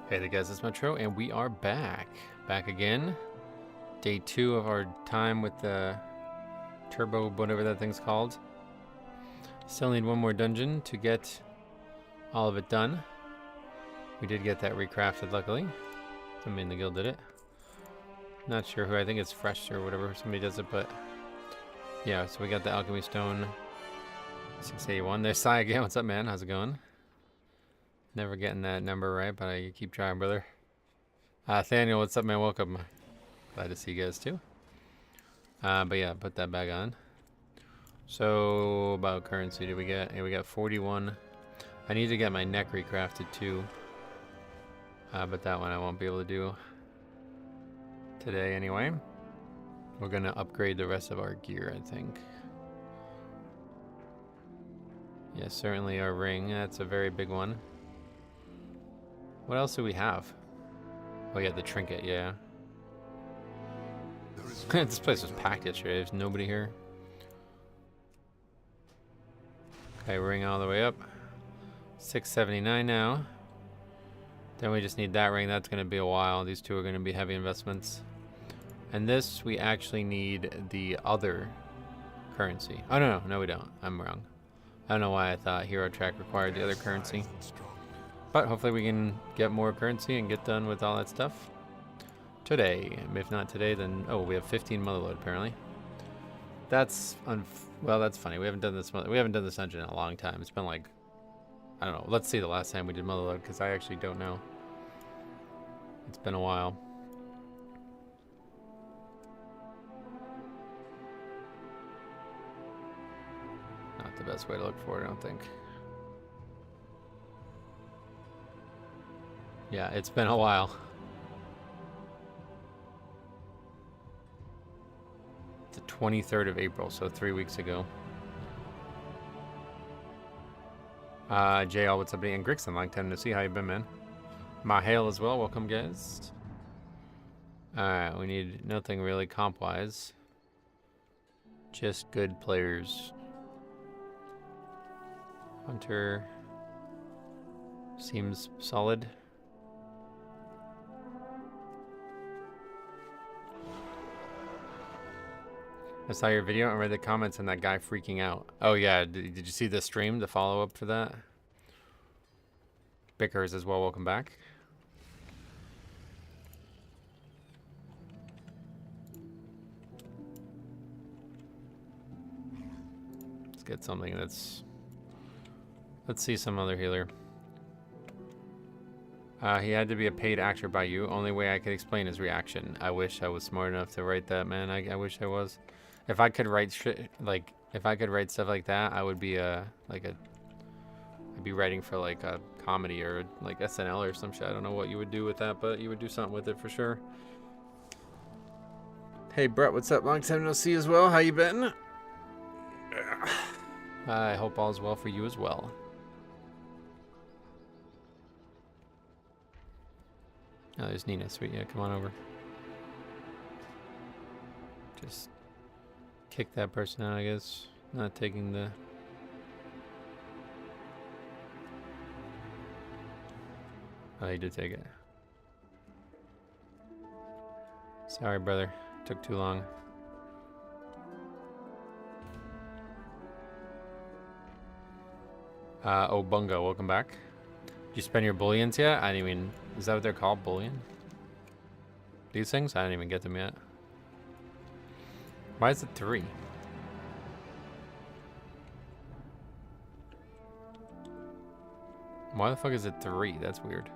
Hey there guys, it's Metro, and we are back. Back again. Day 2 of our time with the turbo, whatever that thing's called. Still need one more dungeon to get all of it done. We did get that recrafted, luckily. Somebody in the guild did it. Not sure who, I think it's Fresh or whatever, somebody does it, but... yeah, so we got the Alchemy Stone. 681. There's Sai again, what's up man, how's it going? Never getting that number right, but you keep trying, brother. Nathaniel, what's up, man? Welcome. Glad to see you guys, too. But yeah, put that back on. So, about currency, did we get? Yeah, we got 41. I need to get my neck recrafted, too. But that one I won't be able to do today, anyway. We're going to upgrade the rest of our gear, I think. Yeah, certainly our ring. That's a very big one. What else do we have? Oh yeah, the trinket, yeah. This place was packed yesterday, there's nobody here. Okay, ring all the way up. 679 now. Then we just need that ring, that's gonna be a while. These two are gonna be heavy investments. And this, we actually need the other currency. Oh no, we don't, I'm wrong. I don't know why I thought Hero Track required the other currency. But hopefully we can get more currency and get done with all that stuff today. If not today, then oh, we have 15 motherload apparently. That's well, that's funny. We haven't done this dungeon in a long time. It's been like, I don't know. Let's see the last time we did motherload because I actually don't know. It's been a while. Not the best way to look for it, I don't think. Yeah, it's been a while. The 23rd of April, so 3 weeks ago. JL, what's up? And Grixon, long time to see. How you been, man? Mahale as well. Welcome, guys. Alright, we need nothing really comp-wise. Just good players. Hunter seems solid. I saw your video and read the comments on that guy freaking out. Oh yeah, did you see the stream, the follow-up for that? Bickers as well, welcome back. Let's get something that's... let's see some other healer. He had to be a paid actor by you. Only way I could explain his reaction. I wish I was smart enough to write that, man. I wish I was. If I could write shit, like, if I could write stuff like that, I would be I'd be writing for like a comedy or like SNL or some shit. I don't know what you would do with that, but you would do something with it for sure. Hey Brett, what's up? Long time no see as well. How you been? I hope all's well for you as well. Oh, there's Nina. Sweet, yeah, come on over. Just kick that person out, I guess. Not taking the... oh, he did take it. Sorry, brother. Took too long. Oh, Bungo, welcome back. Did you spend your bullions yet? I didn't even... is that what they're called? Bullion? These things? I didn't even get them yet. Why is it 3? Why the fuck is it 3? That's weird.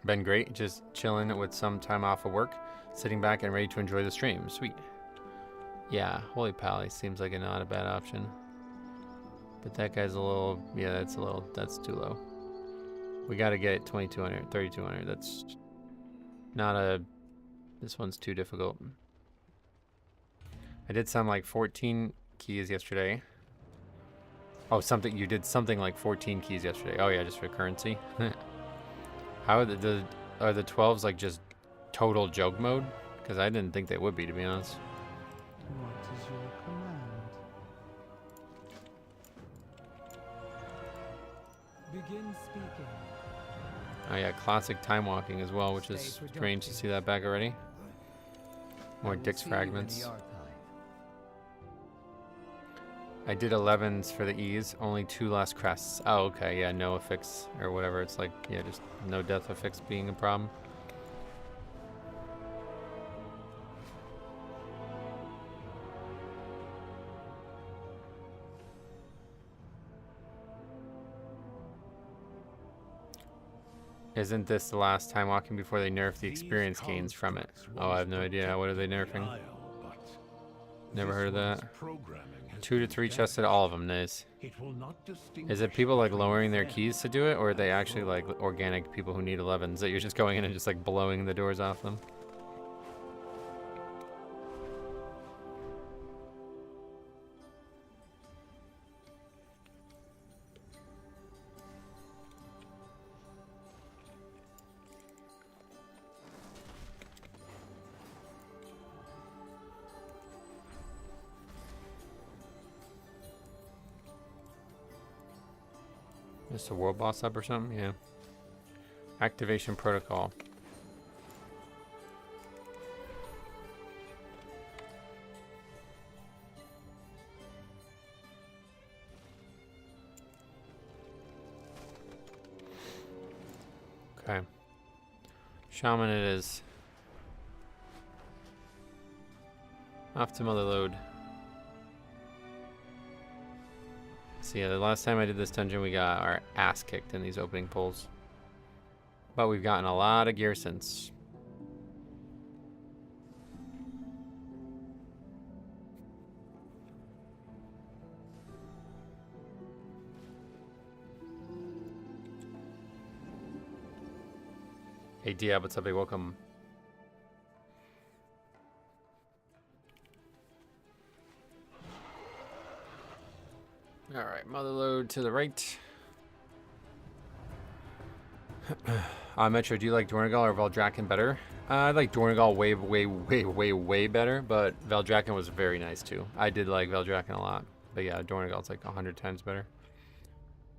Been great. Just chilling with some time off of work. Sitting back and ready to enjoy the stream. Sweet. Yeah, Holy Pally seems like not a bad option. But that guy's a little... yeah, that's too low. We gotta get 2200, 3200. That's not a... this one's too difficult. I did some like 14 keys yesterday. Oh, something, you did something like 14 keys yesterday. Oh yeah, just for currency. How are the 12s like just total joke mode? Because I didn't think they would be, to be honest. What is your command? Begin speaking. Oh yeah, classic time walking as well, which is strange to see that back already. More Dick's fragments. I did 11s for the E's, only 2 less crests. Oh, okay, yeah, no affix or whatever. It's like, yeah, just no death affix being a problem. Isn't this the last time walking before they nerf the experience gains from it? Oh, I have no idea. What are they nerfing? Never heard of that. 2 to 3 chests at all of them, nice. Is it people like lowering their keys to do it, or are they actually like organic people who need 11s that you're just going in and just like blowing the doors off them? Just a world boss up or something? Yeah. Activation protocol. Okay. Shaman it is. Off to mother load. So yeah, the last time I did this dungeon, we got our ass kicked in these opening pulls. But we've gotten a lot of gear since. Hey Diab, what's up? Hey, welcome. Alright, mother load to the right. Metro, do you like Dornagal or Valdrakken better? I like Dornagal way better, but Valdrakken was very nice too. I did like Valdrakken a lot. But yeah, Dornagal's like 100 times better.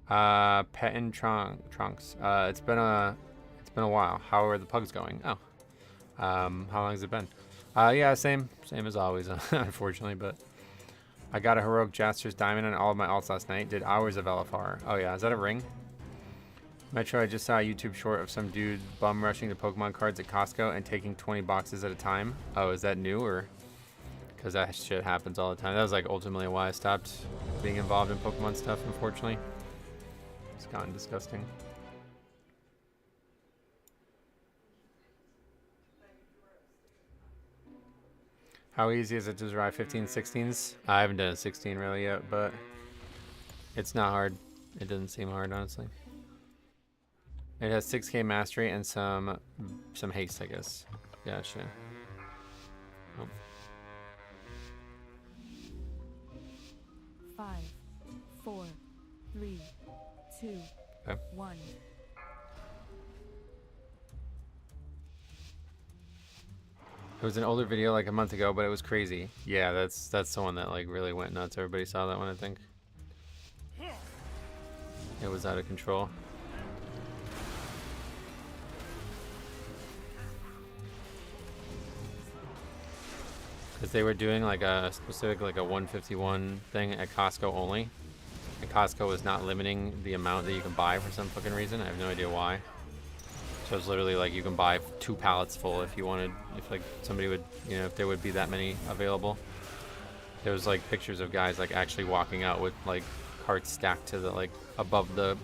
Pet and Trunks. It's been a while. How are the pugs going? Oh. How long has it been? Yeah, same as always, unfortunately, but I got a heroic Jaster's diamond on all of my alts last night. Did hours of LFR. Oh yeah, is that a ring? Metro, I just saw a YouTube short of some dude bum rushing the Pokemon cards at Costco and taking 20 boxes at a time. Oh, is that new or? Because that shit happens all the time. That was like ultimately why I stopped being involved in Pokemon stuff, unfortunately. It's gotten disgusting. How easy is it to survive 15, 16s? I haven't done a 16 really yet, but it's not hard. It doesn't seem hard, honestly. It has 6k mastery and some haste, I guess. Gotcha. Oh. 5, 4, 3, 2, Okay. 1. It was an older video like a month ago, but it was crazy. Yeah, that's the one that like really went nuts. Everybody saw that one, I think. It was out of control. Because they were doing like a specific like a 151 thing at Costco only. And Costco was not limiting the amount that you can buy for some fucking reason. I have no idea why. So it's literally like you can buy 2 pallets full if you wanted, if like somebody would, you know, if there would be that many available. There was like pictures of guys like actually walking out with like carts stacked to the like above the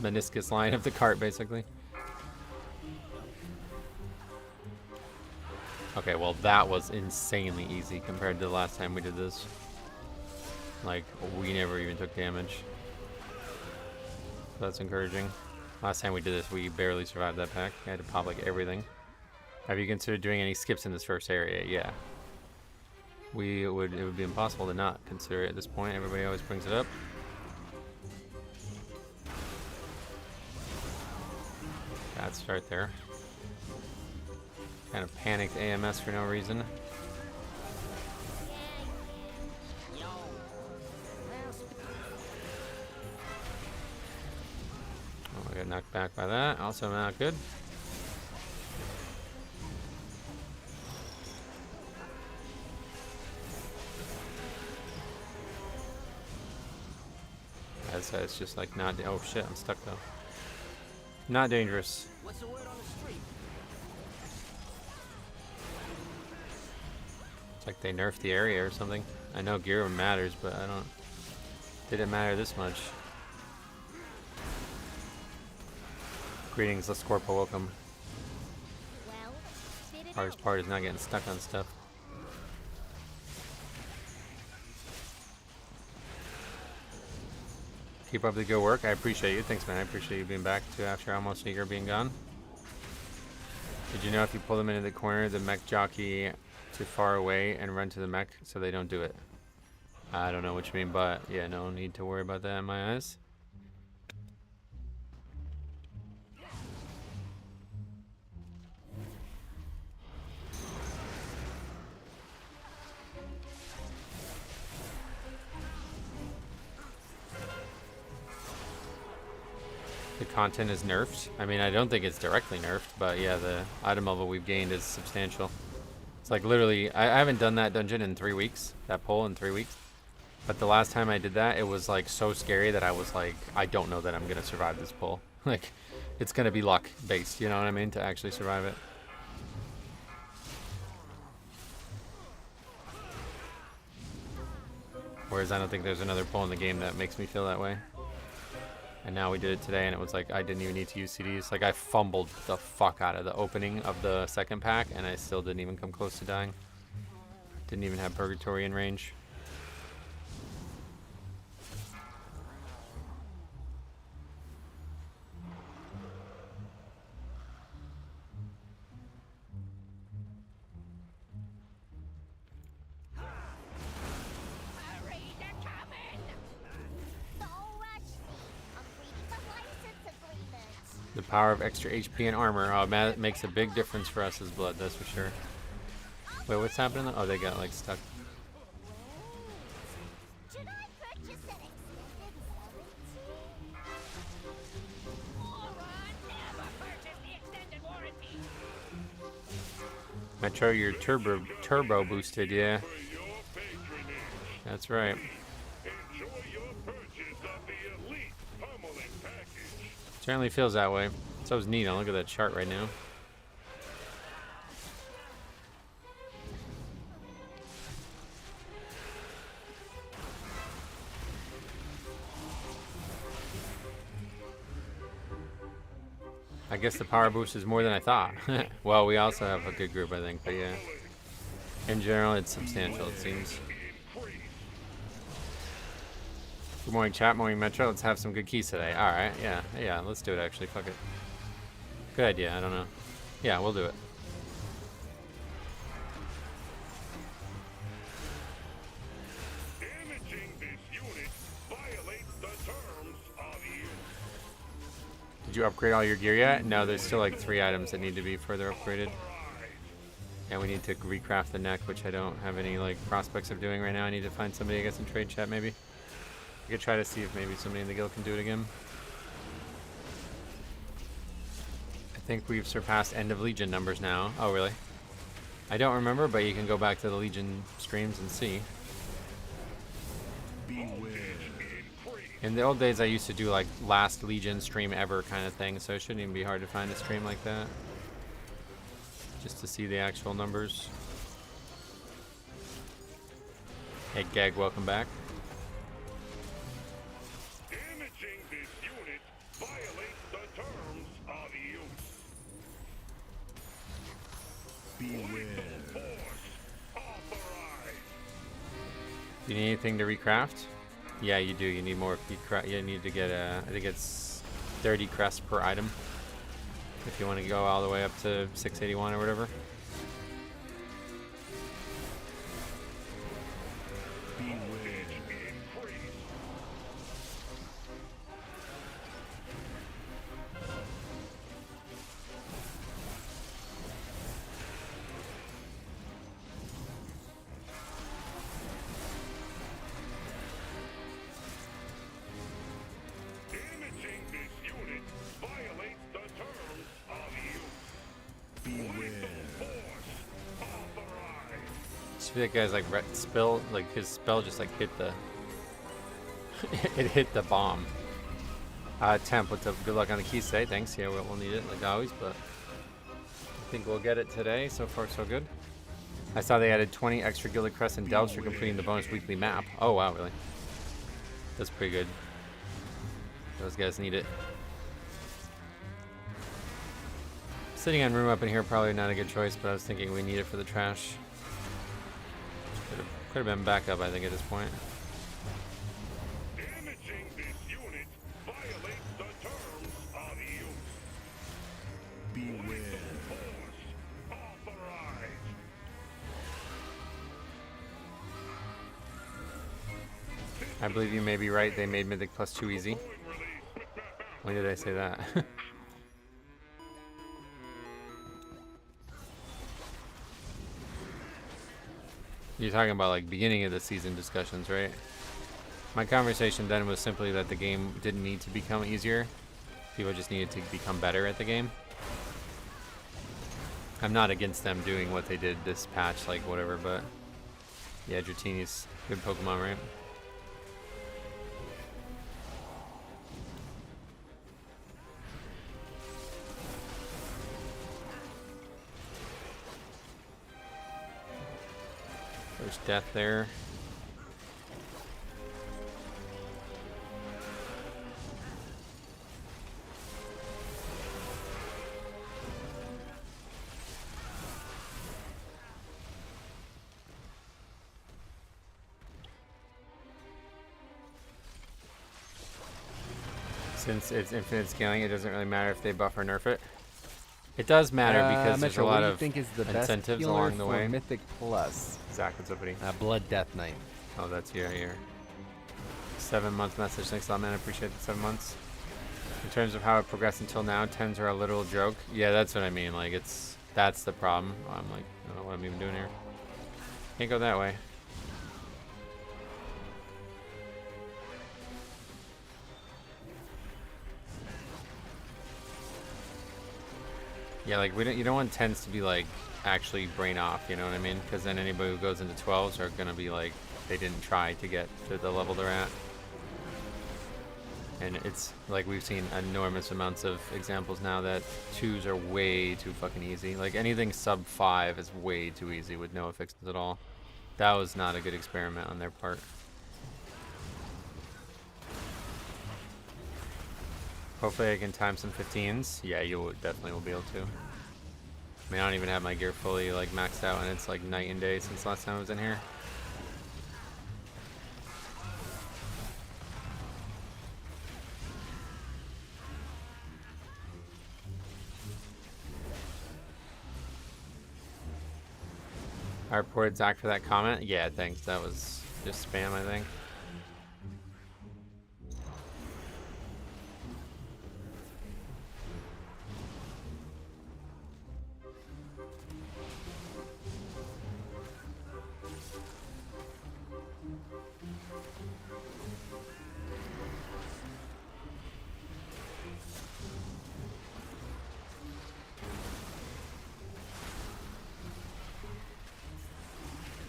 meniscus line of the cart basically. Okay, well that was insanely easy compared to the last time we did this. Like we never even took damage. So that's encouraging. Last time we did this, we barely survived that pack. I had to pop like everything. Have you considered doing any skips in this first area? Yeah. It would be impossible to not consider it at this point. Everybody always brings it up. Bad start there. Kind of panicked AMS for no reason. knocked back by that. Also not good. It's just like not. Oh shit! I'm stuck though. Not dangerous. What's the word on the street? It's like they nerfed the area or something. I know gear matters, but I don't. Didn't matter this much. Greetings, let's Scorpo, welcome. Well, spit it Hardest out. part is not getting stuck on stuff. Keep up the good work. I appreciate you. Thanks, man. I appreciate you being back too after almost a year being gone. Did you know if you pull them into the corner, the mech jockey too far away and run to the mech so they don't do it? I don't know what you mean, but yeah, no need to worry about that in my eyes. The content is nerfed. I mean, I don't think it's directly nerfed, but yeah, the item level we've gained is substantial. It's like literally, I haven't done that dungeon in 3 weeks, that pull in 3 weeks. But the last time I did that, it was like so scary that I was like, I don't know that I'm gonna survive this pull. Like, it's gonna be luck based, you know what I mean, to actually survive it. Whereas I don't think there's another pull in the game that makes me feel that way. And now we did it today, and it was like I didn't even need to use CDs. Like I fumbled the fuck out of the opening of the second pack, and I still didn't even come close to dying. Didn't even have Purgatory in range. Hurry, they're coming! Don't rush me. I'm reading the license agreement. The power of extra HP and armor. Oh, man, it makes a big difference for us as blood, that's for sure. Wait, what's happening? Oh, they got like stuck. Should I purchase an extended warranty? Moron, never purchase the extended warranty. Metro, you're turbo boosted, yeah. For your patronage. That's right. Enjoy your purchase of the elite pummeling package. Certainly feels that way. So is Nina. Look at that chart right now. I guess the power boost is more than I thought. Well, we also have a good group, I think, but yeah. In general, it's substantial, it seems. Good morning, chat. Morning, Metro. Let's have some good keys today. All right, yeah, let's do it, actually. Fuck it. Good idea, I don't know. Yeah, we'll do it. Damaging this unit violates the terms of use. Did you upgrade all your gear yet? No, there's still like 3 items that need to be further upgraded. And we need to recraft the neck, which I don't have any like prospects of doing right now. I need to find somebody, I guess, in trade chat maybe. I could try to see if maybe somebody in the guild can do it again. I think we've surpassed end of Legion numbers now. Oh, really? I don't remember, but you can go back to the Legion streams and see. In the old days, I used to do like last Legion stream ever kind of thing, so it shouldn't even be hard to find a stream like that. Just to see the actual numbers. Hey, Gag, welcome back. Damaging this unit violates the terms of use. Beware. Force authorized. Do you need anything to recraft? Yeah, you do. You need more. You need to get I think it's 30 crests per item. If you want to go all the way up to 681 or whatever. Damaging this unit violates See that guy's like spill, like his spell just like hit the, it hit the bomb. Temp, what's up? Good luck on the key say. Thanks. Yeah, we'll need it like always, but I think we'll get it today. So far, so good. I saw they added 20 extra Gilded Crest and Delves for completing the bonus weekly map. Oh wow, really? That's pretty good. Those guys need it. Sitting on room up in here probably not a good choice, but I was thinking we need it for the trash. Could have been backup, I think, at this point. Damaging this unit violates the terms of use. Beware. Force authorized. I believe you may be right. They made Mythic Plus too easy. When did I say that? You're talking about like beginning of the season discussions, right? My conversation then was simply that the game didn't need to become easier. People just needed to become better at the game. I'm not against them doing what they did this patch, like whatever, but yeah, Dratini's good Pokemon, right? There's death there. Since it's infinite scaling, it doesn't really matter if they buff or nerf it. It does matter because there's a Metro, lot what do you of think is the best incentives healer along the for way. Mythic Plus? Zach, what's up, buddy? Blood Death Knight. Oh, that's your 7-month message. Thanks a lot, man. I appreciate the 7 months. In terms of how it progressed until now, 10s are a literal joke. Yeah, that's what I mean. Like, that's the problem. I'm like, I don't know what I'm even doing here. Can't go that way. Yeah, like you don't want 10s to be like actually brain off, you know what I mean? Because then anybody who goes into 12s are gonna be like they didn't try to get to the level they're at. And it's like we've seen enormous amounts of examples now that 2s are way too fucking easy. Like anything sub 5 is way too easy with no fixes at all. That was not a good experiment on their part. Hopefully I can time some 15s. Yeah, you definitely will be able to. I mean, I don't even have my gear fully like maxed out, and it's like night and day since last time I was in here. I reported Zach for that comment. Yeah, thanks. That was just spam, I think.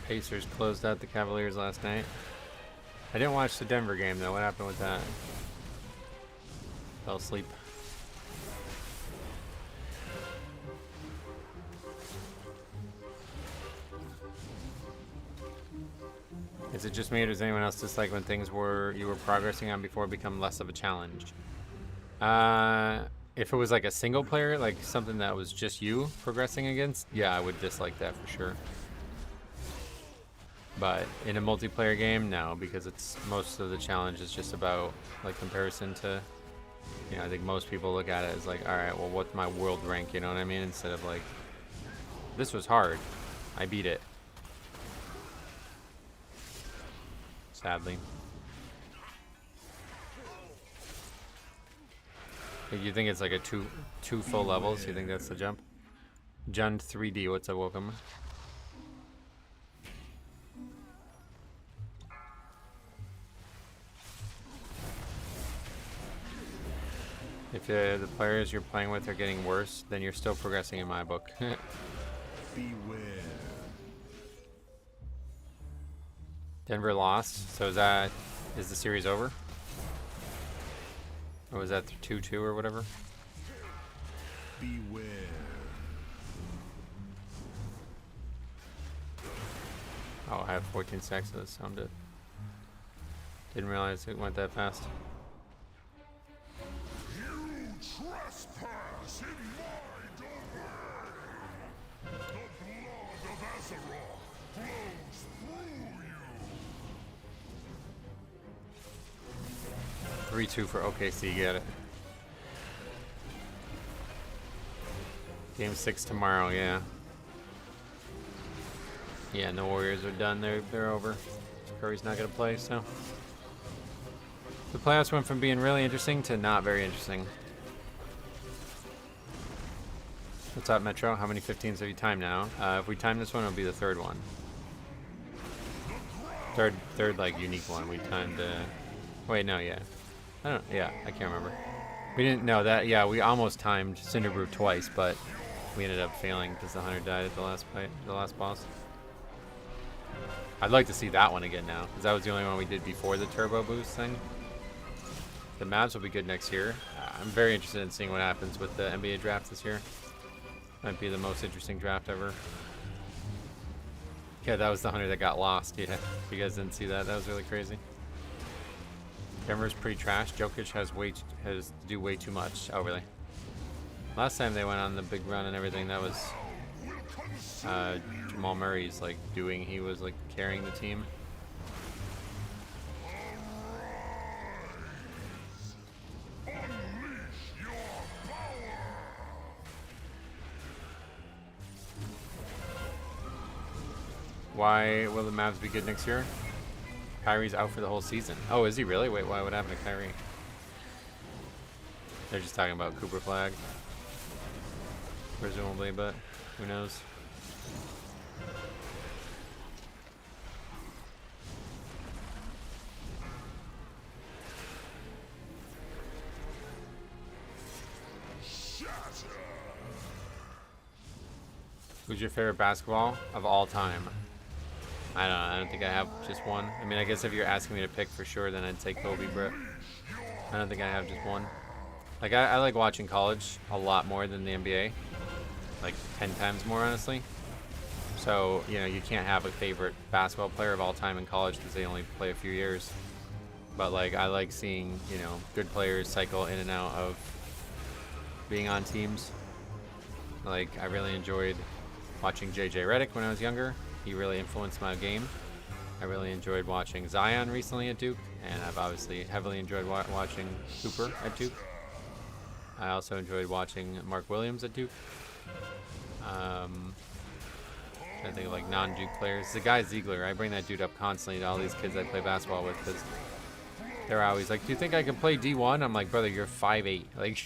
Pacers closed out the Cavaliers last night. I didn't watch the Denver game though. What happened with that? Fell asleep. Is it just me or does anyone else dislike when things you were progressing on before become less of a challenge? If it was like a single player, like something that was just you progressing against, yeah, I would dislike that for sure. But in a multiplayer game, no, because it's most of the challenge is just about like comparison to, you know, I think most people look at it as like, all right, well, what's my world rank? You know what I mean? Instead of like, this was hard, I beat it. Sadly. You think it's like a two full levels? You think that's the jump? Jund 3D, what's up? Welcome. If the players you're playing with are getting worse, then you're still progressing in my book. Beware. Denver lost. So is the series over? Or was that 2-2 or whatever? Beware. Oh, I have 14 stacks of this. Sounded. Didn't realize it went that fast. You trespass in my domain. The blood of Azeroth flows through you. 3-2 for OKC. Get it. Game 6 tomorrow. Yeah. Yeah, and the Warriors are done. They're over. Curry's not gonna play, so the playoffs went from being really interesting to not very interesting. What's up, Metro? How many 15s have you timed now? If we time this one, it'll be the third one. Third like unique one. We timed. Wait, no, yeah. I can't remember. We didn't know that. Yeah, we almost timed Cinderbrew twice, but we ended up failing because the hunter died at the last fight, the last boss. I'd like to see that one again now, because that was the only one we did before the turbo boost thing. The Mavs will be good next year. I'm very interested in seeing what happens with the NBA draft this year. Might be the most interesting draft ever. Yeah, that was the hunter that got lost. Yeah, if you guys didn't see that, that was really crazy. Denver's pretty trash. Jokic has to do way too much. Oh, really? Last time they went on the big run and everything, that was Jamal Murray's like doing. He was like carrying the team. Why will the Mavs be good next year? Kyrie's out for the whole season. Oh, is he really? Wait, why? What happened to Kyrie? They're just talking about Cooper Flag. Presumably, but who knows? Who's your favorite basketball of all time? I don't know. I don't think I have just one. I mean, I guess if you're asking me to pick for sure, then I'd say Kobe, but I don't think I have just one. Like, I like watching college a lot more than the NBA. Like, 10 times more, honestly. So, you know, you can't have a favorite basketball player of all time in college because they only play a few years. But, like, I like seeing, you know, good players cycle in and out of being on teams. Like, I really enjoyed watching JJ Redick when I was younger. He really influenced my game. I really enjoyed watching Zion recently at Duke, and I've obviously heavily enjoyed watching Cooper at Duke. I also enjoyed watching Mark Williams at Duke. I think of like non-Duke players. The guy Ziegler, I bring that dude up constantly to all these kids I play basketball with because they're always like, "Do you think I can play D1?" I'm like, "Brother, you're 5'8". Like,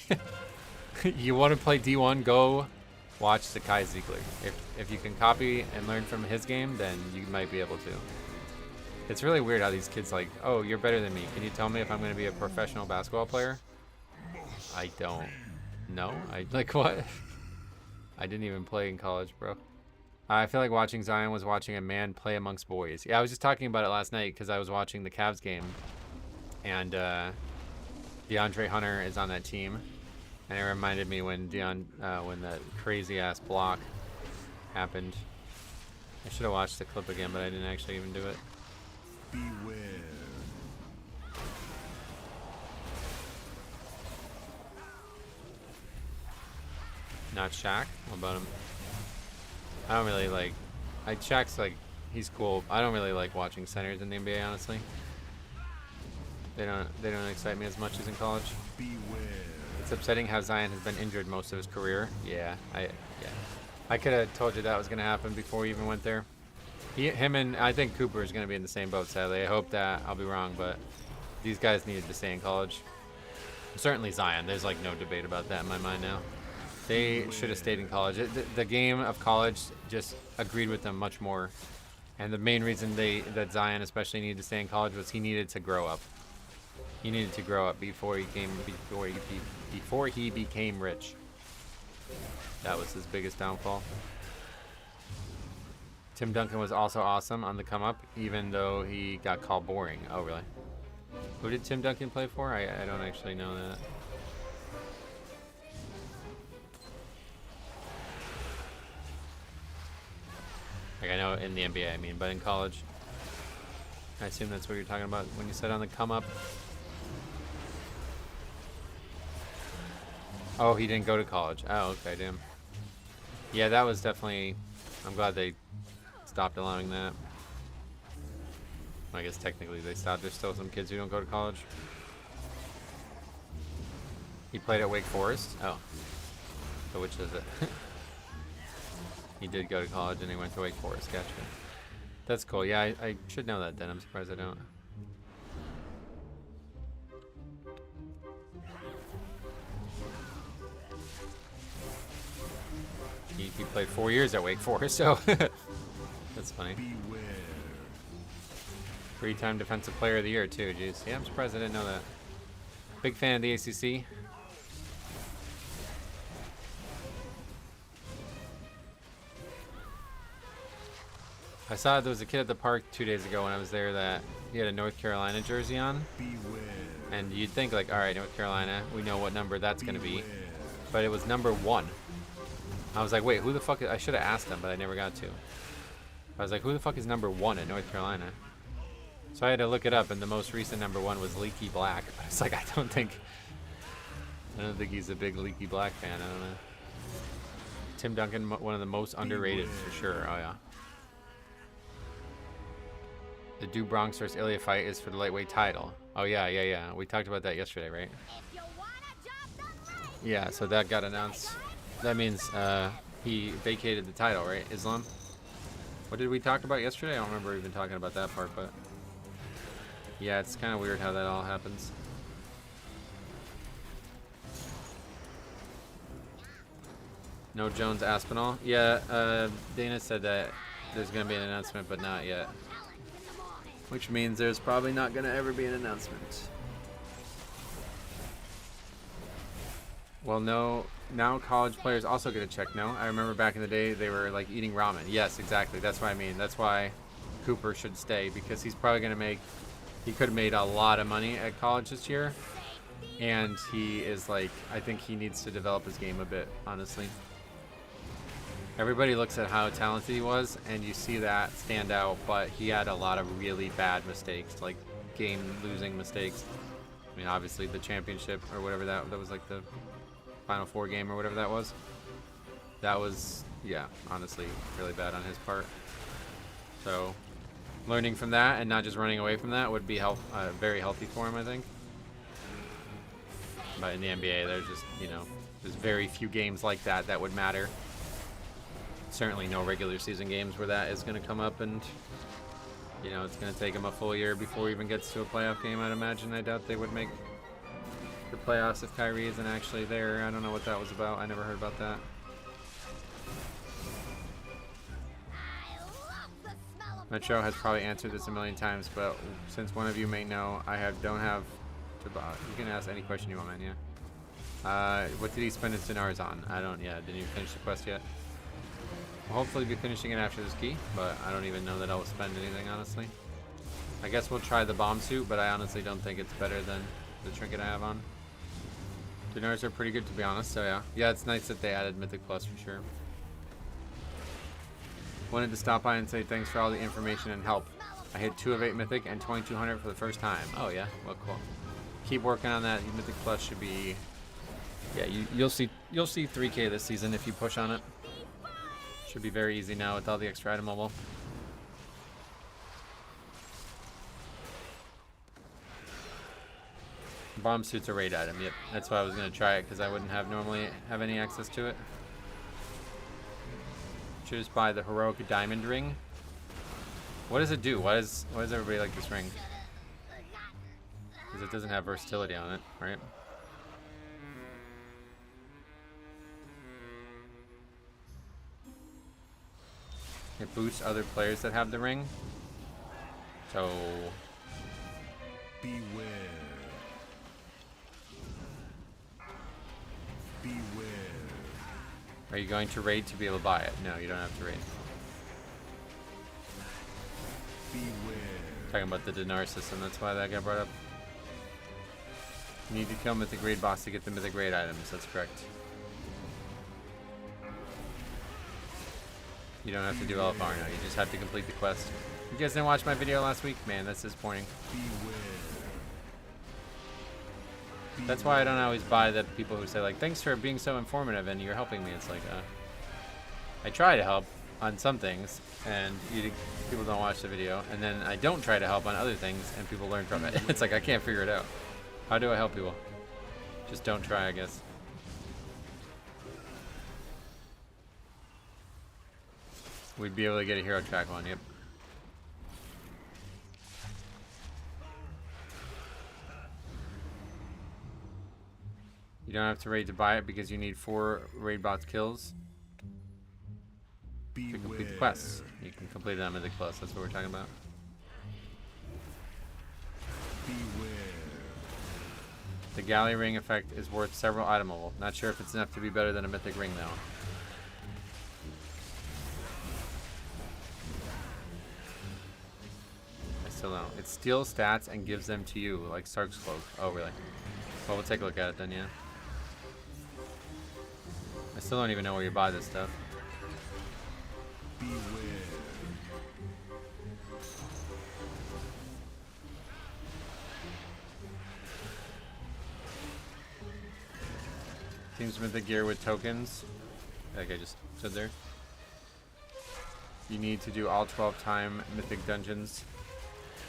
you want to play D1? Go watch Zakai Ziegler. If you can copy and learn from his game, then you might be able to. It's really weird how these kids like, "Oh, you're better than me. Can you tell me if I'm going to be a professional basketball player?" I don't know. I like what? I didn't even play in college, bro. I feel like watching Zion was watching a man play amongst boys. Yeah, I was just talking about it last night because I was watching the Cavs game, and DeAndre Hunter is on that team. And it reminded me when when that crazy ass block happened. I should have watched the clip again, but I didn't actually even do it. Beware. Not Shaq? What about him? I don't really like. Shaq's like, he's cool. I don't really like watching centers in the NBA, honestly. They don't excite me as much as in college. Beware. It's upsetting how Zion has been injured most of his career. Yeah. I could have told you that was going to happen before we even went there. Him and I think Cooper is going to be in the same boat, sadly. I hope that I'll be wrong, but these guys needed to stay in college. Certainly Zion. There's like no debate about that in my mind now. They should have stayed in college. The game of college just agreed with them much more. And the main reason that Zion especially needed to stay in college was he needed to grow up. He needed to grow up before he became rich. That was his biggest downfall. Tim Duncan was also awesome on the come up, even though he got called boring. Oh, really? Who did Tim Duncan play for? I don't actually know that. Like, I know in the NBA, I mean, but in college. I assume that's what you're talking about when you said on the come up. Oh, he didn't go to college. Oh, okay, damn. Yeah, that was definitely... I'm glad they stopped allowing that. I guess technically they stopped. There's still some kids who don't go to college. He played at Wake Forest? Oh. So which is it? He did go to college and he went to Wake Forest. Gotcha. That's cool. Yeah, I should know that then. I'm surprised I don't. He played 4 years at Wake Forest, so that's funny. Beware. 3-time Defensive Player of the Year, too. Jeez. Yeah, I'm surprised I didn't know that. Big fan of the ACC. I saw there was a kid at the park 2 days ago when I was there that he had a North Carolina jersey on. Beware. And you'd think, like, all right, North Carolina, we know what number that's going to be. But it was number 1. I was like, wait, who the fuck is... I should have asked him, but I never got to. I was like, who the fuck is number 1 in North Carolina? So I had to look it up, and the most recent number 1 was Leaky Black. I was like, I don't think he's a big Leaky Black fan. I don't know. Tim Duncan, one of the most underrated for sure. Oh, yeah. The Do Bronx vs. Ilya fight is for the lightweight title. Oh, yeah. We talked about that yesterday, right? Yeah, so that got announced. That means he vacated the title, right? Islam? What did we talk about yesterday? I don't remember even talking about that part, but... Yeah, it's kind of weird how that all happens. No Jones Aspinall? Yeah, Dana said that there's going to be an announcement, but not yet. Which means there's probably not going to ever be an announcement. Well, no. Now college players also get a check, no? I remember back in the day they were like eating ramen. Yes, exactly. That's what I mean. That's why Cooper should stay, because he's probably going to make... He could have made a lot of money at college this year. And he is like... I think he needs to develop his game a bit, honestly. Everybody looks at how talented he was, and you see that stand out, but he had a lot of really bad mistakes, like game-losing mistakes. I mean, obviously the championship or whatever that was, like the Final Four game or whatever that was. That was, yeah, honestly, really bad on his part. So, learning from that and not just running away from that would be very healthy for him, I think. But in the NBA, there's just, you know, there's very few games like that that would matter. Certainly no regular season games where that is going to come up, and you know it's going to take him a full year before he even gets to a playoff game. I'd imagine. I doubt they would make the playoffs if Kyrie isn't actually there. I don't know what that was about. I never heard about that. Metro has probably answered this a million times, but since one of you may know, don't have to. You can ask any question you want, man. Yeah. What did he spend his dinars on? I don't. Yeah. Didn't you finish the quest yet? We'll hopefully be finishing it after this key, but I don't even know that I'll spend anything, honestly. I guess we'll try the bomb suit, but I honestly don't think it's better than the trinket I have on. Dinars are pretty good, to be honest, so yeah. Yeah, it's nice that they added Mythic Plus for sure. Wanted to stop by and say thanks for all the information and help. I hit 2 of 8 Mythic and 2200 for the first time. Oh yeah, well cool. Keep working on that. Mythic Plus should be... Yeah, you'll see 3K this season if you push on it. Should be very easy now with all the extra item level. Bomb suit's a raid item, yep. That's why I was going to try it, because I wouldn't normally have any access to it. Should just buy the Heroic Diamond Ring. What does it do? Why does everybody like this ring? Because it doesn't have versatility on it, right? It boosts other players that have the ring. So... Beware. Beware. Are you going to raid to be able to buy it? No, you don't have to raid. Talking about the dinar system, that's why that got brought up. You need to kill Mythic Raid boss to get the Mythic Raid items, that's correct. You don't have to do LFR now, you just have to complete the quest. You guys didn't watch my video last week? Man, that's disappointing. That's why I don't always buy the people who say like, thanks for being so informative and you're helping me. It's like, I try to help on some things and people don't watch the video, and then I don't try to help on other things and people learn from it. It's like, I can't figure it out. How do I help people? Just don't try, I guess. We'd be able to get a hero track one, yep. You don't have to raid to buy it because you need 4 raid bots kills to complete the quests. You can complete it on Mythic Plus, that's what we're talking about. The Galley Ring effect is worth several itemable. Not sure if it's enough to be better than a Mythic Ring though. I still don't. It steals stats and gives them to you, like Sark's Cloak. Oh really? Well, we'll take a look at it then, yeah. I still don't even know where you buy this stuff. Teams Mythic gear with tokens. Like I just said there. You need to do all 12 time Mythic dungeons.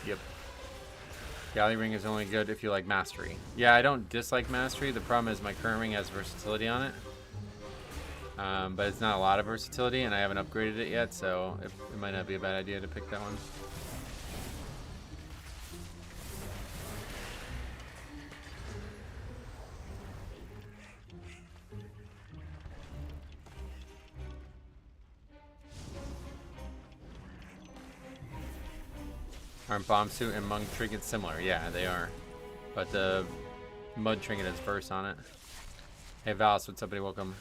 Yep. Galley Ring is only good if you like Mastery. Yeah, I don't dislike Mastery. The problem is my current ring has versatility on it. But it's not a lot of versatility, and I haven't upgraded it yet, so it might not be a bad idea to pick that one. Aren't Bomb Suit and Monk Trinket similar? Yeah, they are. But the Mud Trinket has verse on it. Hey Valis, what's up buddy? Welcome.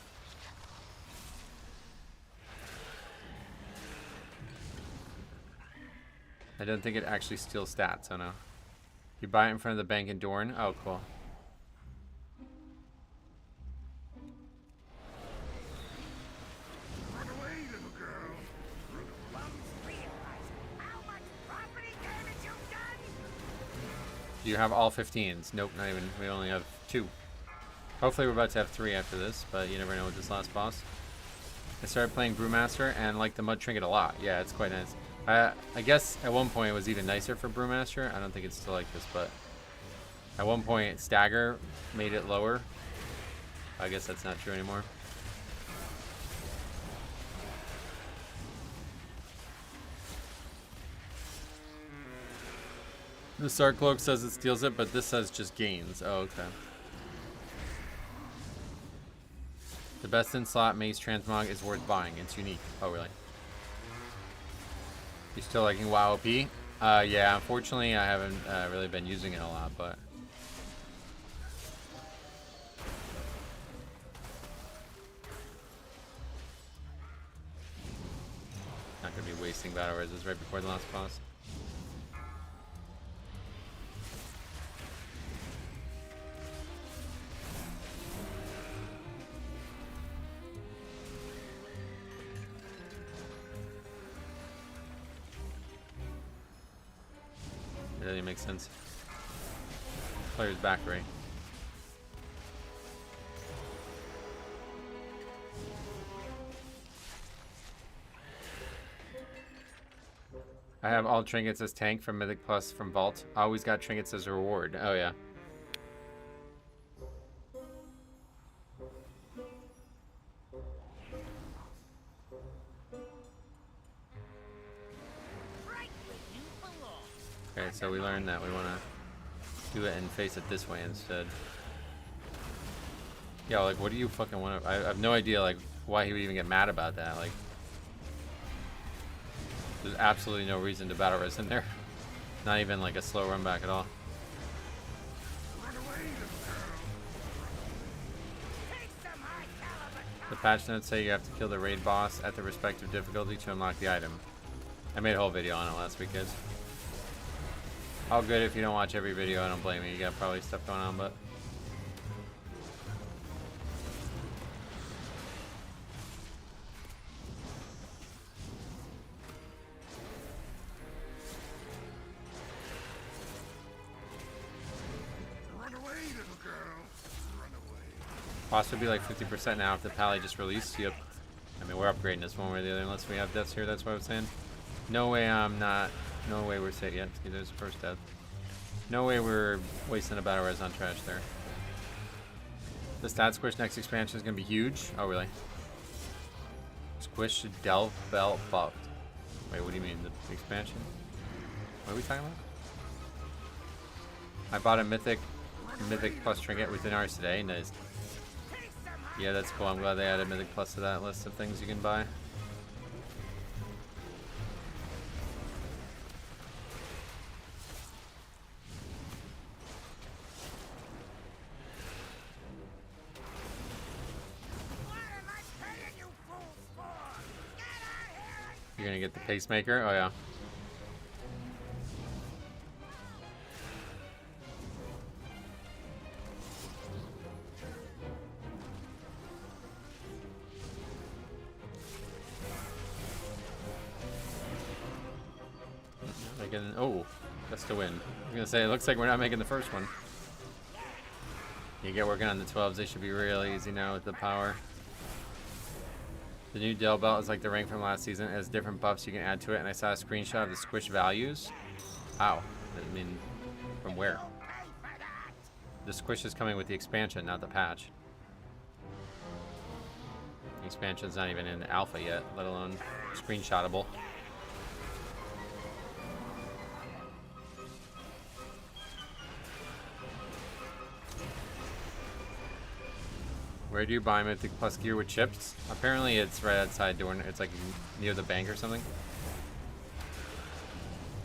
I don't think it actually steals stats, oh no. You buy it in front of the bank in Dorne? Oh, cool. Run away, little girl. How much property damage you've done? Do you have all 15s? Nope, not even. We only have 2. Hopefully we're about to have 3 after this, but you never know with this last boss. I started playing Brewmaster and like the Mud Trinket a lot. Yeah, it's quite nice. I guess at one point it was even nicer for Brewmaster. I don't think it's still like this, but at one point Stagger made it lower. I guess that's not true anymore. The Sark Cloak says it steals it, but this says just gains. Oh, okay. The best in slot Maze Transmog is worth buying. It's unique. Oh, really? You still liking WoW OP? Yeah, unfortunately I haven't really been using it a lot, but... Not gonna be wasting battle reses right before the last boss. It really makes sense. Player's back, right? I have all trinkets as tank from Mythic Plus from Vault. I always got trinkets as a reward. Oh yeah. Okay, so we learned that we want to do it and face it this way instead. Yeah, like what do you fucking want to... I have no idea like why he would even get mad about that. Like, there's absolutely no reason to battle res in there. Not even like a slow run back at all. The patch notes say you have to kill the raid boss at the respective difficulty to unlock the item. I made a whole video on it last week, guys. All good if you don't watch every video. I don't blame you. You got probably stuff going on, but. Run away, little girl. Run away. Boss would be like 50% now if the Pally just released. Yep. I mean, we're upgrading this one way or the other unless we have deaths here. That's what I was saying. No way I'm not. No way we're safe yet. See, there's the first death. No way we're wasting a battle res on trash there. The stat squish next expansion is going to be huge. Oh, really? Squish should delve belt buffed. Wait, what do you mean? The expansion? What are we talking about? I bought a Mythic Plus trinket within ours today. Nice. Yeah, that's cool. I'm glad they added Mythic Plus to that list of things you can buy. You're gonna get the pacemaker? Oh yeah. Making, oh, just to win. I was gonna say, it looks like we're not making the first one. You get working on the 12s, they should be real easy now with the power. The new Dell belt is like the ring from last season. It has different buffs you can add to it, and I saw a screenshot of the squish values. Wow. I mean, from where? The squish is coming with the expansion, not the patch. The expansion's not even in the alpha yet, let alone screenshotable. Where do you buy Mythic Plus gear with chips? Apparently it's right outside door. It's like near the bank or something.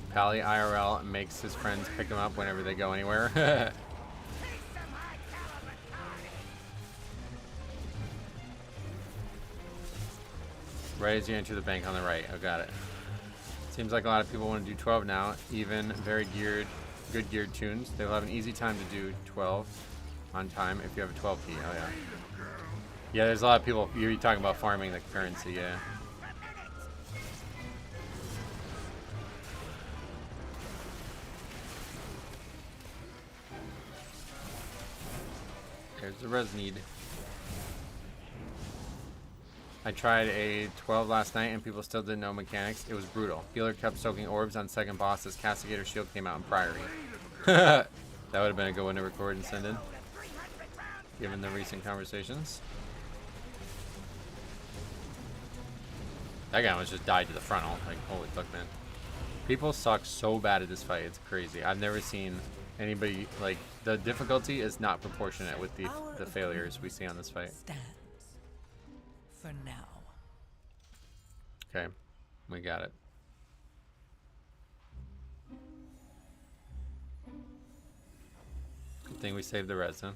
Pally IRL makes his friends pick him up whenever they go anywhere. Right as you enter the bank on the right. Oh, got it. Seems like a lot of people want to do 12 now. Even very good geared tunes. They will have an easy time to do 12 on time if you have a 12 key. Oh, yeah. Yeah, there's a lot of people. You're talking about farming the currency, yeah. There's the res need. I tried a 12 last night and people still didn't know mechanics. It was brutal. Healer kept soaking orbs on second boss as Castigator Shield came out in priority. That would have been a good one to record and send in, given the recent conversations. That guy almost just died to the frontal. Like, holy fuck, man. People suck so bad at this fight. It's crazy. I've never seen anybody, like, the difficulty is not proportionate with the failures we see on this fight. Stands for now. Okay, we got it. Good thing we saved the res, huh?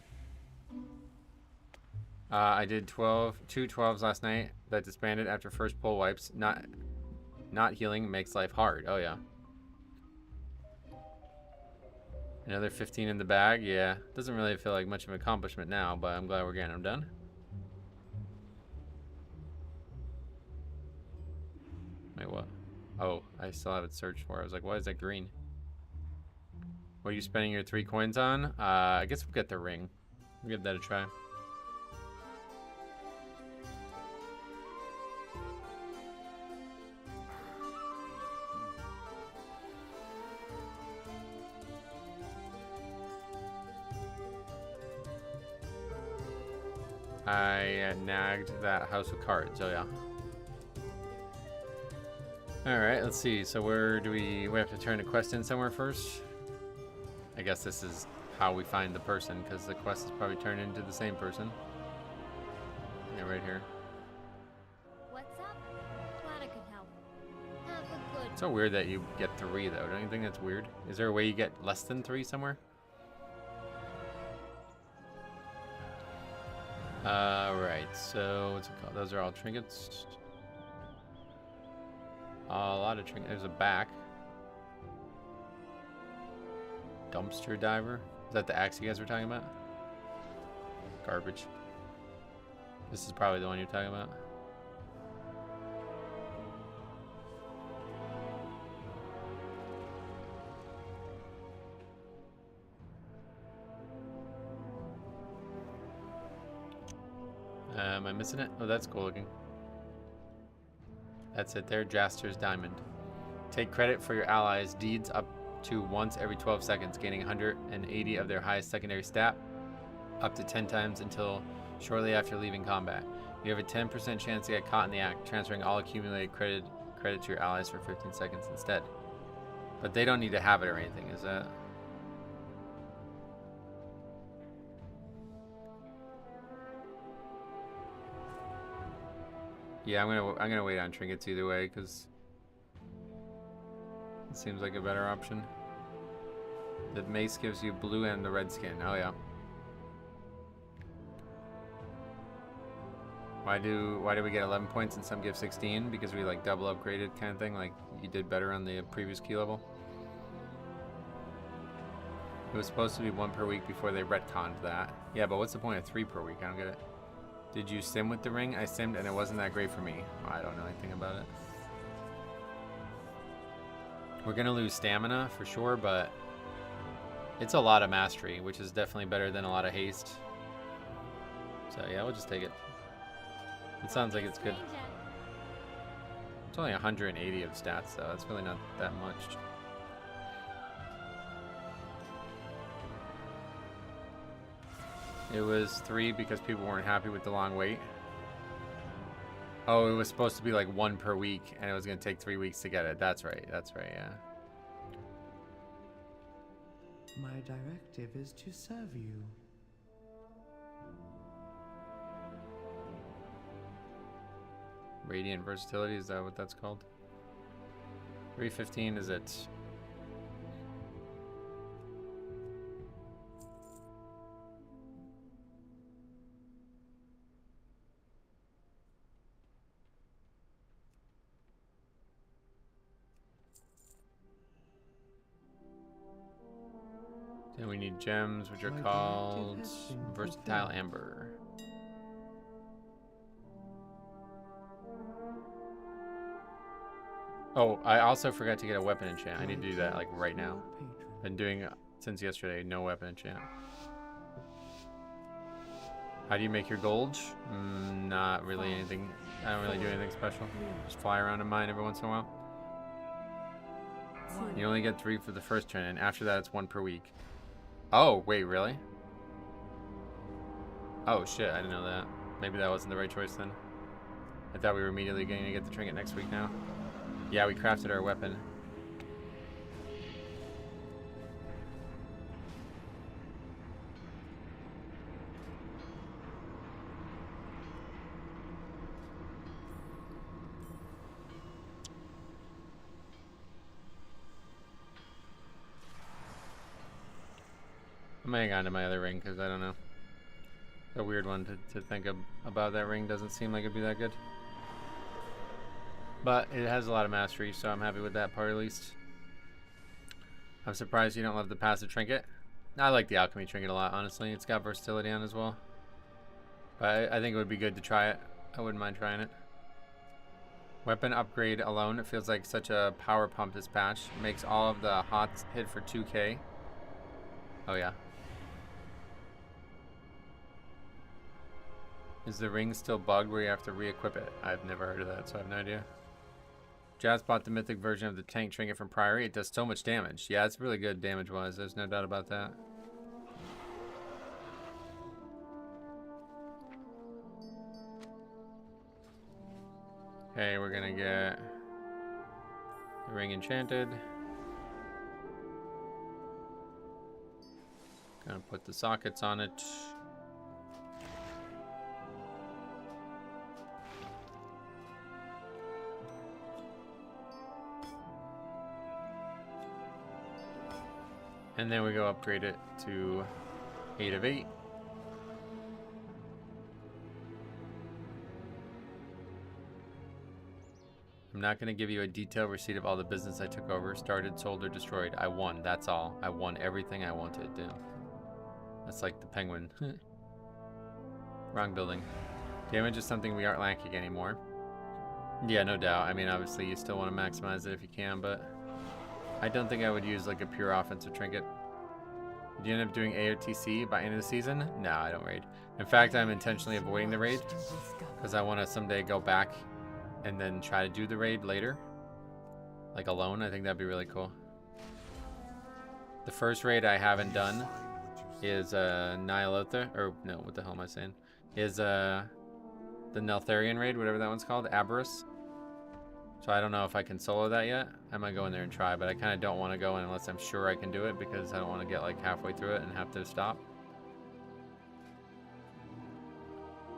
I did 2 12s last night that disbanded after first pull wipes. Not healing makes life hard. Oh yeah. Another 15 in the bag. Yeah, doesn't really feel like much of an accomplishment now, but I'm glad we're getting them done. Wait, what? Oh, I still have it searched for. I was like, why is that green? What are you spending your 3 coins on? I guess we'll get the ring. We'll give that a try. I nagged that house of cards. Oh yeah. All right, let's see. So where do we have to turn the quest in somewhere first? I guess this is how we find the person, because the quest is probably turned into the same person. Yeah, right here. What's up? Glad I could help. Have a good It's so weird that you get 3 though. Don't you think that's weird? Is there a way you get less than 3 somewhere? Right, so what's it called? Those are all trinkets. A lot of trinkets. There's a back. Dumpster diver? Is that the axe you guys were talking about? Garbage. This is probably the one you're talking about. Am I missing it? Oh, that's cool looking. That's it there, Jaster's Diamond. Take credit for your allies' deeds up to once every 12 seconds, gaining 180 of their highest secondary stat, up to 10 times until shortly after leaving combat. You have a 10% chance to get caught in the act, transferring all accumulated credit to your allies for 15 seconds instead. But they don't need to have it or anything, is that? Yeah, I'm gonna wait on trinkets either way because it seems like a better option. The mace gives you blue and the red skin. Oh yeah. Why do we get 11 points and some give 16? Because we like double upgraded kind of thing. Like you did better on the previous key level. It was supposed to be 1 per week before they retconned that. Yeah, but what's the point of 3 per week? I don't get it. Did you sim with the ring? I simmed and it wasn't that great for me. I don't know anything about it. We're gonna lose stamina for sure, but it's a lot of mastery, which is definitely better than a lot of haste. So yeah, we'll just take it. It sounds like it's good. It's only 180 of stats though. It's really not that much. It was 3 because people weren't happy with the long wait. Oh, it was supposed to be like 1 per week, and it was going to take 3 weeks to get it. That's right, yeah. My directive is to serve you. Radiant versatility, is that what that's called? 315 is it? Then we need gems, which are called Versatile Amber. Oh, I also forgot to get a weapon enchant. I need to do that like right now. Been doing it since yesterday, no weapon enchant. How do you make your gold? Not really anything. I don't really do anything special. Just fly around in mine every once in a while. You only get 3 for the first turn, and after that it's 1 per week. Oh, wait, really? Oh, shit, I didn't know that. Maybe that wasn't the right choice then. I thought we were immediately going to get the trinket next week now. Yeah, we crafted our weapon. I'm gonna hang on to my other ring because I don't know. A weird one to think about that ring. Doesn't seem like it'd be that good. But it has a lot of mastery, so I'm happy with that part at least. I'm surprised you don't love the passive trinket. I like the alchemy trinket a lot, honestly. It's got versatility on as well. But I think it would be good to try it. I wouldn't mind trying it. Weapon upgrade alone, it feels like such a power pump this patch. It makes all of the hots hit for 2k. Oh yeah. Is the ring still bugged where you have to re-equip it? I've never heard of that, so I have no idea. Jazz bought the mythic version of the tank trinket from Priory. It does so much damage. Yeah, it's really good damage-wise. There's no doubt about that. Okay, we're gonna get the ring enchanted. Gonna put the sockets on it. And then we go upgrade it to 8 of 8. I'm not going to give you a detailed receipt of all the business I took over, started, sold, or destroyed. I won, that's all. I won everything I wanted. Damn. That's like the penguin. Wrong building. Damage is something we aren't lacking anymore. Yeah, no doubt. I mean, obviously you still want to maximize it if you can, but I don't think I would use like a pure offensive trinket. Do you end up doing AOTC by end of the season? No, I don't raid. In fact, I'm intentionally avoiding the raid because I want to someday go back and then try to do the raid later. Like alone, I think that'd be really cool. The first raid I haven't done is Nyalotha, or no, what the hell am I saying? Is the Neltharion raid, whatever that one's called, Aberrus. So I don't know if I can solo that yet. I might go in there and try, but I kind of don't want to go in unless I'm sure I can do it because I don't want to get like halfway through it and have to stop.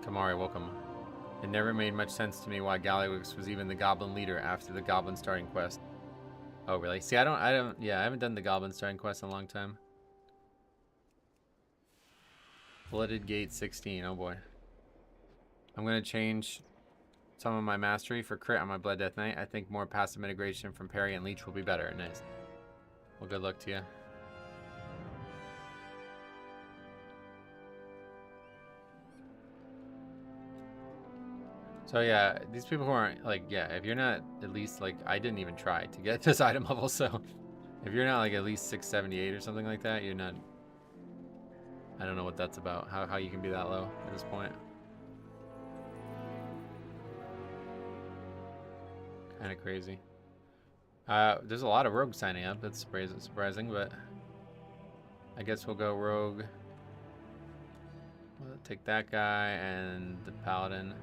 Kamari, welcome. It never made much sense to me why Gallywix was even the goblin leader after the goblin starting quest. Oh, really? See, I haven't done the goblin starting quest in a long time. Blooded Gate 16, oh boy. I'm going to change some of my mastery for crit on my Blood Death Knight. I think more passive integration from parry and leech will be better. Nice. Well, good luck to you. So yeah, these people who aren't like, yeah, if you're not at least like, I didn't even try to get this item level, so if you're not like at least 678 or something like that, you're not, I don't know what that's about, how you can be that low at this point. Kind of crazy. There's a lot of rogues signing up, that's surprising, but I guess we'll go rogue. We'll take that guy and the paladin.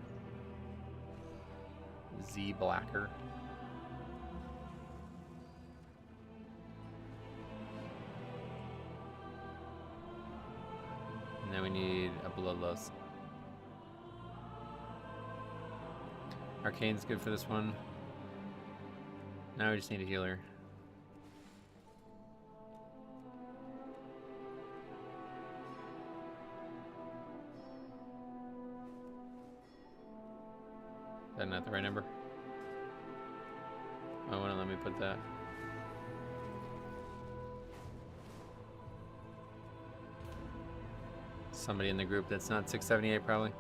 Z Blacker. And then we need a Bloodlust. Arcane's good for this one. Now we just need a healer. Is that not the right number? Oh, wouldn't let me put that. Somebody in the group that's not 678 probably.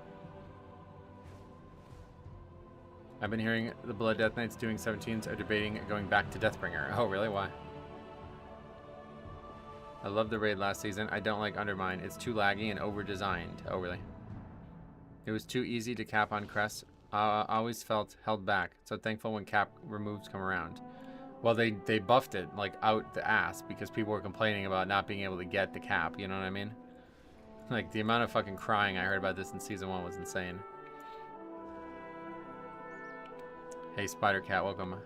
I've been hearing the Blood Death Knights doing 17s are debating going back to Deathbringer. Oh, really? Why? I loved the raid last season. I don't like Undermine. It's too laggy and over-designed. Oh, really? It was too easy to cap on crests. Always felt held back. So thankful when cap removes come around. Well, they buffed it like out the ass because people were complaining about not being able to get the cap. You know what I mean? Like the amount of fucking crying I heard about this in season 1 was insane. Hey, Spider Cat, welcome.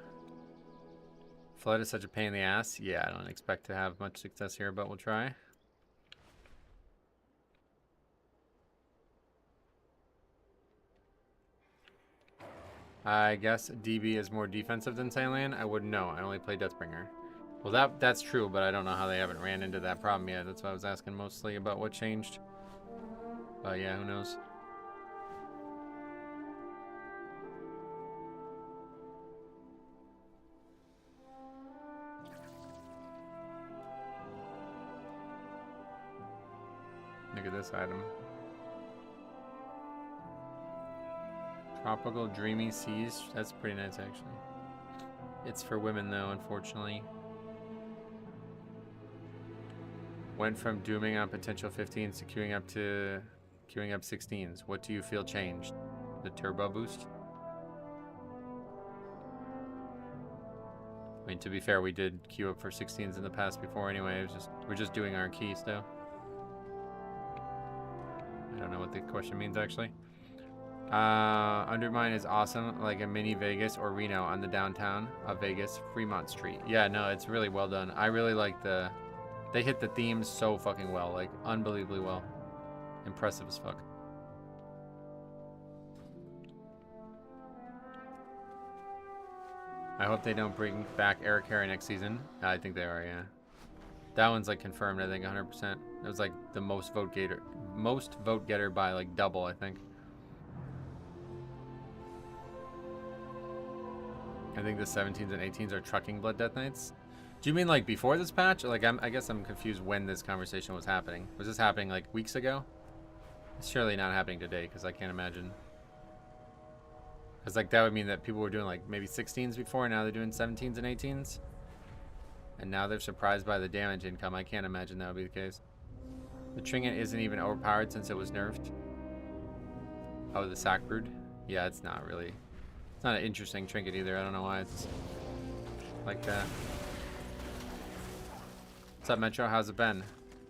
Flood is such a pain in the ass. Yeah, I don't expect to have much success here, but we'll try. I guess DB is more defensive than Sandland. I wouldn't know. I only play Deathbringer. Well, that's true, but I don't know how they haven't ran into that problem yet. That's why I was asking mostly about what changed. But yeah, who knows? Look at this item. Tropical Dreamy Seas. That's pretty nice, actually. It's for women, though, unfortunately. Went from dooming on potential 15s to queuing up 16s. What do you feel changed? The turbo boost? I mean, to be fair, we did queue up for 16s in the past before anyway. We're just doing our keys, though. I don't know what the question means, actually. Undermine is awesome, like a mini Vegas or Reno on the downtown of Vegas, Fremont Street. Yeah, no, it's really well done. I really like they hit the themes so fucking well, like unbelievably well. Impressive as fuck. I hope they don't bring back Eric Harry next season. I think they are, yeah. That one's like confirmed, I think 100%. It was like the most vote getter by like double, I think. I think the 17s and 18s are trucking Blood Death Knights. Do you mean like before this patch? Or like I guess I'm confused when this conversation was happening. Was this happening like weeks ago? It's surely not happening today because I can't imagine. Because like that would mean that people were doing like maybe 16s before, and now they're doing 17s and 18s. And now they're surprised by the damage income. I can't imagine that would be the case. The trinket isn't even overpowered since it was nerfed. Oh, the sack brood? Yeah, it's not really. It's not an interesting trinket either. I don't know why it's like that. What's up, Metro? How's it been?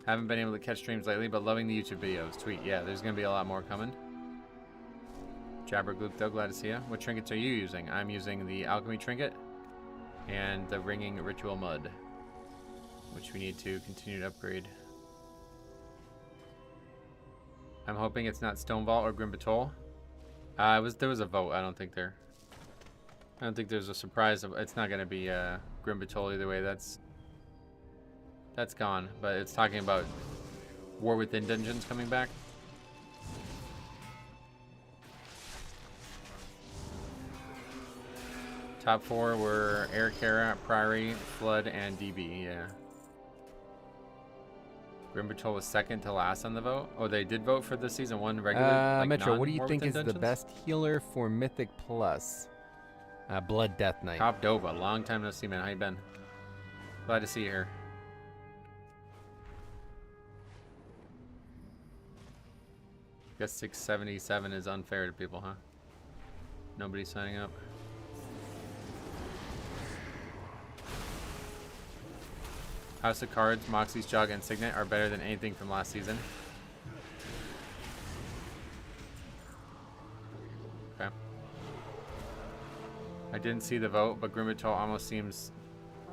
Haven't been able to catch streams lately, but loving the YouTube videos. Tweet. Yeah, there's going to be a lot more coming. Jabbergloop, though, glad to see you. What trinkets are you using? I'm using the Alchemy Trinket and the Ringing Ritual Mud, which we need to continue to upgrade. I'm hoping it's not Stonevault or Grim Batol. There was a vote. I don't think there's a surprise. It's not going to be Grim Batol either way. That's gone. But it's talking about War Within Dungeons coming back. Top 4 were Air Kara, Priory, Flood, and DB. Yeah. Grim Patrol was second to last on the vote. Oh, they did vote for the season 1 regular. Like Metro, what do you non-War think Within is Dungeons? the best healer for Mythic Plus? Blood Death Knight. Top Dova, long time no see, man. How you been? Glad to see you here. Guess 677 is unfair to people, huh? Nobody's signing up. House of Cards, Moxie's Jog, and Signet are better than anything from last season. Okay. I didn't see the vote, but Grimmitol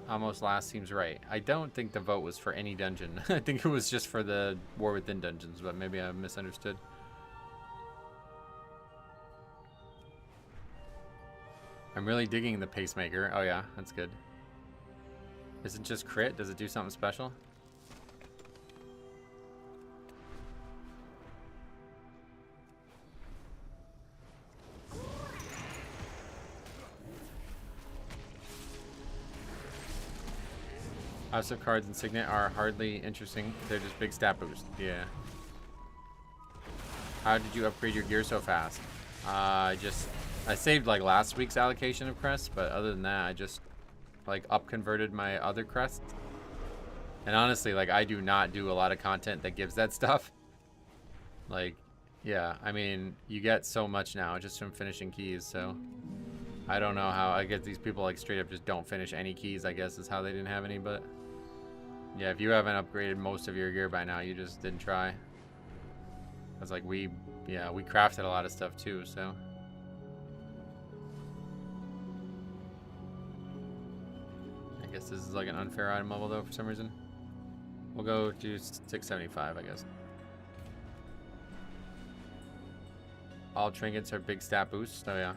almost last seems right. I don't think the vote was for any dungeon. I think it was just for the War Within Dungeons, but maybe I misunderstood. I'm really digging the Pacemaker. Oh yeah, that's good. Is it just crit? Does it do something special? House of Cards and Signet are hardly interesting. They're just big stat boosts. Yeah. How did you upgrade your gear so fast? I saved like last week's allocation of crests, but other than that, I just like up converted my other crests. And honestly, like I do not do a lot of content that gives that stuff. Like, yeah, I mean, you get so much now just from finishing keys, so I don't know how. I guess these people like straight up just don't finish any keys, I guess is how they didn't have any. But yeah, if you haven't upgraded most of your gear by now, you just didn't try. Because like we crafted a lot of stuff too, so. I guess this is like an unfair item level though for some reason. We'll go to 675, I guess. All trinkets are big stat boosts. Oh yeah.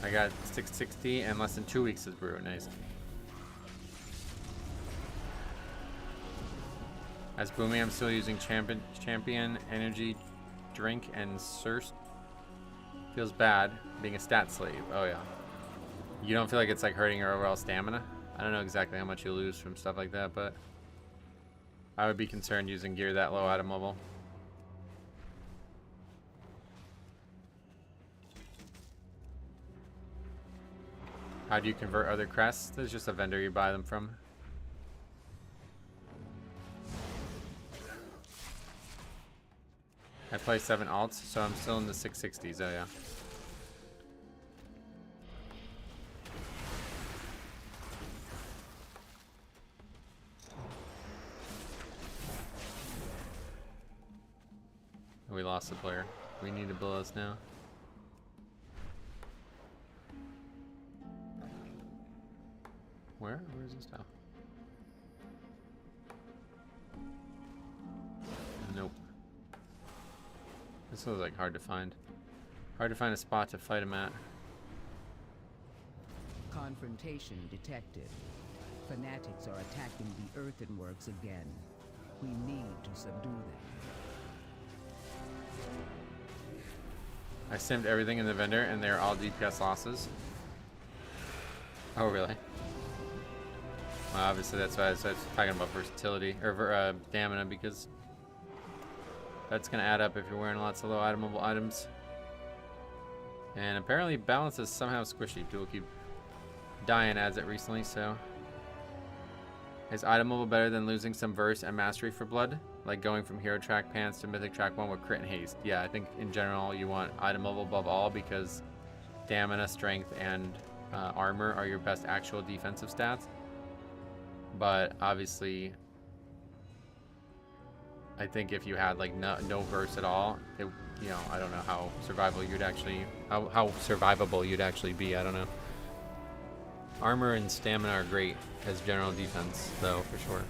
I got 660 and less than 2 weeks as brew. Nice. As Boomy, I'm still using champion energy drink and Surst. Feels bad being a stat slave. Oh yeah. You don't feel like it's like hurting your overall stamina? I don't know exactly how much you lose from stuff like that, but I would be concerned using gear that low item level. How do you convert other crests? There's just a vendor you buy them from. I play 7 alts, so I'm still in the 660s. Oh yeah. We lost the player. We need to blow us now. Where is this now? Nope. This was like hard to find. Hard to find a spot to fight him at. Confrontation detected. Fanatics are attacking the earthenworks again. We need to subdue them. I simmed everything in the vendor, and they're all DPS losses. Oh, really? Well, obviously, that's why I was talking about versatility, or stamina, because that's going to add up if you're wearing lots of low itemable items. And apparently, balance is somehow squishy. People keep dying adds it recently, so... Is itemable better than losing some verse and mastery for blood? Like going from hero track pants to mythic track 1 with crit and haste. Yeah, I think in general you want itemable above all because stamina, strength, and armor are your best actual defensive stats. But obviously, I think if you had like no verse at all, it, you know, I don't know how survivable you'd actually how survivable you'd actually be. I don't know. Armor and stamina are great as general defense, though, for sure.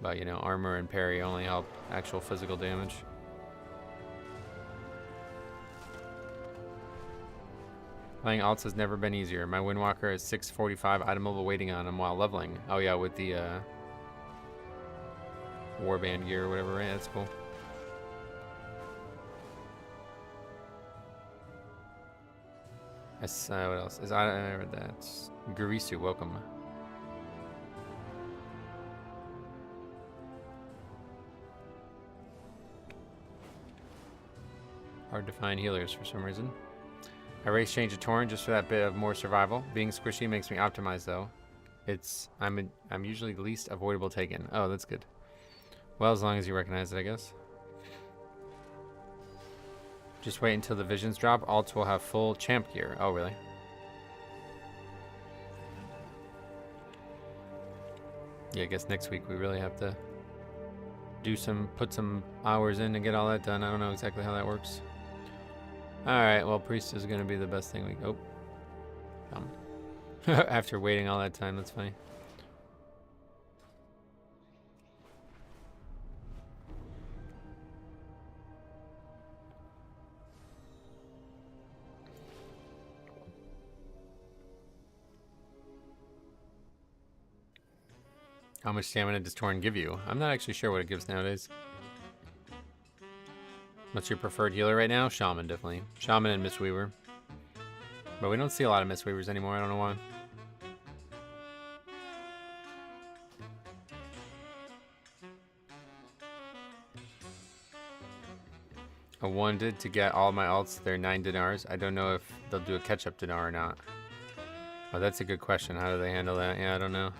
But, you know, armor and parry only help actual physical damage. Playing alts has never been easier. My Windwalker has 645 itemable waiting on him while leveling. Oh, yeah, with the warband gear or whatever, right? That's cool. What else? I read that. Gurisu, welcome. Hard to find healers for some reason. I race change to Torrent just for that bit of more survival. Being squishy makes me optimize though. I'm usually the least avoidable taken. Oh, that's good. Well, as long as you recognize it, I guess. Just wait until the visions drop. Alts will have full champ gear. Oh, really? Yeah, I guess next week we really have to put some hours in to get all that done. I don't know exactly how that works. Alright, well, Priest is going to be the best thing we... Oh. After waiting all that time, that's funny. How much stamina does Torn give you? I'm not actually sure what it gives nowadays. What's your preferred healer right now? Shaman, definitely. Shaman and Mistweaver. But we don't see a lot of Mistweavers anymore. I don't know why. I wanted to get all my alts. They're 9 dinars. I don't know if they'll do a catch-up dinar or not. Oh, that's a good question. How do they handle that? Yeah, I don't know.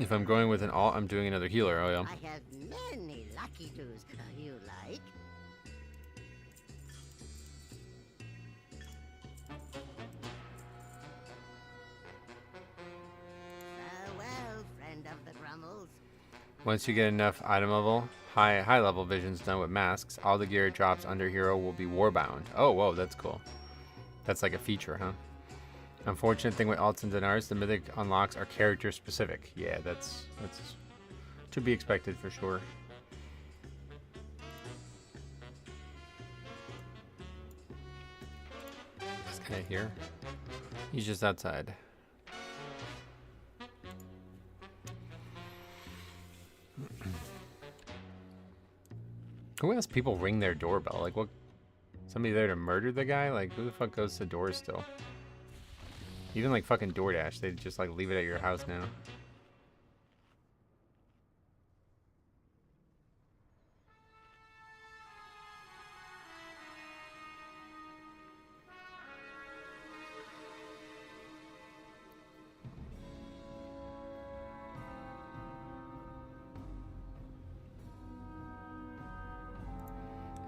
If I'm going with an alt, I'm doing another healer. Oh, yeah. I have many lucky twos you like. Farewell, friend of the Grummels. Once you get enough item level, high level visions done with masks, all the gear it drops under hero will be warbound. Oh, whoa, that's cool. That's like a feature, huh? Unfortunate thing with alts and dinars, the mythic unlocks are character specific. Yeah, that's to be expected for sure. This guy here, he's just outside. Who has people ring their doorbell? Like, what? Somebody there to murder the guy? Like, who the fuck goes to doors still? Even like fucking DoorDash, they just like leave it at your house now.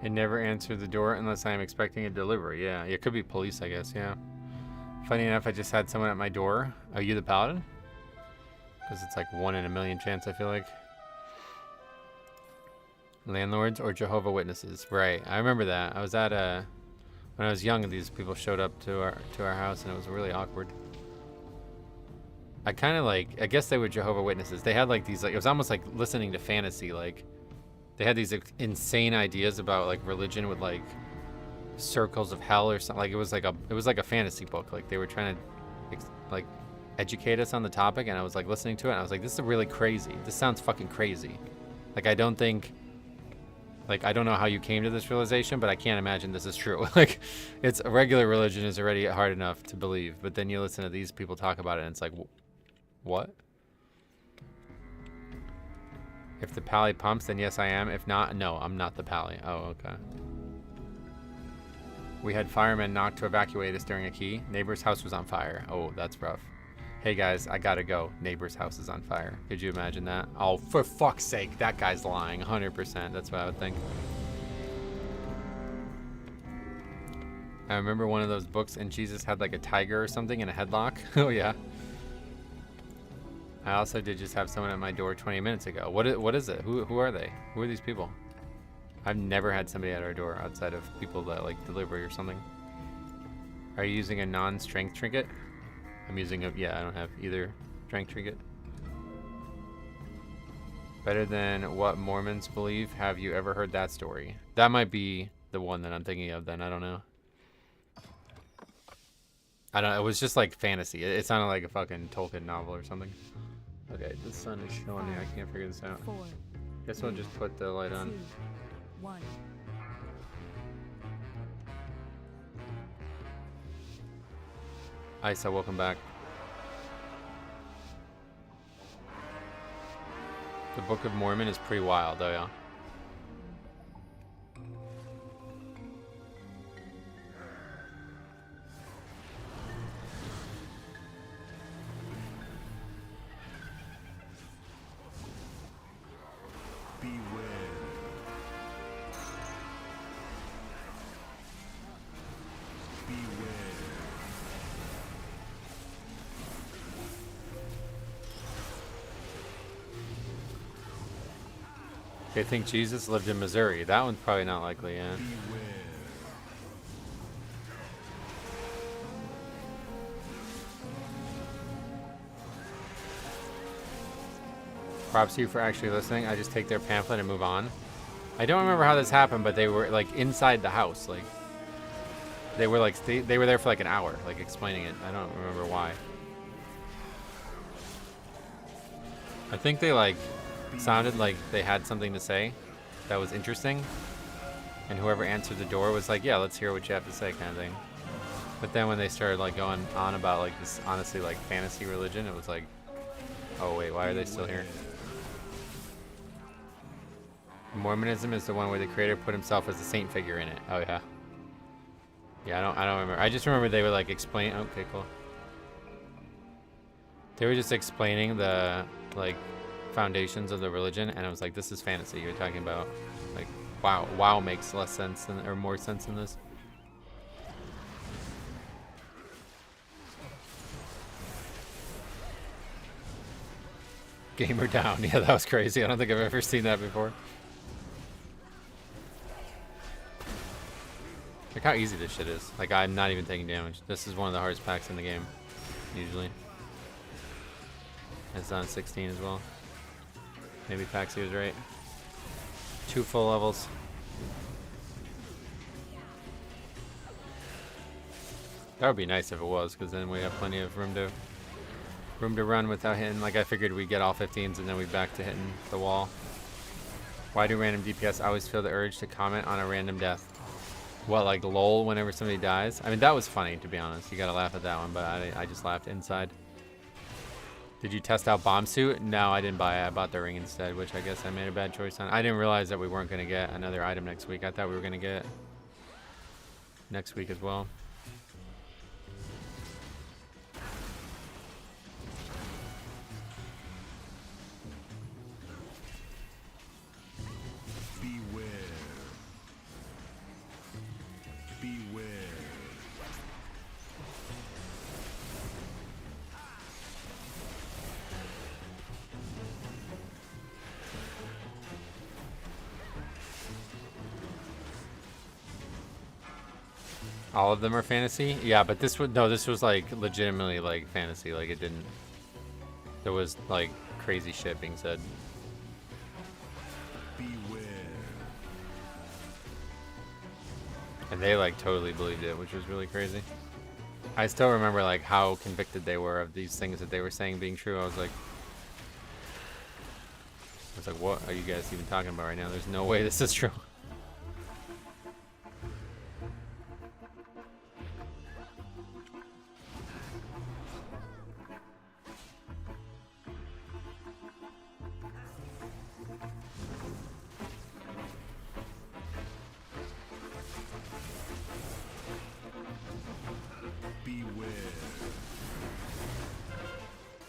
I never answer the door unless I am expecting a delivery. Yeah, it could be police, I guess. Yeah. Funny enough, I just had someone at my door. Are you the paladin? Because it's like 1 in a million chance, I feel like. Landlords or Jehovah's Witnesses. Right, I remember that. I was at when I was young, these people showed up to our house and it was really awkward. I kind of like, I guess they were Jehovah's Witnesses. They had like these, like, it was almost like listening to fantasy. Like, they had these insane ideas about like religion with like circles of hell or something. Like it was like a fantasy book. Like they were trying to like educate us on the topic, and I was like listening to it, and I was like, this is really crazy. This sounds fucking crazy. Like, I don't think, like, I don't know how you came to this realization, but I can't imagine this is true. Like, it's a regular religion is already hard enough to believe, but then you listen to these people talk about it, and it's like, what? If the pally pumps, then yes, I am. If not, no, I'm not the pally. Oh, okay. We had firemen knock to evacuate us during a key. Neighbor's house was on fire. Oh, that's rough. Hey guys, I gotta go. Neighbor's house is on fire. Could you imagine that? Oh, for fuck's sake, that guy's lying. 100%. That's what I would think. I remember one of those books, and Jesus had like a tiger or something in a headlock. Oh yeah. I also did just have someone at my door 20 minutes ago. What is it? Who are they? Who are these people? I've never had somebody at our door outside of people that like delivery or something. Are you using a non-strength trinket? I'm using a, yeah, I don't have either strength trinket. Better than what Mormons believe. Have you ever heard that story? That might be the one that I'm thinking of then. I don't know. I don't know. It was just like fantasy. It sounded like a fucking Tolkien novel or something. Okay, the sun is showing me. I can't figure this out. 4, Guess we'll just put the light on. 2, 1. Isa, welcome back. The Book of Mormon is pretty wild, though, yeah. They think Jesus lived in Missouri. That one's probably not likely, yeah. Props to you for actually listening. I just take their pamphlet and move on. I don't remember how this happened, but they were like inside the house. Like they were like they were there for like an hour, like explaining it. I don't remember why. I think they like sounded like they had something to say that was interesting, and whoever answered the door was like, yeah, let's hear what you have to say, kind of thing. But then when they started like going on about like this honestly like fantasy religion, it was like, oh wait, why are they still here? Mormonism is the one where the creator put himself as a saint figure in it. Oh yeah. Yeah, I don't remember. I just remember they were like explain. Okay, cool. They were just explaining the like foundations of the religion, and I was like, this is fantasy. You're talking about like wow makes less sense than, or more sense than this. Gamer down. Yeah, that was crazy. I don't think I've ever seen that before. Look how easy this shit is. Like, I'm not even taking damage. This is one of the hardest packs in the game, usually. It's on 16 as well. Maybe Paxi was right. 2 full levels. That would be nice if it was, because then we have plenty of room to run without hitting. Like, I figured we'd get all 15s and then we'd back to hitting the wall. Why do random DPS always feel the urge to comment on a random death? What, like lol whenever somebody dies? I mean, that was funny, to be honest. You gotta laugh at that one, but I just laughed inside. Did you test out Bomb Suit? No, I didn't buy it. I bought the ring instead, which I guess I made a bad choice on. I didn't realize that we weren't gonna get another item next week. I thought we were gonna get next week as well. All of them are fantasy? Yeah, but this was like legitimately like fantasy. Like it didn't, there was like crazy shit being said. Beware. And they like totally believed it, which was really crazy. I still remember like how convicted they were of these things that they were saying being true. I was like, what are you guys even talking about right now? There's no way this is true.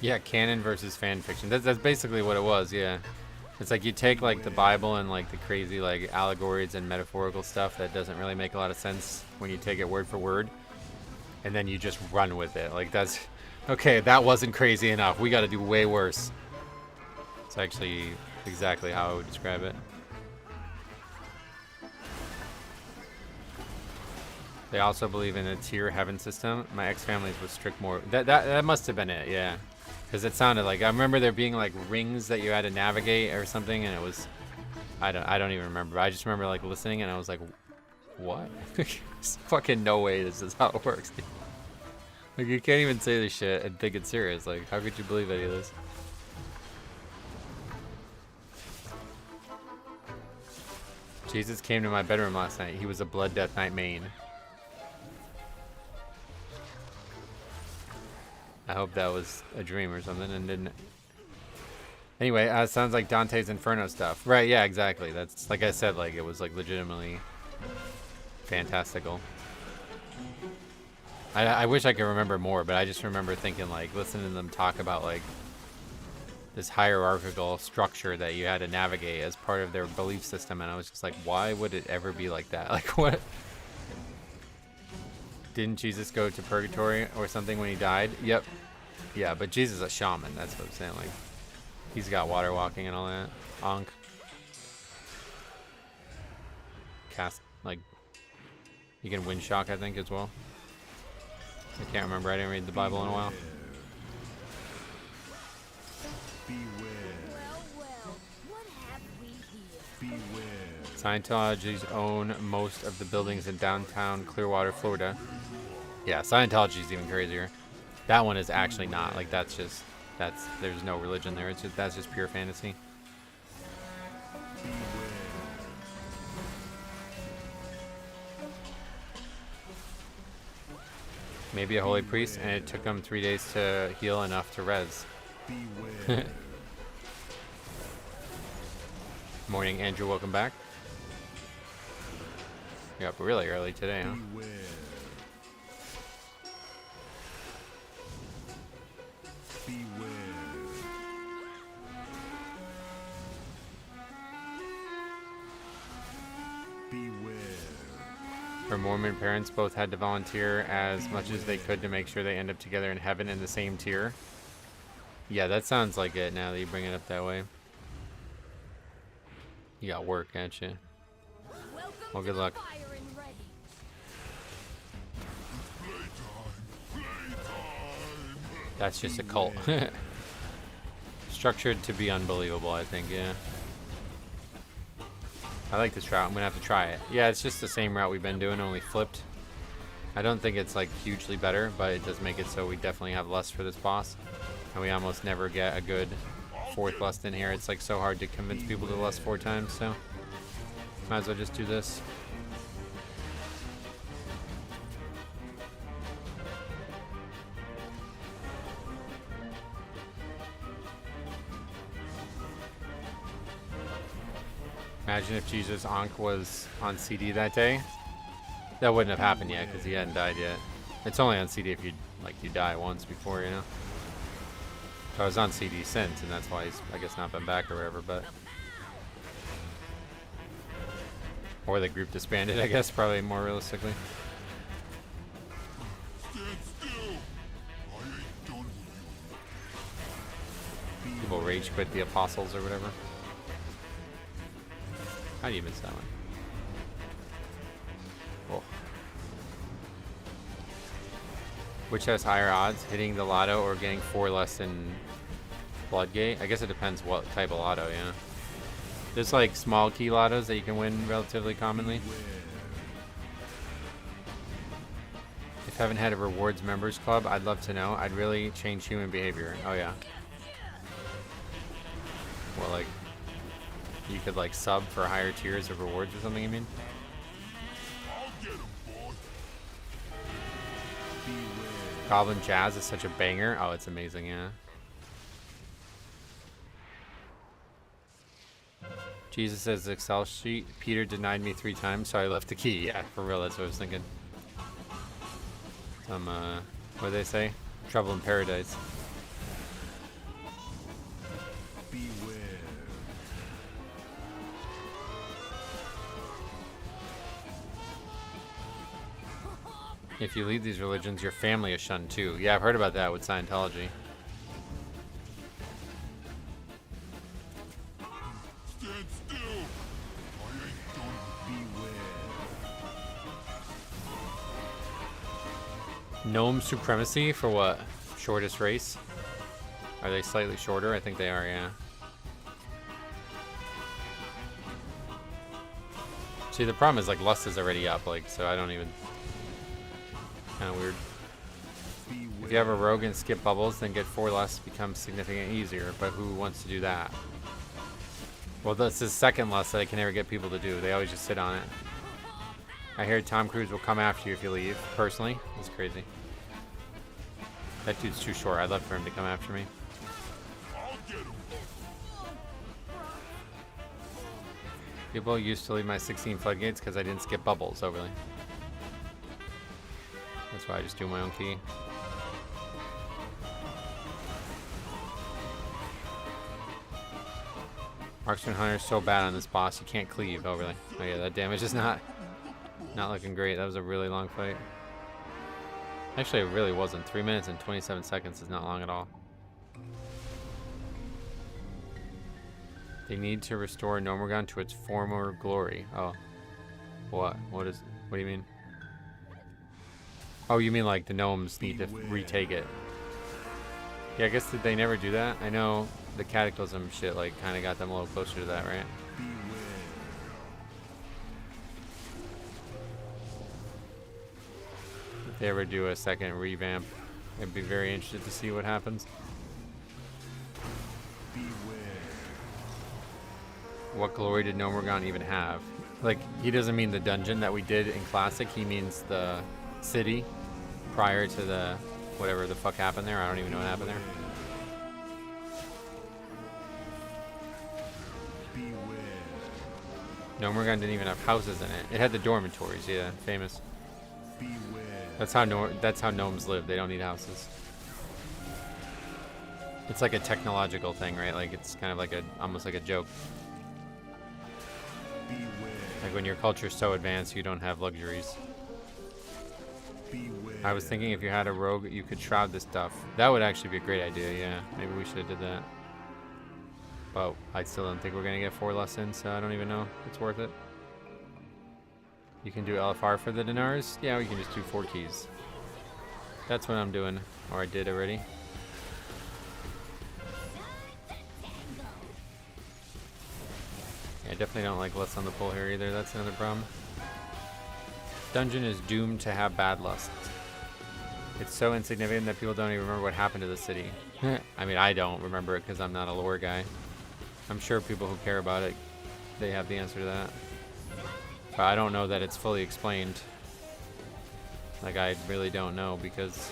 Yeah, canon versus fan fiction. That's basically what it was, yeah. It's like you take like the Bible and like the crazy like allegories and metaphorical stuff that doesn't really make a lot of sense when you take it word for word, and then you just run with it. Like that's, okay, that wasn't crazy enough. We gotta do way worse. It's actually exactly how I would describe it. They also believe in a tier heaven system. My ex-family's was strict more. That must have been it, yeah. Because it sounded like, I remember there being like rings that you had to navigate or something, and it was, I don't even remember. I just remember like listening, and I was like, what? There's fucking no way this is how it works. Like you can't even say this shit and think it's serious. Like how could you believe any of this? Jesus came to my bedroom last night. He was a Blood Death Knight main. I hope that was a dream or something and didn't. Anyway, it sounds like Dante's Inferno stuff. Right, yeah, exactly. That's, like I said, like it was like legitimately fantastical. I wish I could remember more, but I just remember thinking, like, listening to them talk about, like, this hierarchical structure that you had to navigate as part of their belief system, and I was just like, why would it ever be like that? Like, what? Didn't Jesus go to purgatory or something when he died? Yep. Yeah, but Jesus is a shaman. That's what I'm saying. Like, he's got water walking and all that. Ankh. Cast, like, you can wind shock, I think, as well. I can't remember. I didn't read the Bible in a while. Scientology's own most of the buildings in downtown Clearwater, Florida. Yeah, Scientology's even crazier. That one is actually not. Like, that's just, there's no religion there. It's just, that's just pure fantasy. Maybe a holy priest, and it took him 3 days to heal enough to res. Morning, Andrew. Welcome back. You're up really early today, huh? Her Mormon parents both had to volunteer as much as they could to make sure they end up together in heaven in the same tier. Yeah, that sounds like it now that you bring it up that way. You got work, ain't you? Well, good luck. That's just a cult. Structured to be unbelievable, I think, yeah. I like this route. I'm gonna have to try it. Yeah, it's just the same route we've been doing, only flipped. I don't think it's like hugely better, but it does make it so we definitely have lust for this boss. And we almost never get a good fourth lust in here. It's like so hard to convince people to lust 4 times, so might as well just do this. Imagine if Jesus Ankh was on CD that day. That wouldn't have happened yet because he hadn't died yet. It's only on CD if you die once before, you know. So I was on CD since, and that's why he's, I guess, not been back or whatever. But or the group disbanded, I guess, probably more realistically. People rage quit the apostles or whatever. How do you miss that one? Oh. Which has higher odds, hitting the lotto or getting 4 less than Bloodgate? I guess it depends what type of lotto, yeah. There's like small key lottos that you can win relatively commonly. If I haven't had a rewards members club, I'd love to know. I'd really change human behavior. Oh yeah. Well, like, you could like sub for higher tiers of rewards or something, you mean? Goblin Jazz is such a banger. Oh, it's amazing, yeah. Jesus says Excel sheet. Peter denied me 3 times, so I left the key. Yeah, for real, that's what I was thinking. Some, what do they say? Trouble in paradise. If you leave these religions, your family is shunned too. Yeah, I've heard about that with Scientology. Stand still. I ain't done. Beware. Gnome supremacy for what? Shortest race? Are they slightly shorter? I think they are, yeah. See, the problem is like Lust is already up, like, so I don't even. Kind of weird. If you have a rogue and skip bubbles, then get 4 Lust becomes significantly easier, but who wants to do that? Well, this is second Lust that I can never get people to do. They always just sit on it. I hear Tom Cruise will come after you if you leave. Personally, it's crazy. That dude's too short. I'd love for him to come after me. People used to leave my 16 floodgates because I didn't skip bubbles overly. That's why I just do my own key. Marksman Hunter is so bad on this boss, you can't cleave. Oh, really? Oh, yeah, that damage is not looking great. That was a really long fight. Actually, it really wasn't. 3 minutes and 27 seconds is not long at all. They need to restore Nomergon to its former glory. Oh. What? What do you mean? Oh, you mean like the gnomes need to retake it? Yeah, I guess did they never do that? I know the Cataclysm shit like kind of got them a little closer to that, right? If they ever do a second revamp, I'd be very interested to see what happens. What glory did Nomergon even have? Like, he doesn't mean the dungeon that we did in Classic, he means the city prior to the whatever the fuck happened there. I don't even know what happened there. Nomergon didn't even have houses in it. It had the dormitories, yeah, famous. That's how gnomes live. They don't need houses. It's like a technological thing, right? Like it's kind of like almost like a joke. Like when your culture's so advanced, you don't have luxuries. I was thinking if you had a rogue, you could shroud this stuff. That would actually be a great idea, yeah. Maybe we should have did that. But I still don't think we're going to get 4 lessons, so I don't even know if it's worth it. You can do LFR for the dinars? Yeah, we can just do 4 keys. That's what I'm doing, or I did already. I definitely don't like lust on the pull here either. That's another problem. Dungeon is doomed to have bad lust. It's so insignificant that people don't even remember what happened to the city. I mean, I don't remember it because I'm not a lore guy. I'm sure people who care about it, they have the answer to that. But I don't know that it's fully explained. Like, I really don't know because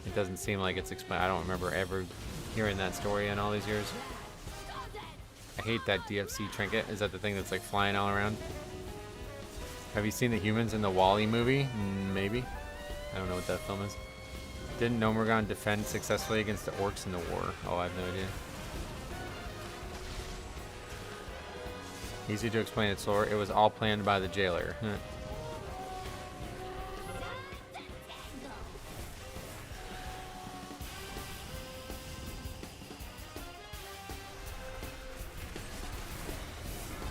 it doesn't seem like it's explained. I don't remember ever hearing that story in all these years. I hate that DFC trinket. Is that the thing that's like flying all around? Have you seen the humans in the WALL-E movie? Maybe. I don't know what that film is. Didn't Nomergon defend successfully against the orcs in the war? Oh, I have no idea. Easy to explain its lore. It was all planned by the jailer.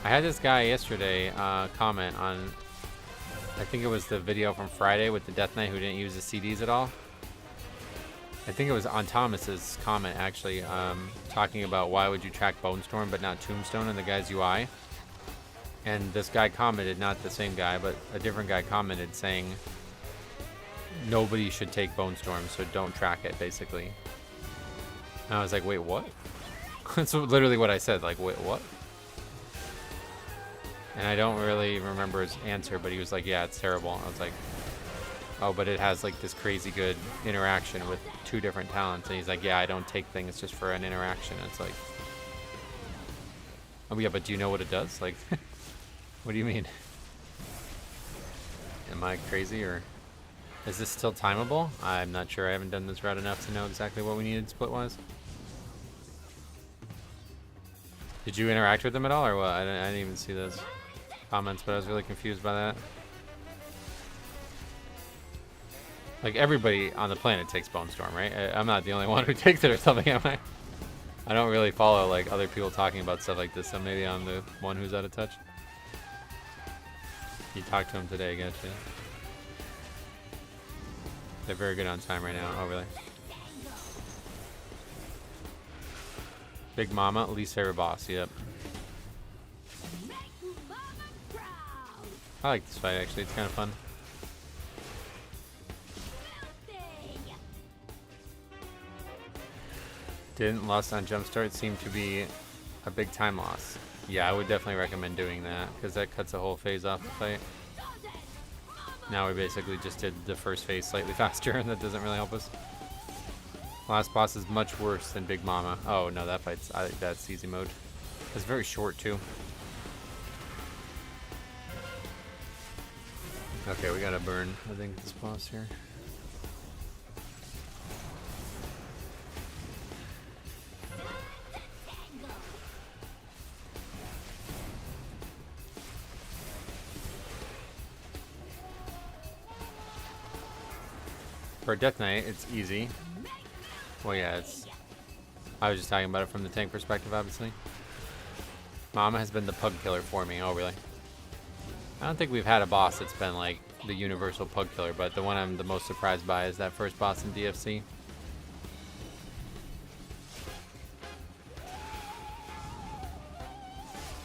I had this guy yesterday comment on, I think it was the video from Friday with the Death Knight who didn't use the CDs at all. I think it was on Thomas's comment actually, talking about why would you track Bone Storm but not Tombstone in the guy's UI. And this guy commented, not the same guy, but a different guy commented saying, nobody should take Bone Storm, so don't track it, basically. And I was like, wait, what? That's literally what I said, like, wait, what? And I don't really remember his answer, but he was like, yeah, it's terrible. I was like, oh, but it has like this crazy good interaction with 2 different talents. And he's like, yeah, I don't take things just for an interaction. And it's like, oh yeah, but do you know what it does? Like, what do you mean? Am I crazy, or is this still timeable? I'm not sure. I haven't done this route enough to know exactly what we needed split-wise. Did you interact with them at all, or what? I didn't even see those comments, but I was really confused by that. Like, everybody on the planet takes Bone Storm, right? I'm not the only one who takes it or something, am I? I don't really follow, like, other people talking about stuff like this, so maybe I'm the one who's out of touch. You talked to him today, gotcha. They're very good on time right now. Oh, really? Big Mama, least favorite boss, yep. I like this fight, actually. It's kind of fun. Didn't lost on Jumpstart seem to be a big time loss. Yeah, I would definitely recommend doing that, because that cuts a whole phase off the fight. Now we basically just did the first phase slightly faster, and that doesn't really help us. Last boss is much worse than Big Mama. Oh no, that fight's, that's easy mode. It's very short too. Okay, we gotta burn, I think, this boss here. For Death Knight, it's easy. Well, yeah, it's... I was just talking about it from the tank perspective, obviously. Mama has been the pug killer for me. Oh, really? I don't think we've had a boss that's been, like, the universal pug killer, but the one I'm the most surprised by is that first boss in DFC.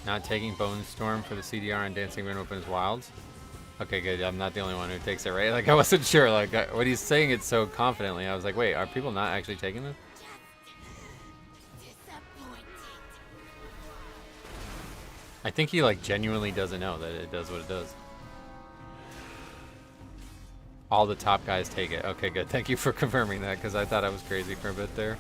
Not taking Bone Storm for the CDR and Dancing Rune Open is wild. Okay, good. I'm not the only one who takes it, right? Like, I wasn't sure. Like, when he's saying it so confidently, I was like, wait, are people not actually taking this? I think he, like, genuinely doesn't know that it does what it does. All the top guys take it. Okay, good. Thank you for confirming that, because I thought I was crazy for a bit there.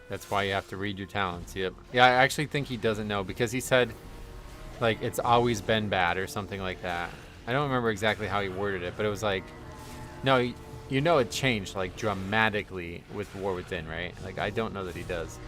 That's why you have to read your talents. Yep. Yeah, I actually think he doesn't know, because he said, like, it's always been bad or something like that. I don't remember exactly how he worded it, but it was like, no, you know it changed, like, dramatically with War Within, right? Like, I don't know that he does.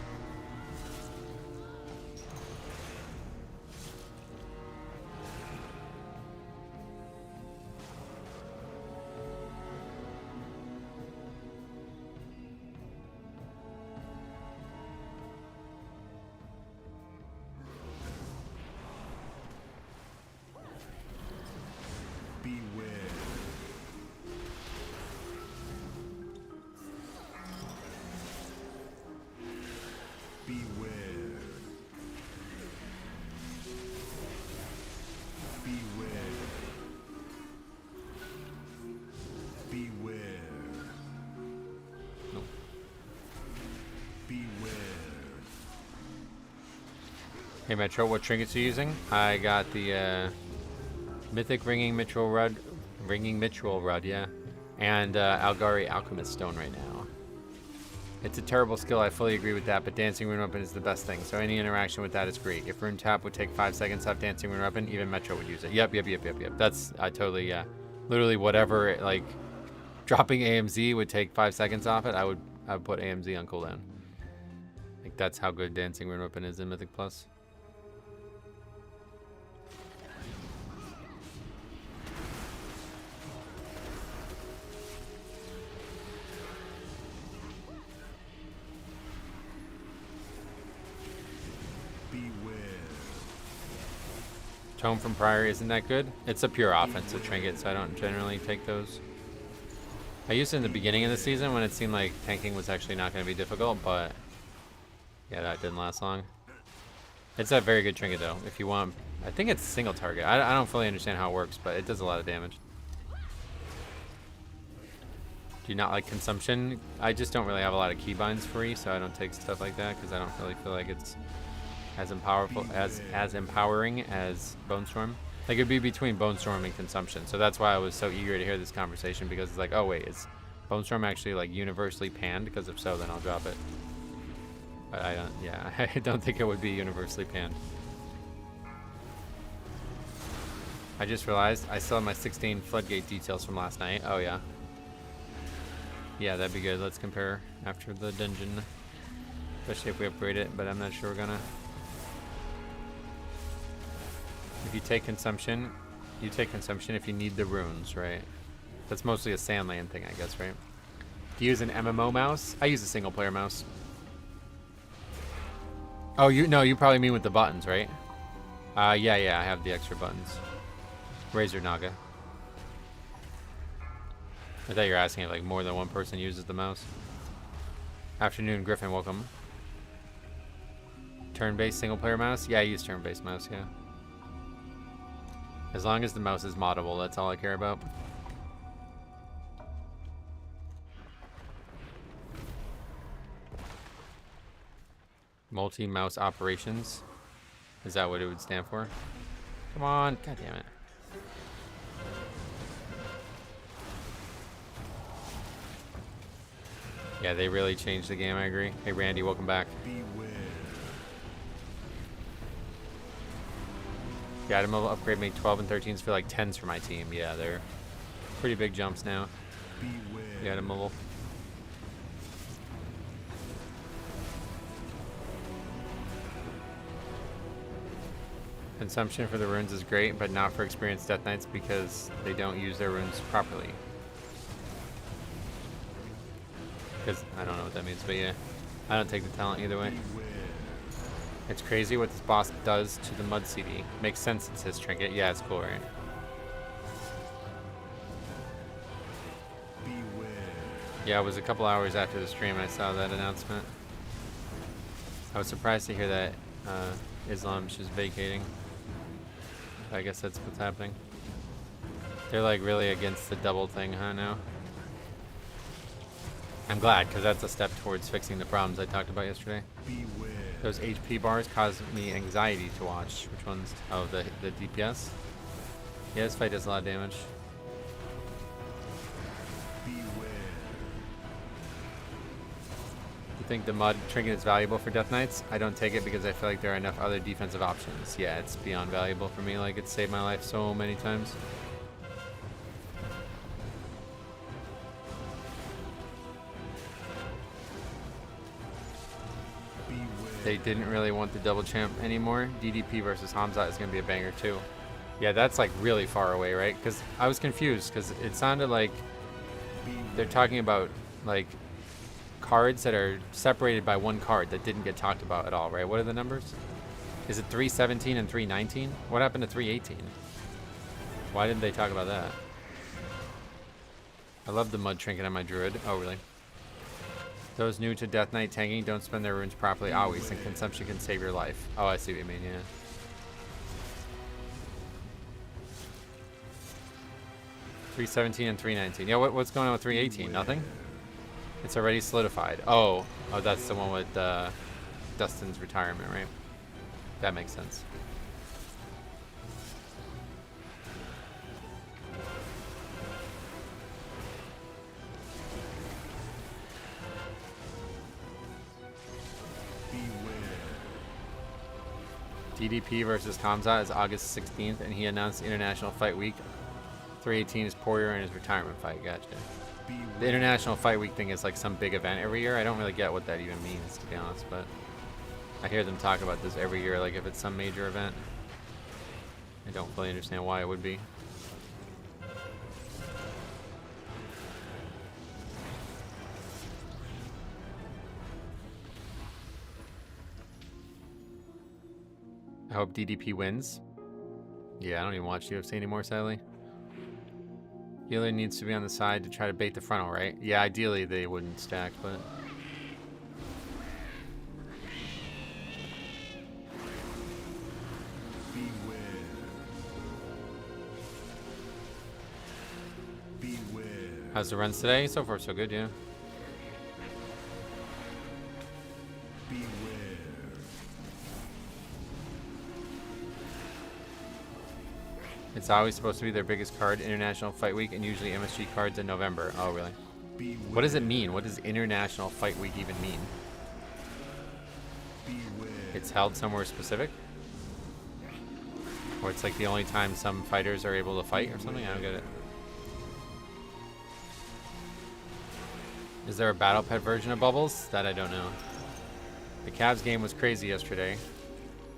Hey Metro, what trinkets are you using? I got the Mythic Ringing Mithril Rud, yeah, and Algari Alchemist Stone right now. It's a terrible skill, I fully agree with that, but Dancing Rune Weapon is the best thing, so any interaction with that is great. If Rune Tap would take 5 seconds off Dancing Rune Weapon, even Metro would use it. Yep. That's, I totally, yeah. Literally whatever, like, dropping AMZ would take 5 seconds off it, I would put AMZ on cooldown. Like, that's how good Dancing Rune Weapon is in Mythic Plus. Tome from Priory isn't that good? It's a pure offensive trinket, so I don't generally take those. I used it in the beginning of the season when it seemed like tanking was actually not going to be difficult, but yeah, that didn't last long. It's a very good trinket though. If you want, I think it's single target. I don't fully understand how it works, but it does a lot of damage. Do you not like consumption? I just don't really have a lot of keybinds free, so I don't take stuff like that because I don't really feel like it's as empowering as Bone Storm. Like it'd be between Bone Storm and consumption, so that's why I was so eager to hear this conversation, because it's like, oh wait, is Bone Storm actually like universally panned? Because if so, then I'll drop it. But I don't. Yeah, I don't think it would be universally panned. I just realized I still have my 16 floodgate details from last night. Oh yeah. Yeah, that'd be good. Let's compare after the dungeon, especially if we upgrade it, but I'm not sure we're gonna. If you take consumption, you take consumption if you need the runes, right? That's mostly a Sandland thing, I guess, right? Do you use an MMO mouse? I use a single player mouse. Oh, you probably mean with the buttons, right? Yeah, I have the extra buttons. Razor Naga. I thought you were asking if like more than one person uses the mouse. Afternoon Griffin, welcome. Turn-based single player mouse? Yeah, I use turn-based mouse, yeah. As long as the mouse is moddable, that's all I care about. Multi-mouse operations. Is that what it would stand for? Come on, god damn it. Yeah, they really changed the game, I agree. Hey Randy, welcome back. The item level upgrade made 12 and 13s feel like 10s for my team. Yeah, they're pretty big jumps now. The item level. Consumption for the runes is great, but not for experienced Death Knights because they don't use their runes properly. Because I don't know what that means, but yeah, I don't take the talent either way. It's crazy what this boss does to the Mud CD. Makes sense, it's his trinket. Yeah, it's cool, right? Yeah, it was a couple hours after the stream I saw that announcement. I was surprised to hear that Islam's just vacating. I guess that's what's happening. They're like really against the double thing, huh, now? I'm glad, because that's a step towards fixing the problems I talked about yesterday. Those HP bars cause me anxiety to watch. Which ones? Oh, the DPS? Yeah, this fight does a lot of damage. You think the mud trinket is valuable for Death Knights? I don't take it because I feel like there are enough other defensive options. Yeah, it's beyond valuable for me. Like, it's saved my life so many times. They didn't really want the double champ anymore. DDP versus Hamzat is going to be a banger too. Yeah, that's like really far away, right? Because I was confused because it sounded like they're talking about like cards that are separated by one card that didn't get talked about at all, right? What are the numbers? Is it 317 and 319? What happened to 318? Why didn't they talk about that? I love the mud trinket on my druid. Oh, really? Those new to Death Knight tanking don't spend their runes properly always, and consumption can save your life. Oh, I see what you mean, yeah. $317 and $319. Yeah, what's going on with 318? Nothing? It's already solidified. Oh, that's the one with Dustin's retirement, right? That makes sense. DDP versus Hamzat is August 16th, and he announced International Fight Week. 318 is Poirier in his retirement fight. Gotcha. The International Fight Week thing is like some big event every year. I don't really get what that even means, to be honest, but I hear them talk about this every year, like if it's some major event. I don't fully understand why it would be. I hope DDP wins. Yeah, I don't even watch UFC anymore, sadly. Healer needs to be on the side to try to bait the frontal, right? Yeah, ideally they wouldn't stack, but... How's the runs today? So far, so good, yeah. It's always supposed to be their biggest card, International Fight Week, and usually MSG cards in November. Oh, really? What does it mean? What does International Fight Week even mean? It's held somewhere specific? Or it's like the only time some fighters are able to fight or something? I don't get it. Is there a Battle Pet version of Bubbles? That I don't know. The Cavs game was crazy yesterday.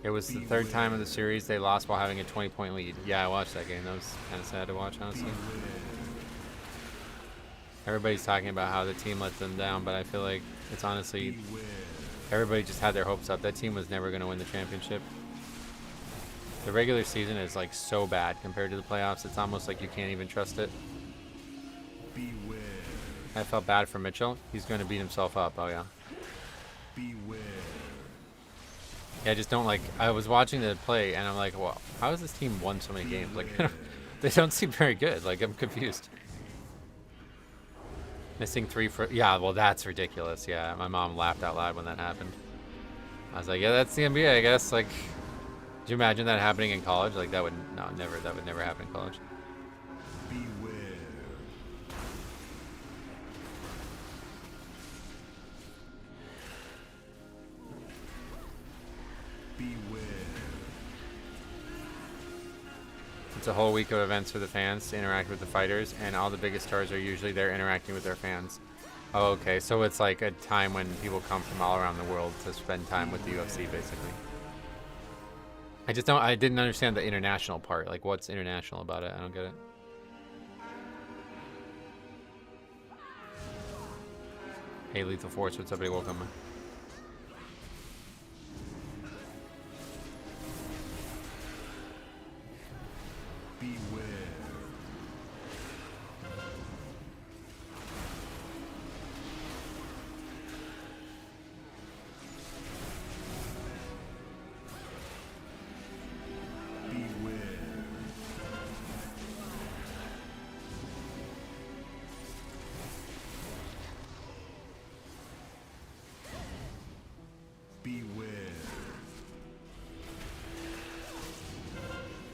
It was the third time of the series they lost while having a 20-point lead. Yeah, I watched that game. That was kind of sad to watch, honestly. Everybody's talking about how the team let them down, but I feel like it's honestly... Everybody just had their hopes up. That team was never going to win the championship. The regular season is like so bad compared to the playoffs. It's almost like you can't even trust it. I felt bad for Mitchell. He's going to beat himself up. Oh, yeah. Yeah, I just don't like... I was watching the play, and I'm like, well, how has this team won so many games? Like, they don't seem very good. Like, I'm confused. Missing 3 for... Yeah, well, that's ridiculous. Yeah, my mom laughed out loud when that happened. I was like, yeah, that's the NBA, I guess. Like, could you imagine that happening in college? Like, that would... No, never. That would never happen in college. It's a whole week of events for the fans to interact with the fighters, and all the biggest stars are usually there interacting with their fans. Oh, okay, so it's like a time when people come from all around the world to spend time with the UFC, basically. I didn't understand the international part. Like, what's international about it? I don't get it. Hey, Lethal Force, what's up, buddy? Welcome.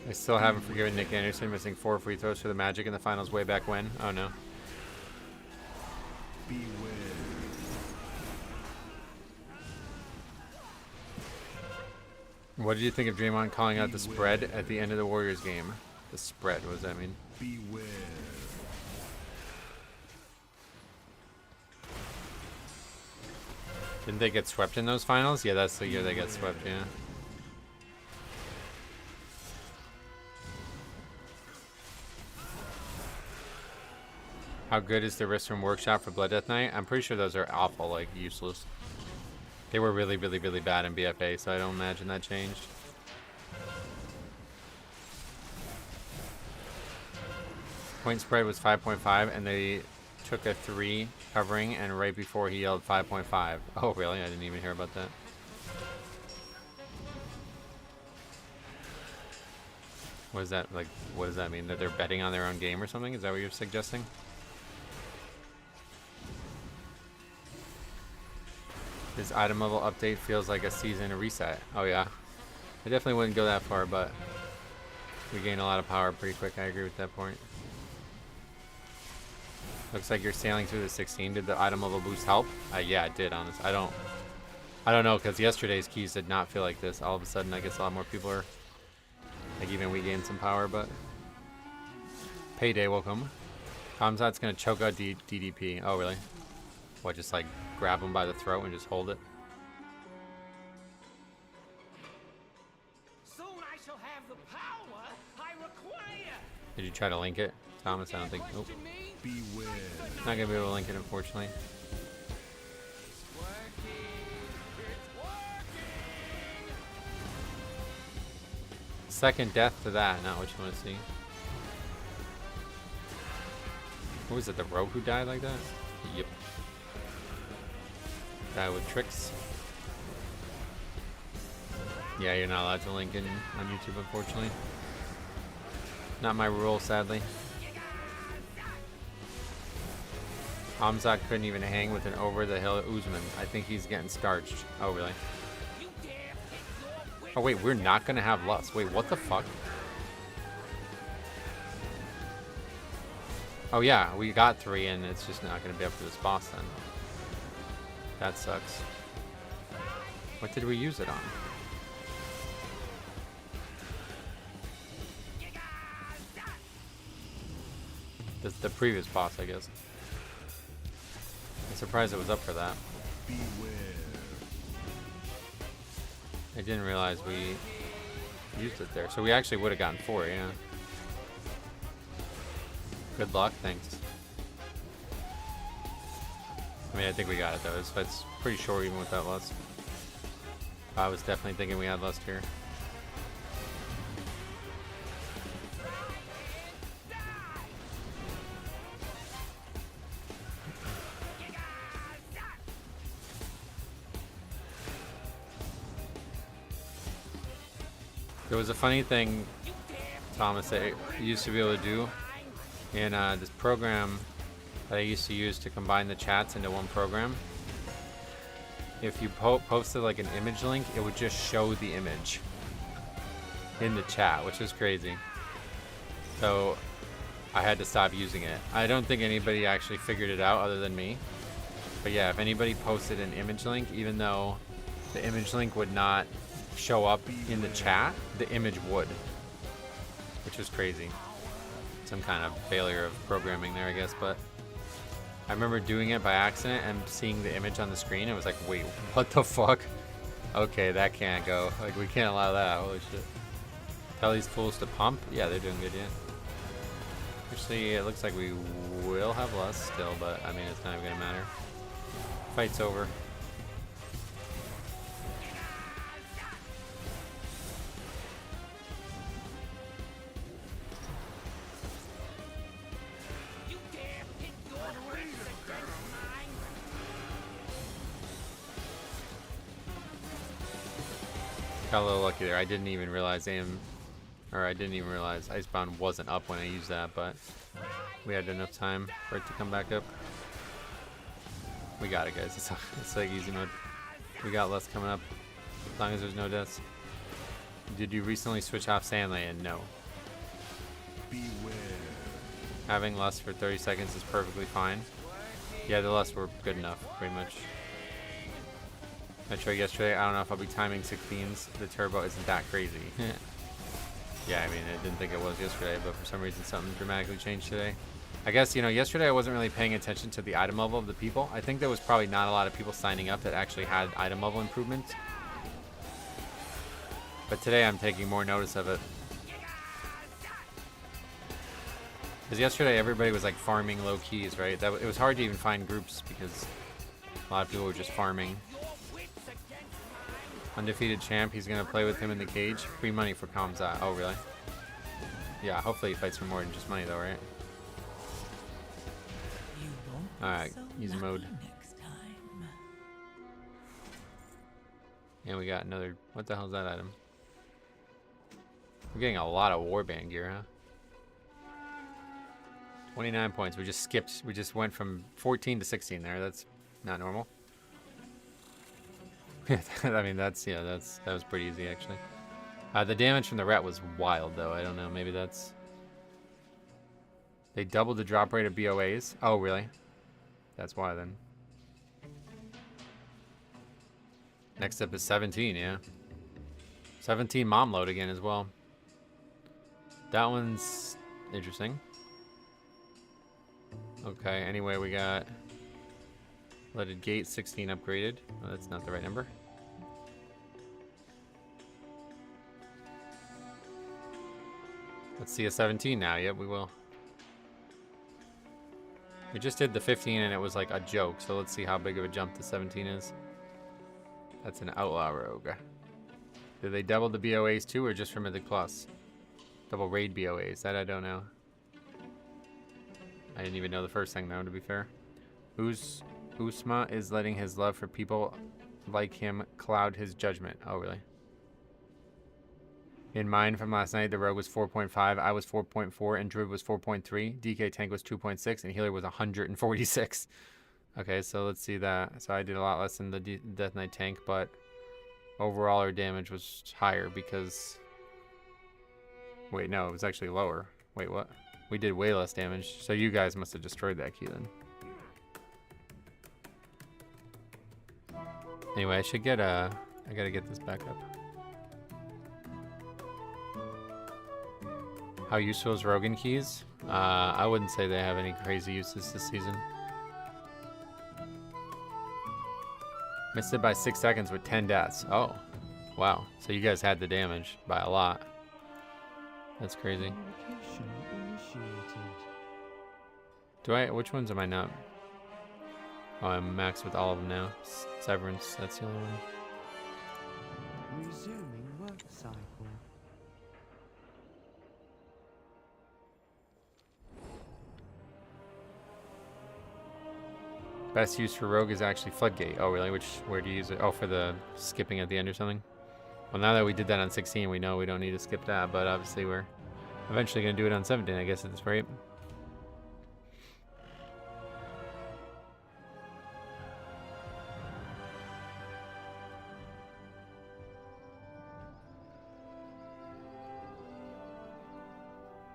I still haven't forgiven Nick Anderson missing 4 free throws for the Magic in the finals way back when. Oh no. What did you think of Draymond calling out the spread at the end of the Warriors game? The spread, what does that mean? Didn't they get swept in those finals? Yeah, that's the year they got swept, yeah. How good is the wrist from Workshop for Blood Death Knight? I'm pretty sure those are awful, like useless. They were really, really, really bad in BFA, so I don't imagine that changed. Point spread was 5.5, and they took a 3 covering, and right before he yelled 5.5. Oh, really? I didn't even hear about that. What is that, like, what does that mean? That they're betting on their own game or something? Is that what you're suggesting? This item level update feels like a season reset. Oh yeah. I definitely wouldn't go that far, but we gain a lot of power pretty quick. I agree with that point. Looks like you're sailing through the 16. Did the item level boost help? Yeah, it did, honestly. I don't know, because yesterday's keys did not feel like this. All of a sudden, I guess a lot more people are, like, even we gained some power, but... Payday, welcome. Kamzat's gonna choke out DDP. Oh, really? What, just, like, grab him by the throat and just hold it? Soon I shall have the power I require. Did you try to link it, Thomas? I don't think... Nope. Not gonna be able to link it, unfortunately. Second death to that, not what you want to see. What was it, the rogue who died like that? Yep. Guy with tricks. Yeah, you're not allowed to link in on YouTube, unfortunately. Not my rule, sadly. Hamzat couldn't even hang with an over-the-hill Usman. I think he's getting starched. Oh, really? Oh, wait, we're not going to have Lust. Wait, what the fuck? Oh, yeah, we got 3, and it's just not going to be up to this boss then. That sucks. What did we use it on? The previous boss, I guess. I'm surprised it was up for that. I didn't realize we used it there. So we actually would have gotten 4, yeah. Good luck, thanks. I mean, I think we got it though. It's pretty sure even without Lust. I was definitely thinking we had Lust here. There was a funny thing, Thomas, that you used to be able to do in this program that I used to use to combine the chats into one program. If you posted like an image link, it would just show the image in the chat, which is crazy. So I had to stop using it. I don't think anybody actually figured it out other than me. But yeah, if anybody posted an image link, even though the image link would not show up in the chat, the image would, which was crazy. Some kind of failure of programming there, I guess, but I remember doing it by accident and seeing the image on the screen. It was like, wait, what the fuck? Okay, that can't go. Like, we can't allow that. Holy shit. Tell these fools to pump? Yeah, they're doing good, yeah. Actually, it looks like we will have Lust still, but I mean, it's not even gonna matter. Fight's over. Got a little lucky there. I didn't even realize Icebound wasn't up when I used that, but we had enough time for it to come back up. We got it, guys. It's like easy mode. We got Lust coming up, as long as there's no deaths. Did you recently switch off Sandland? No. Beware. Having Lust for 30 seconds is perfectly fine. Yeah, the Lust were good enough, pretty much. I tried yesterday. I don't know if I'll be timing 16s. The turbo isn't that crazy. Yeah, I mean, I didn't think it was yesterday, but for some reason something dramatically changed today. I guess, you know, yesterday I wasn't really paying attention to the item level of the people. I think there was probably not a lot of people signing up that actually had item level improvements. But today I'm taking more notice of it. Because yesterday everybody was like farming low keys, right? It was hard to even find groups because a lot of people were just farming. Undefeated champ, he's gonna play with him in the cage. Free money for Kamzat. Oh, really? Yeah, hopefully he fights for more than just money though, right? Alright, easy mode. And we got another, what the hell is that item? We're getting a lot of warband gear, huh? 29 points. We just went from 14 to 16 there. That's not normal. I mean, that was pretty easy, actually. The damage from the rat was wild, though. I don't know. Maybe that's... They doubled the drop rate of BOAs. Oh, really? That's why, then. Next up is 17, yeah. 17 mom load again as well. That one's interesting. Okay, anyway, we got... Leaded gate 16 upgraded. Oh, that's not the right number. Let's see a 17 now. Yep, we will. We just did the 15 and it was like a joke, so let's see how big of a jump the 17 is. That's an outlaw rogue. Did they double the BOAs too, or just for Mythic Plus? Double raid BOAs, that I don't know. I didn't even know the first thing, though, to be fair. Usma is letting his love for people like him cloud his judgment. Oh, really? In mine from last night, the rogue was 4.5, I was 4.4, and druid was 4.3. DK tank was 2.6, and healer was 146. Okay, so let's see that. So I did a lot less than the Death Knight tank, but overall our damage was higher because... Wait, no, it was actually lower. Wait, what? We did way less damage, so you guys must have destroyed that key then. Anyway, I should get I gotta get this back up. How useful is Rogan keys? I wouldn't say they have any crazy uses this season. Missed it by 6 seconds with 10 deaths. Oh, wow. So you guys had the damage by a lot. That's crazy. Communication initiated. Do I? Which ones am I not? Oh, I'm maxed with all of them now. Severance, that's the only one. Resuming work cycle. Best use for rogue is actually floodgate. Oh, really? Where do you use it? Oh, for the skipping at the end or something? Well, now that we did that on 16, we know we don't need to skip that, but obviously we're eventually going to do it on 17, I guess, at this rate.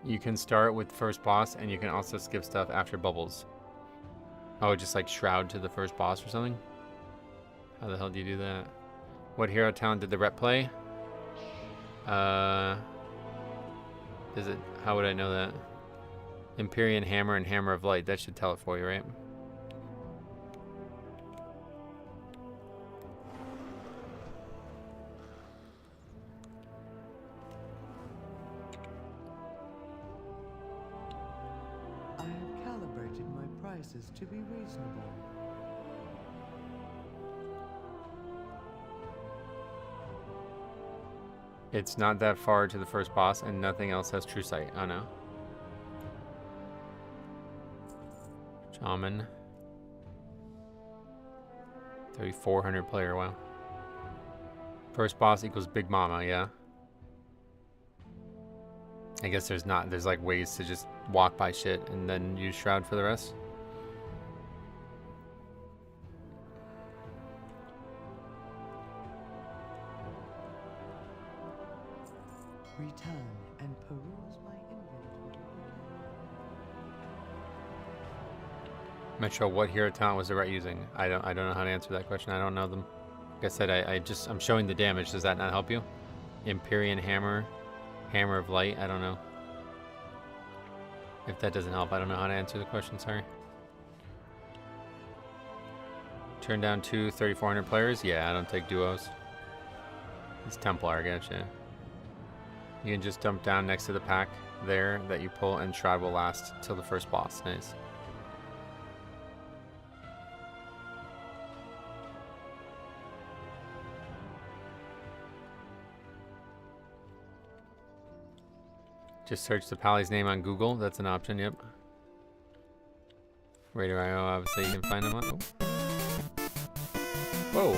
You can start with first boss, and you can also skip stuff after bubbles. Oh, just like shroud to the first boss or something? How the hell do you do that? What hero talent did the rep play? Is it... How would I know that? Empyrean Hammer and Hammer of Light. That should tell it for you, right? I have calibrated my prices to be reasonable. It's not that far to the first boss, and nothing else has true sight. Oh no. Shaman. 3,400 player, wow. First boss equals Big Mama, yeah. I guess there's like ways to just walk by shit and then use Shroud for the rest. Return and peruse my inventory. Metro, what hero talent was the right using? I don't know how to answer that question. I don't know them. Like I said, I'm showing the damage. Does that not help you? Empyrean Hammer, Hammer of Light. I don't know. If that doesn't help, I don't know how to answer the question. Sorry. Turn down 3,400 players. Yeah, I don't take duos. It's Templar, gotcha. You can just dump down next to the pack there that you pull, and Shroud will last till the first boss. Nice. Just search the Pally's name on Google. That's an option, yep. Radar.io, obviously you can find them on... Oh. Whoa.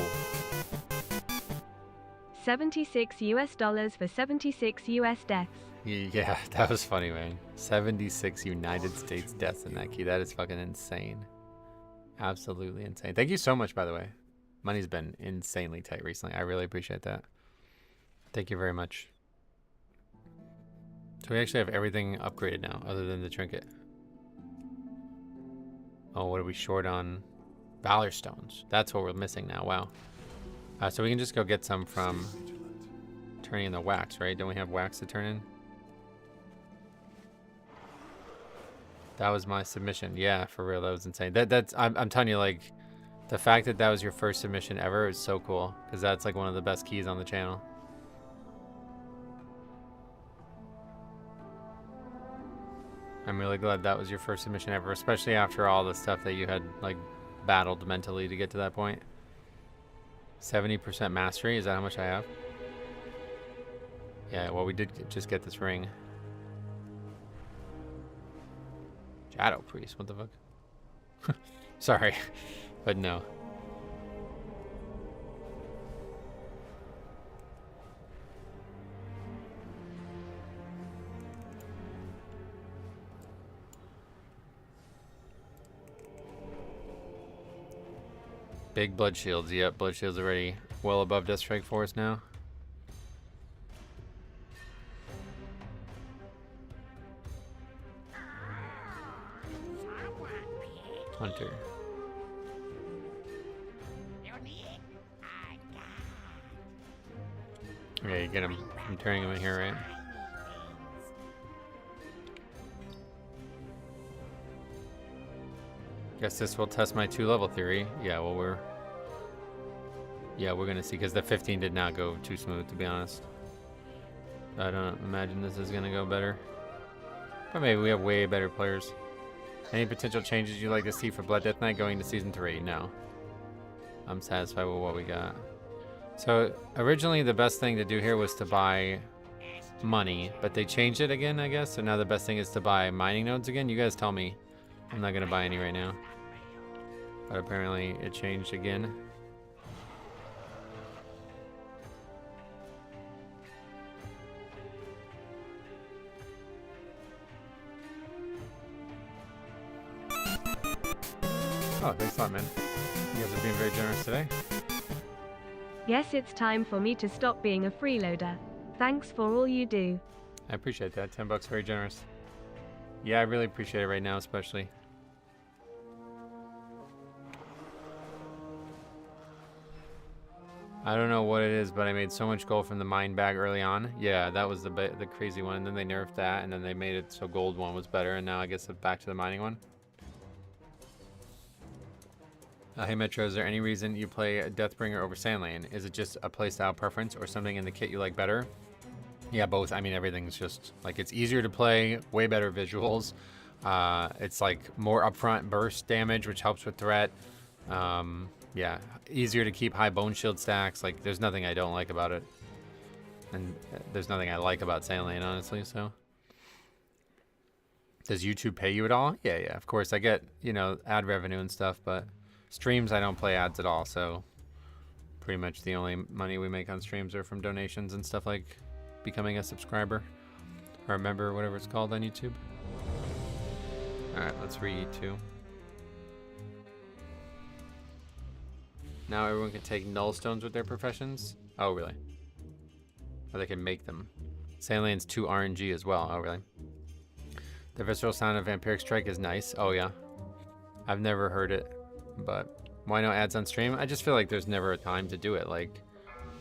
76 US dollars for 76 US deaths. Yeah, that was funny, man. 76 United States deaths in that key. That is fucking insane. Absolutely insane. Thank you so much, by the way. Money's been insanely tight recently. I really appreciate that. Thank you very much. So we actually have everything upgraded now, other than the trinket. Oh, what are we short on? Valor Stones. That's what we're missing now. Wow. So we can just go get some from turning in the wax, right? Don't we have wax to turn in? That was my submission. Yeah, for real, that was insane. I'm telling you, like, the fact that that was your first submission ever is so cool, because that's like one of the best keys on the channel. I'm really glad that was your first submission ever, especially after all the stuff that you had like battled mentally to get to that point. 70% mastery, is that how much I have? Yeah, well, we did just get this ring. Shadow Priest, what the fuck? Sorry, but no. Big blood shields. Yep, blood shields already well above Death Strike for us now. Hunter. Okay, you get him. I'm turning him in here, right? Guess this will test my 2-level theory. Yeah, well, we're gonna see, because the 15 did not go too smooth, to be honest. I don't imagine this is gonna go better. But maybe we have way better players. Any potential changes you'd like to see for Blood Death Knight going to Season 3? No. I'm satisfied with what we got. So, originally the best thing to do here was to buy money, but they changed it again, I guess. So now the best thing is to buy mining nodes again. You guys tell me. I'm not gonna buy any right now. But apparently it changed again. Oh, thanks a lot, man. You guys are being very generous today. Yes, it's time for me to stop being a freeloader. Thanks for all you do. I appreciate that. $10, very generous. Yeah, I really appreciate it right now, especially. I don't know what it is, but I made so much gold from the mine bag early on. Yeah, that was the crazy one. And then they nerfed that, and then they made it so gold one was better, and now I guess it's back to the mining one. Hey Metro, is there any reason you play Deathbringer over Sandlane? Is it just a playstyle preference or something in the kit you like better? Yeah, both. I mean, everything's just, like, it's easier to play, way better visuals. It's, like, more upfront burst damage, which helps with threat. Yeah, easier to keep high bone shield stacks. Like, there's nothing I don't like about it. And there's nothing I like about Sandlane, honestly, so. Does YouTube pay you at all? Yeah, of course. I get, you know, ad revenue and stuff, but streams, I don't play ads at all, so pretty much the only money we make on streams are from donations and stuff like becoming a subscriber or a member, whatever it's called on YouTube. Alright, let's read too. Now everyone can take null stones with their professions? Oh, really? Or they can make them. Sandlane's 2 RNG as well. Oh, really? The visceral sound of Vampiric Strike is nice. Oh, yeah. I've never heard it, but why no ads on stream? I just feel like there's never a time to do it. Like,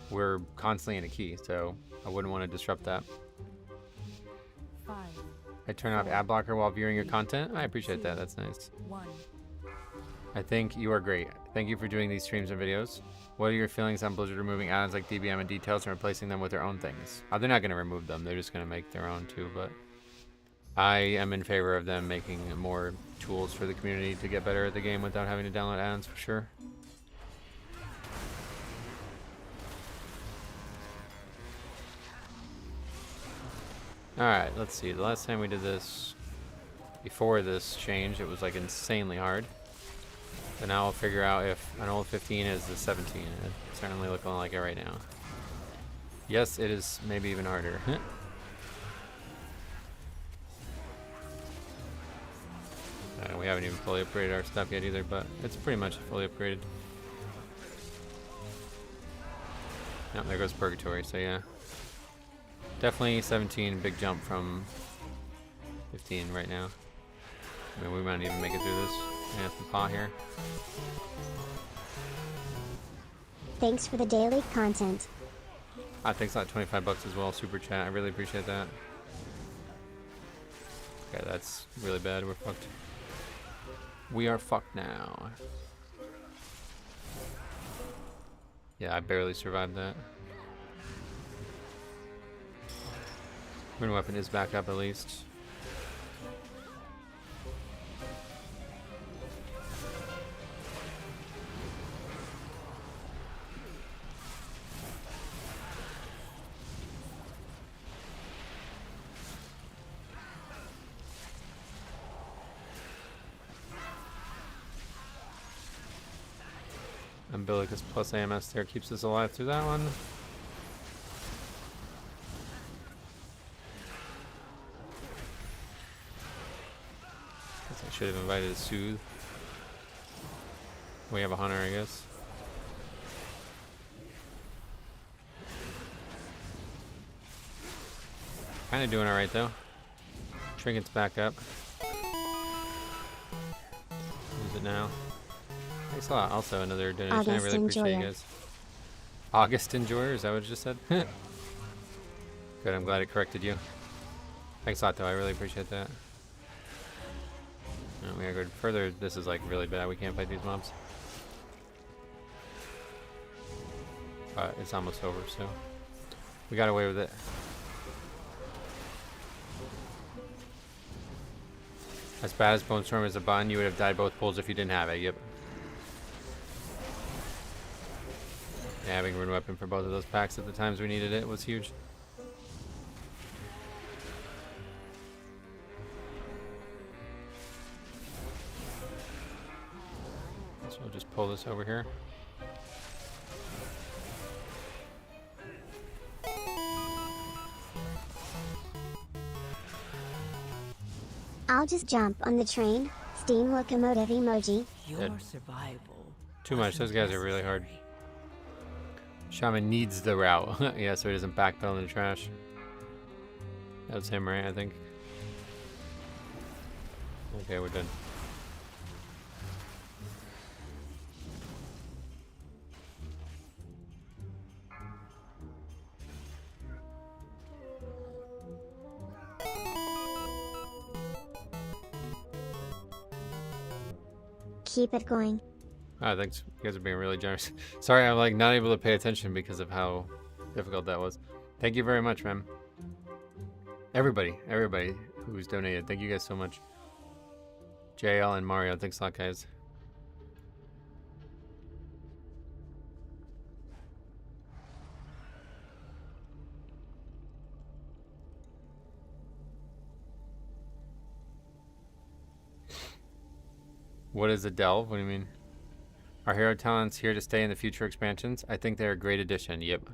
we're constantly in a key, so I wouldn't want to disrupt that. 5, I turn off ad blocker while viewing your content. I appreciate that. That's nice. 1. I think you are great. Thank you for doing these streams and videos. What are your feelings on Blizzard removing add-ons like DBM and details and replacing them with their own things? Oh, they're not going to remove them. They're just going to make their own too, but I am in favor of them making more tools for the community to get better at the game without having to download add-ons for sure. Alright, let's see. The last time we did this, before this change, it was like insanely hard. But now I'll figure out if an old 15 is the 17. It's certainly looking like it right now. Yes, it is maybe even harder. We haven't even fully upgraded our stuff yet either, but it's pretty much fully upgraded. Yep, there goes Purgatory, so yeah. Definitely 17, big jump from 15 right now. I mean, we might even make it through this. Yeah, some pot here. Thanks for the daily content. Ah, thanks a lot, $25 as well, super chat. I really appreciate that. Okay, that's really bad. We're fucked. We are fucked now. Yeah, I barely survived that. Rune weapon is back up at least. Umbilicus plus AMS there keeps us alive through that one. Guess I should have invited a Soothe. We have a Hunter, I guess. Kind of doing alright though. Trinket's back up. Use it now. Thanks a lot. Also another donation. I August really appreciate you Enjoyer. guys. August Enjoyer, is that what it just said? Good, I'm glad it corrected you. Thanks a lot though, I really appreciate that. Oh, we gotta go further. This is like really bad. We can't fight these mobs. But it's almost over, so we got away with it. As bad as Bone Storm is a bun, you would have died both pulls if you didn't have it. Yep. Yeah, having a rune weapon for both of those packs at the times we needed it was huge. So we'll just pull this over here. I'll just jump on the train. Steam locomotive emoji. Your Dead. survival. Too much. Those guys are really hard. Shaman needs the route. Yeah, so he doesn't backpedal in the trash. That's him, right? I think. Okay, we're done. Keep it going. Ah, thanks. You guys are being really generous. Sorry, I'm like not able to pay attention because of how difficult that was. Thank you very much, man. Everybody who's donated, thank you guys so much. JL and Mario, thanks a lot, guys. What is a delve? What do you mean? Are hero talents here to stay in the future expansions? I think they're a great addition. Yep.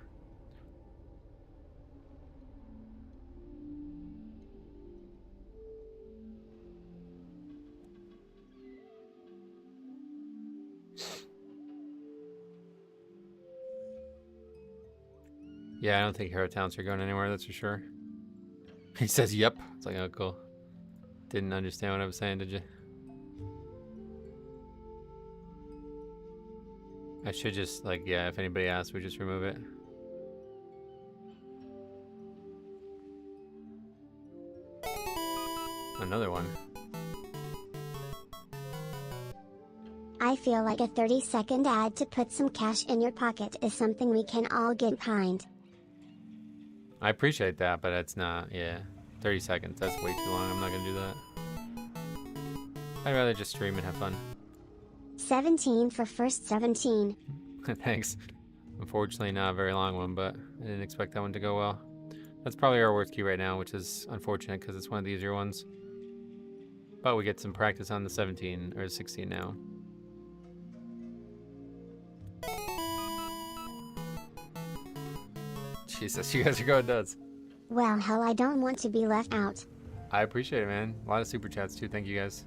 Yeah, I don't think hero talents are going anywhere, that's for sure. He says yep. It's like, oh, cool. Didn't understand what I was saying, did you? I should just, like, yeah, if anybody asks, we just remove it. Another one. I feel like a 30-second ad to put some cash in your pocket is something we can all get behind. I appreciate that, but it's not, yeah. 30 seconds, that's way too long. I'm not gonna do that. I'd rather just stream and have fun. 17 for first 17. Thanks. Unfortunately, not a very long one, but I didn't expect that one to go well. That's probably our worst key right now, which is unfortunate because it's one of the easier ones. But we get some practice on the 17 or 16 now. Jesus, you guys are going nuts. Well, hell, I don't want to be left out. I appreciate it, man. A lot of super chats too. Thank you guys.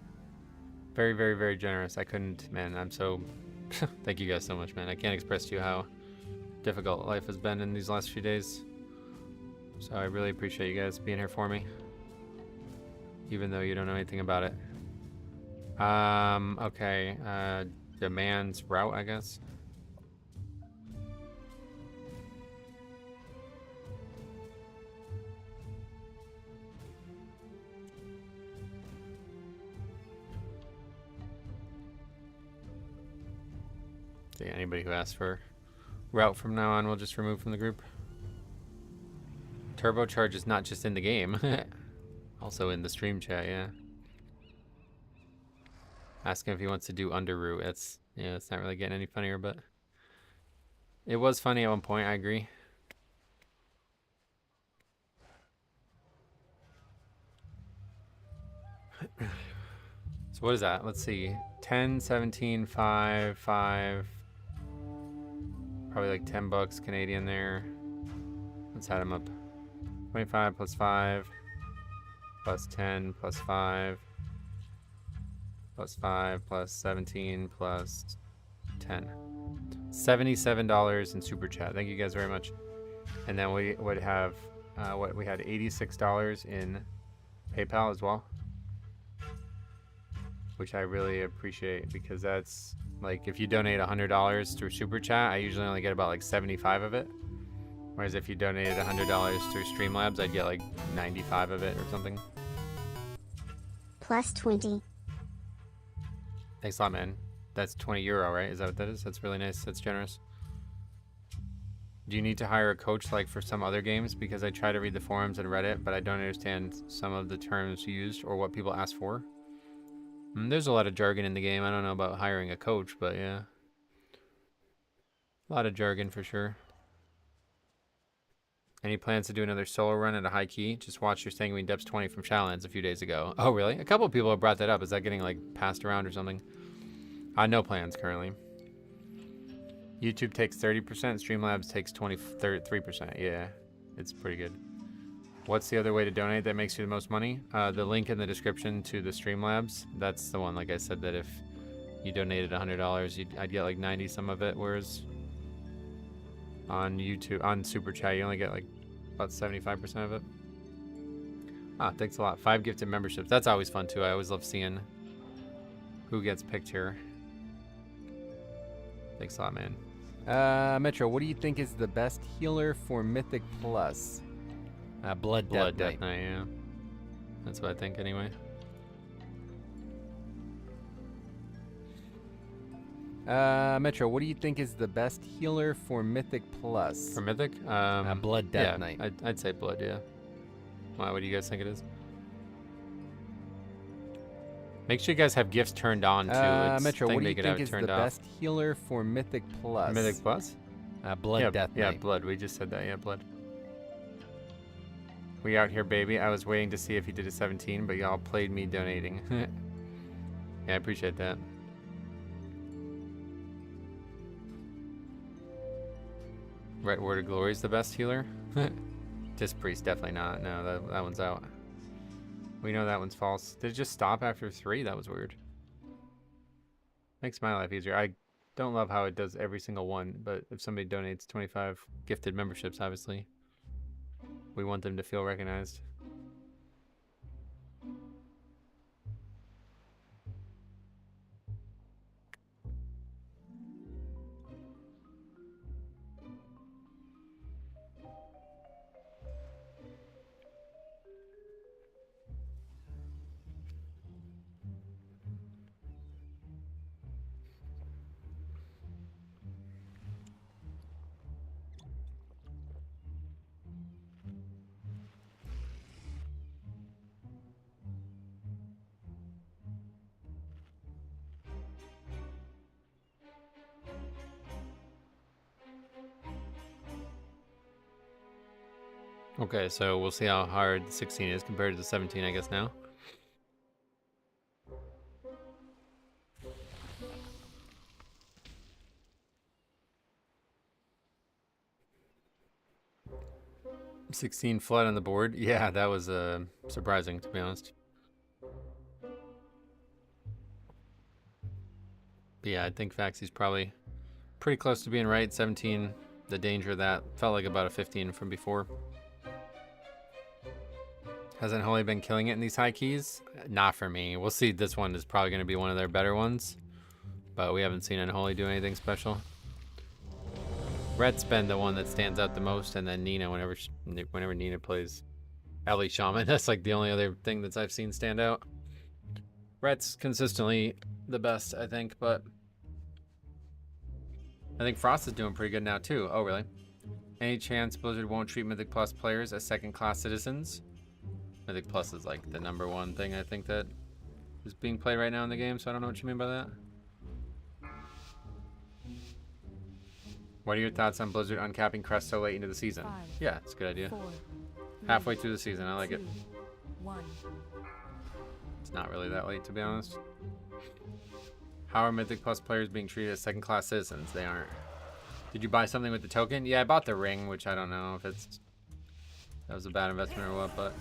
Very, very, very generous. I couldn't, man. I'm so. Thank you guys so much, man. I can't express to you how difficult life has been in these last few days. So I really appreciate you guys being here for me, even though you don't know anything about it. Okay. Demands route, I guess. See, anybody who asks for route from now on, we'll just remove from the group. Turbocharge is not just in the game, also in the stream chat, yeah. Ask him if he wants to do under route. It's, yeah, it's not really getting any funnier, but it was funny at one point, I agree. So what is that? Let's see. 10, 17, 5, 5, Probably like 10 bucks Canadian there. Let's add them up. 25 plus 5 plus 10 plus 5 plus 5 plus 17 plus 10. $77 in super chat. Thank you guys very much. And then we would have we had $86 in PayPal as well, which I really appreciate, because that's like, if you donate $100 through super chat, I usually only get about like 75 of it. Whereas if you donated $100 through Streamlabs, I'd get like 95 of it or something. Plus 20. Thanks a lot, man. That's 20 euro, right? Is that what that is? That's really nice. That's generous. Do you need to hire a coach like for some other games? Because I try to read the forums and Reddit, but I don't understand some of the terms used or what people ask for. There's a lot of jargon in the game. I don't know about hiring a coach, but yeah. A lot of jargon for sure. Any plans to do another solo run at a high key? Just watched your Sanguine Depths 20 from Shadowlands a few days ago. Oh, really? A couple of people have brought that up. Is that getting like passed around or something? No plans currently. YouTube takes 30%, Streamlabs takes 3%. Yeah, it's pretty good. What's the other way to donate that makes you the most money? The link in the description to the Streamlabs. That's the one, like I said, that if you donated $100, I'd get like 90 some of it, whereas on YouTube, on Super Chat, you only get like about 75% of it. Thanks a lot. 5 gifted memberships. That's always fun too. I always love seeing who gets picked here. Thanks a lot, man. Metro, what do you think is the best healer for Mythic Plus? Blood Death Knight. Yeah. That's what I think anyway. Metro, what do you think is the best healer for Mythic Plus? For Mythic? Blood Death Knight. I'd say Blood, yeah. Why, what do you guys think it is? Make sure you guys have gifts turned on too. Metro, what do you think is the best healer for Mythic Plus? Mythic Plus? Blood Death Knight. Yeah, Blood. We just said that. Yeah, Blood. We out here, baby. I was waiting to see if he did a 17, but y'all played me donating. Yeah, I appreciate that. Right Word of Glory is the best healer? Disc Priest, definitely not. No, that one's out. We know that one's false. Did it just stop after 3? That was weird. Makes my life easier. I don't love how it does every single one, but if somebody donates 25 gifted memberships, obviously, we want them to feel recognized. Okay, so we'll see how hard 16 is compared to the 17, I guess, now. $16 flood on the board. Yeah, that was surprising, to be honest. But yeah, I think Faxy's probably pretty close to being right. 17, the danger of that felt like about a 15 from before. Hasn't Holy been killing it in these high keys? Not for me. We'll see. This one is probably going to be one of their better ones, but we haven't seen Unholy do anything special. Rhett's been the one that stands out the most, and then Nina whenever Nina plays Ellie Shaman. That's like the only other thing that I've seen stand out. Rhett's consistently the best, I think, but I think Frost is doing pretty good now too. Oh, really? Any chance Blizzard won't treat Mythic Plus players as second-class citizens? Mythic Plus is like the #1 thing I think that is being played right now in the game, so I don't know what you mean by that. What are your thoughts on Blizzard uncapping Crest so late into the season? 5, Yeah, it's a good idea. 4, 3, Halfway through the season, I like it. 2, 1. It's not really that late, to be honest. How are Mythic Plus players being treated as second-class citizens? They aren't. Did you buy something with the token? Yeah, I bought the ring, which I don't know if that was a bad investment or what, but.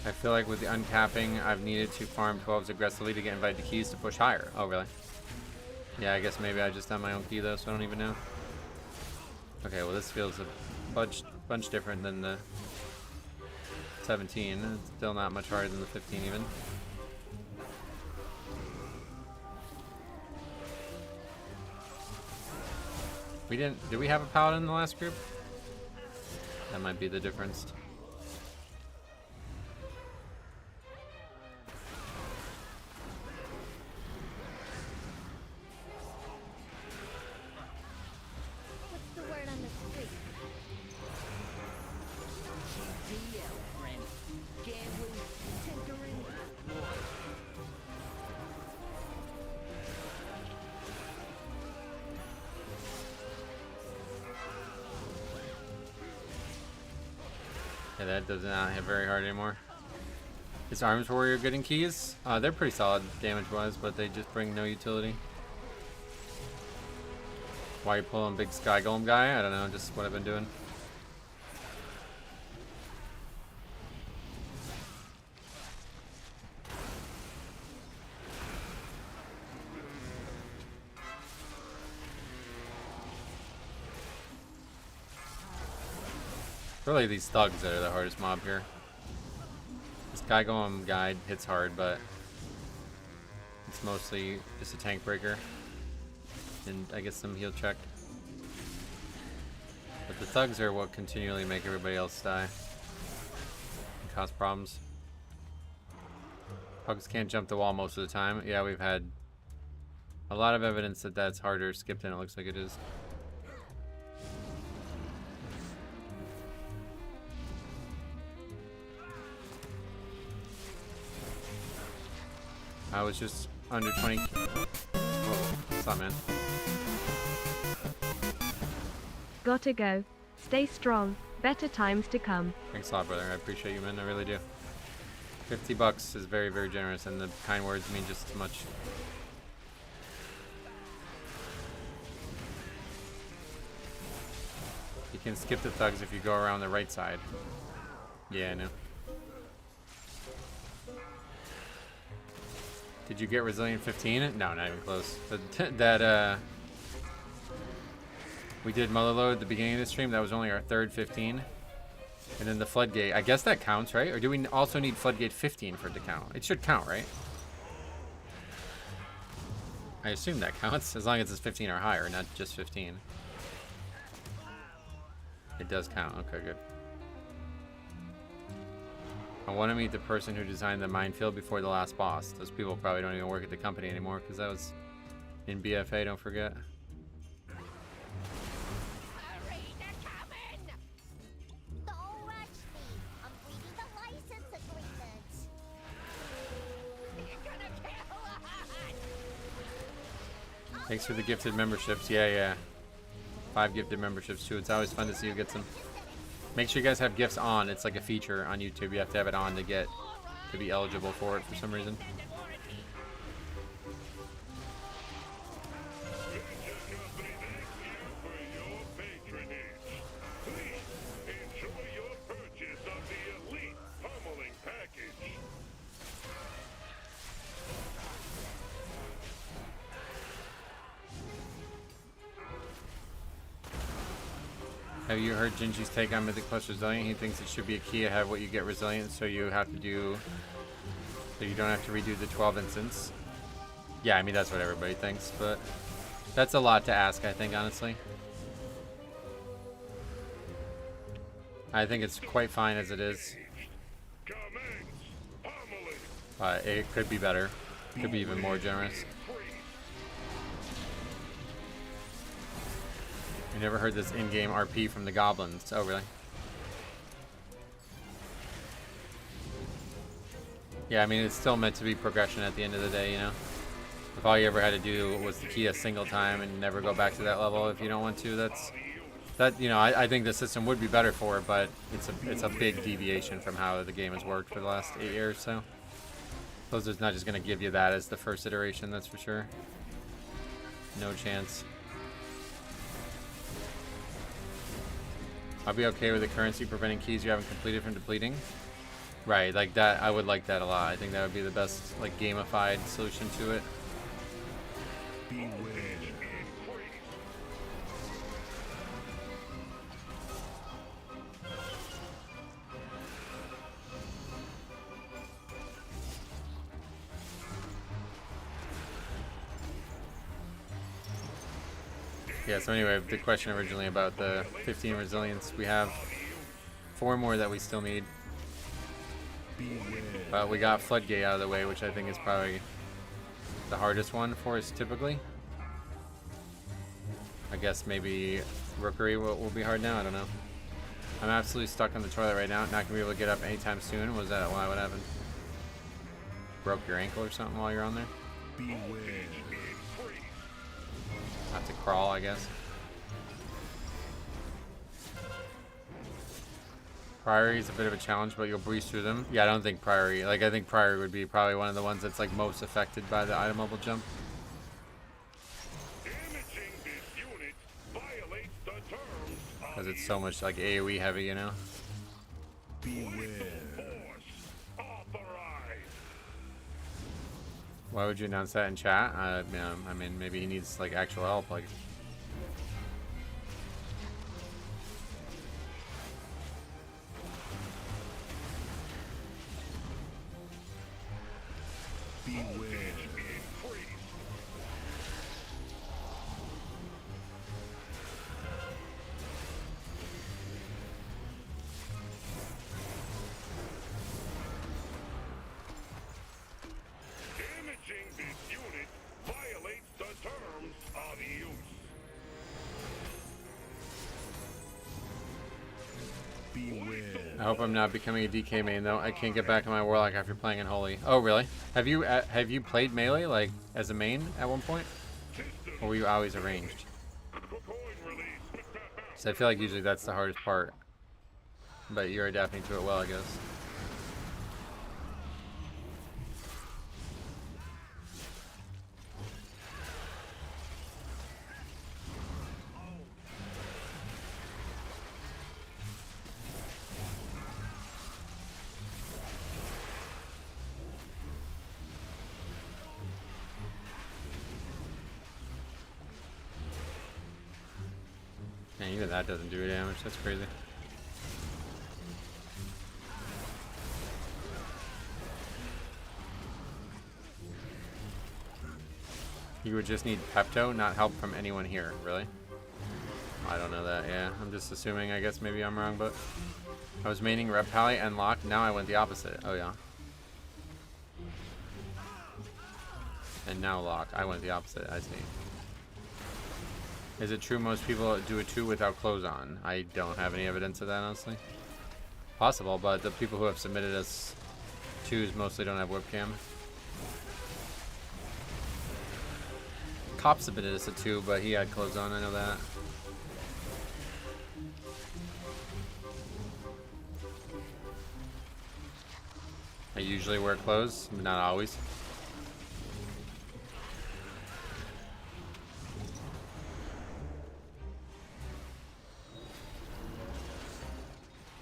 I feel like with the uncapping, I've needed to farm 12s aggressively to get invited to keys to push higher. Oh, really? Yeah, I guess maybe I just done my own key though, so I don't even know. Okay, well this feels a bunch different than the 17. It's still not much harder than the 15 even. Did we have a paladin in the last group? That might be the difference. Yeah, that does not hit very hard anymore. Is Arms Warrior good in keys? They're pretty solid damage-wise, but they just bring no utility. Why you pulling big Sky Golem guy? I don't know, just what I've been doing. Really these thugs that are the hardest mob here. This Sky Golem guy hits hard, but it's mostly just a tank breaker. And I guess some heal check. But the thugs are what continually make everybody else die and cause problems. Pugs can't jump the wall most of the time. Yeah, we've had a lot of evidence that that's harder skipped than it looks like it is. I was just under 20. Whoa, what's up, man? Gotta go. Stay strong. Better times to come. Thanks a lot, brother. I appreciate you, man. I really do. $50 is very, very generous, and the kind words mean just as much. You can skip the thugs if you go around the right side. Yeah, I know. Did you get Resilient 15? No, not even close. But we did Mother Load at the beginning of the stream. That was only our third 15. And then the Floodgate. I guess that counts, right? Or do we also need Floodgate 15 for it to count? It should count, right? I assume that counts, as long as it's 15 or higher, not just 15. It does count. Okay, good. I want to meet the person who designed the minefield before the last boss. Those people probably don't even work at the company anymore, because that was in BFA, don't forget. Hurry, they're coming! Don't rush me. I'm reading the license agreements. You're gonna kill us! Thanks for the gifted memberships. Yeah. 5 gifted memberships, too. It's always fun to see who gets them. Make sure you guys have gifts on. It's like a feature on YouTube. You have to have it on to be eligible for it for some reason. Have you heard Gingy's take on Mythic Plus Resilient? He thinks it should be a key to have what you get Resilient, so you don't have to redo the 12 instance. Yeah, I mean that's what everybody thinks, but that's a lot to ask, I think, honestly. I think it's quite fine as it is. It could be better. It could be even more generous. I never heard this in-game RP from the goblins. Oh, really? Yeah, I mean, it's still meant to be progression at the end of the day, you know? If all you ever had to do was to key a single time and never go back to that level if you don't want to, you know, I think the system would be better for it, but it's a big deviation from how the game has worked for the last 8 years. So Blizzard's not just going to give you that as the first iteration, that's for sure. No chance. I'll be okay with the currency preventing keys you haven't completed from depleting. Right, like that, I would like that a lot. I think that would be the best, like, gamified solution to it. Yeah, so anyway, the question originally about the 15 resilience, we have 4 more that we still need. But we got Floodgate out of the way, which I think is probably the hardest one for us typically. I guess maybe Rookery will be hard now, I don't know. I'm absolutely stuck on the toilet right now, not gonna be able to get up anytime soon. Was that why? What happened? Broke your ankle or something while you're on there? Have to crawl, I guess. Priory is a bit of a challenge, but you'll breeze through them. Yeah, I don't think Priory, like, I think Priory would be probably one of the ones that's, like, most affected by the item level jump. Because it's so much, like, AoE heavy, you know? Why would you announce that in chat? I mean, maybe he needs, like, actual help, like... I hope I'm not becoming a DK main though. I can't get back on my Warlock after playing in Holy. Oh really? Have you played melee like as a main at one point, or were you always arranged? So I feel like usually that's the hardest part, but you're adapting to it well, I guess. And even that doesn't do damage, that's crazy. You would just need Pepto, not help from anyone here, really? I don't know that, yeah. I'm just assuming, I guess maybe I'm wrong, but... I was maining Reptile and Lock, now I went the opposite. Oh yeah. And now Lock, I went the opposite, I see. Is it true most people do a 2 without clothes on? I don't have any evidence of that, honestly. Possible, but the people who have submitted as 2s mostly don't have webcam. Cop submitted us a 2, but he had clothes on, I know that. I usually wear clothes, but not always.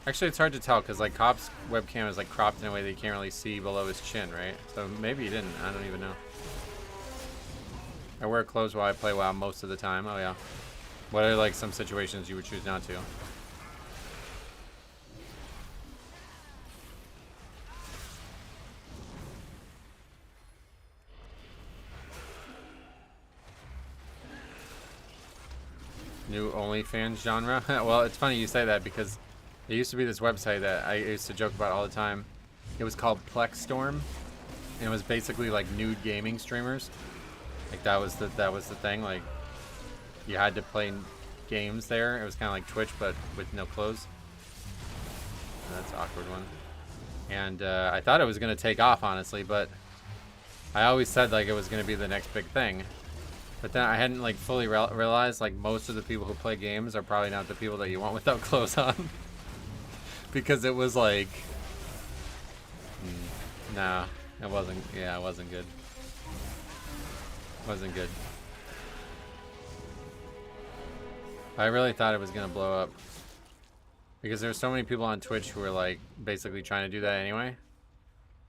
Actually, it's hard to tell because like Cop's webcam is like cropped in a way that you can't really see below his chin, right? So maybe he didn't. I don't even know. I wear clothes while I play WoW most of the time. Oh yeah. What are like some situations you would choose not to? New OnlyFans genre? Well, it's funny you say that because there used to be this website that I used to joke about all the time. It was called Plexstorm, and it was basically like nude gaming streamers. Like that was the thing. Like you had to play games there. It was kind of like Twitch, but with no clothes. That's an awkward one. And I thought it was gonna take off honestly, but I always said like it was gonna be the next big thing, but then I hadn't like fully realized like most of the people who play games are probably not the people that you want without clothes on, because it was like, nah, it wasn't. Yeah, it wasn't good. Wasn't good. I really thought it was gonna blow up because there's so many people on Twitch who are like basically trying to do that anyway.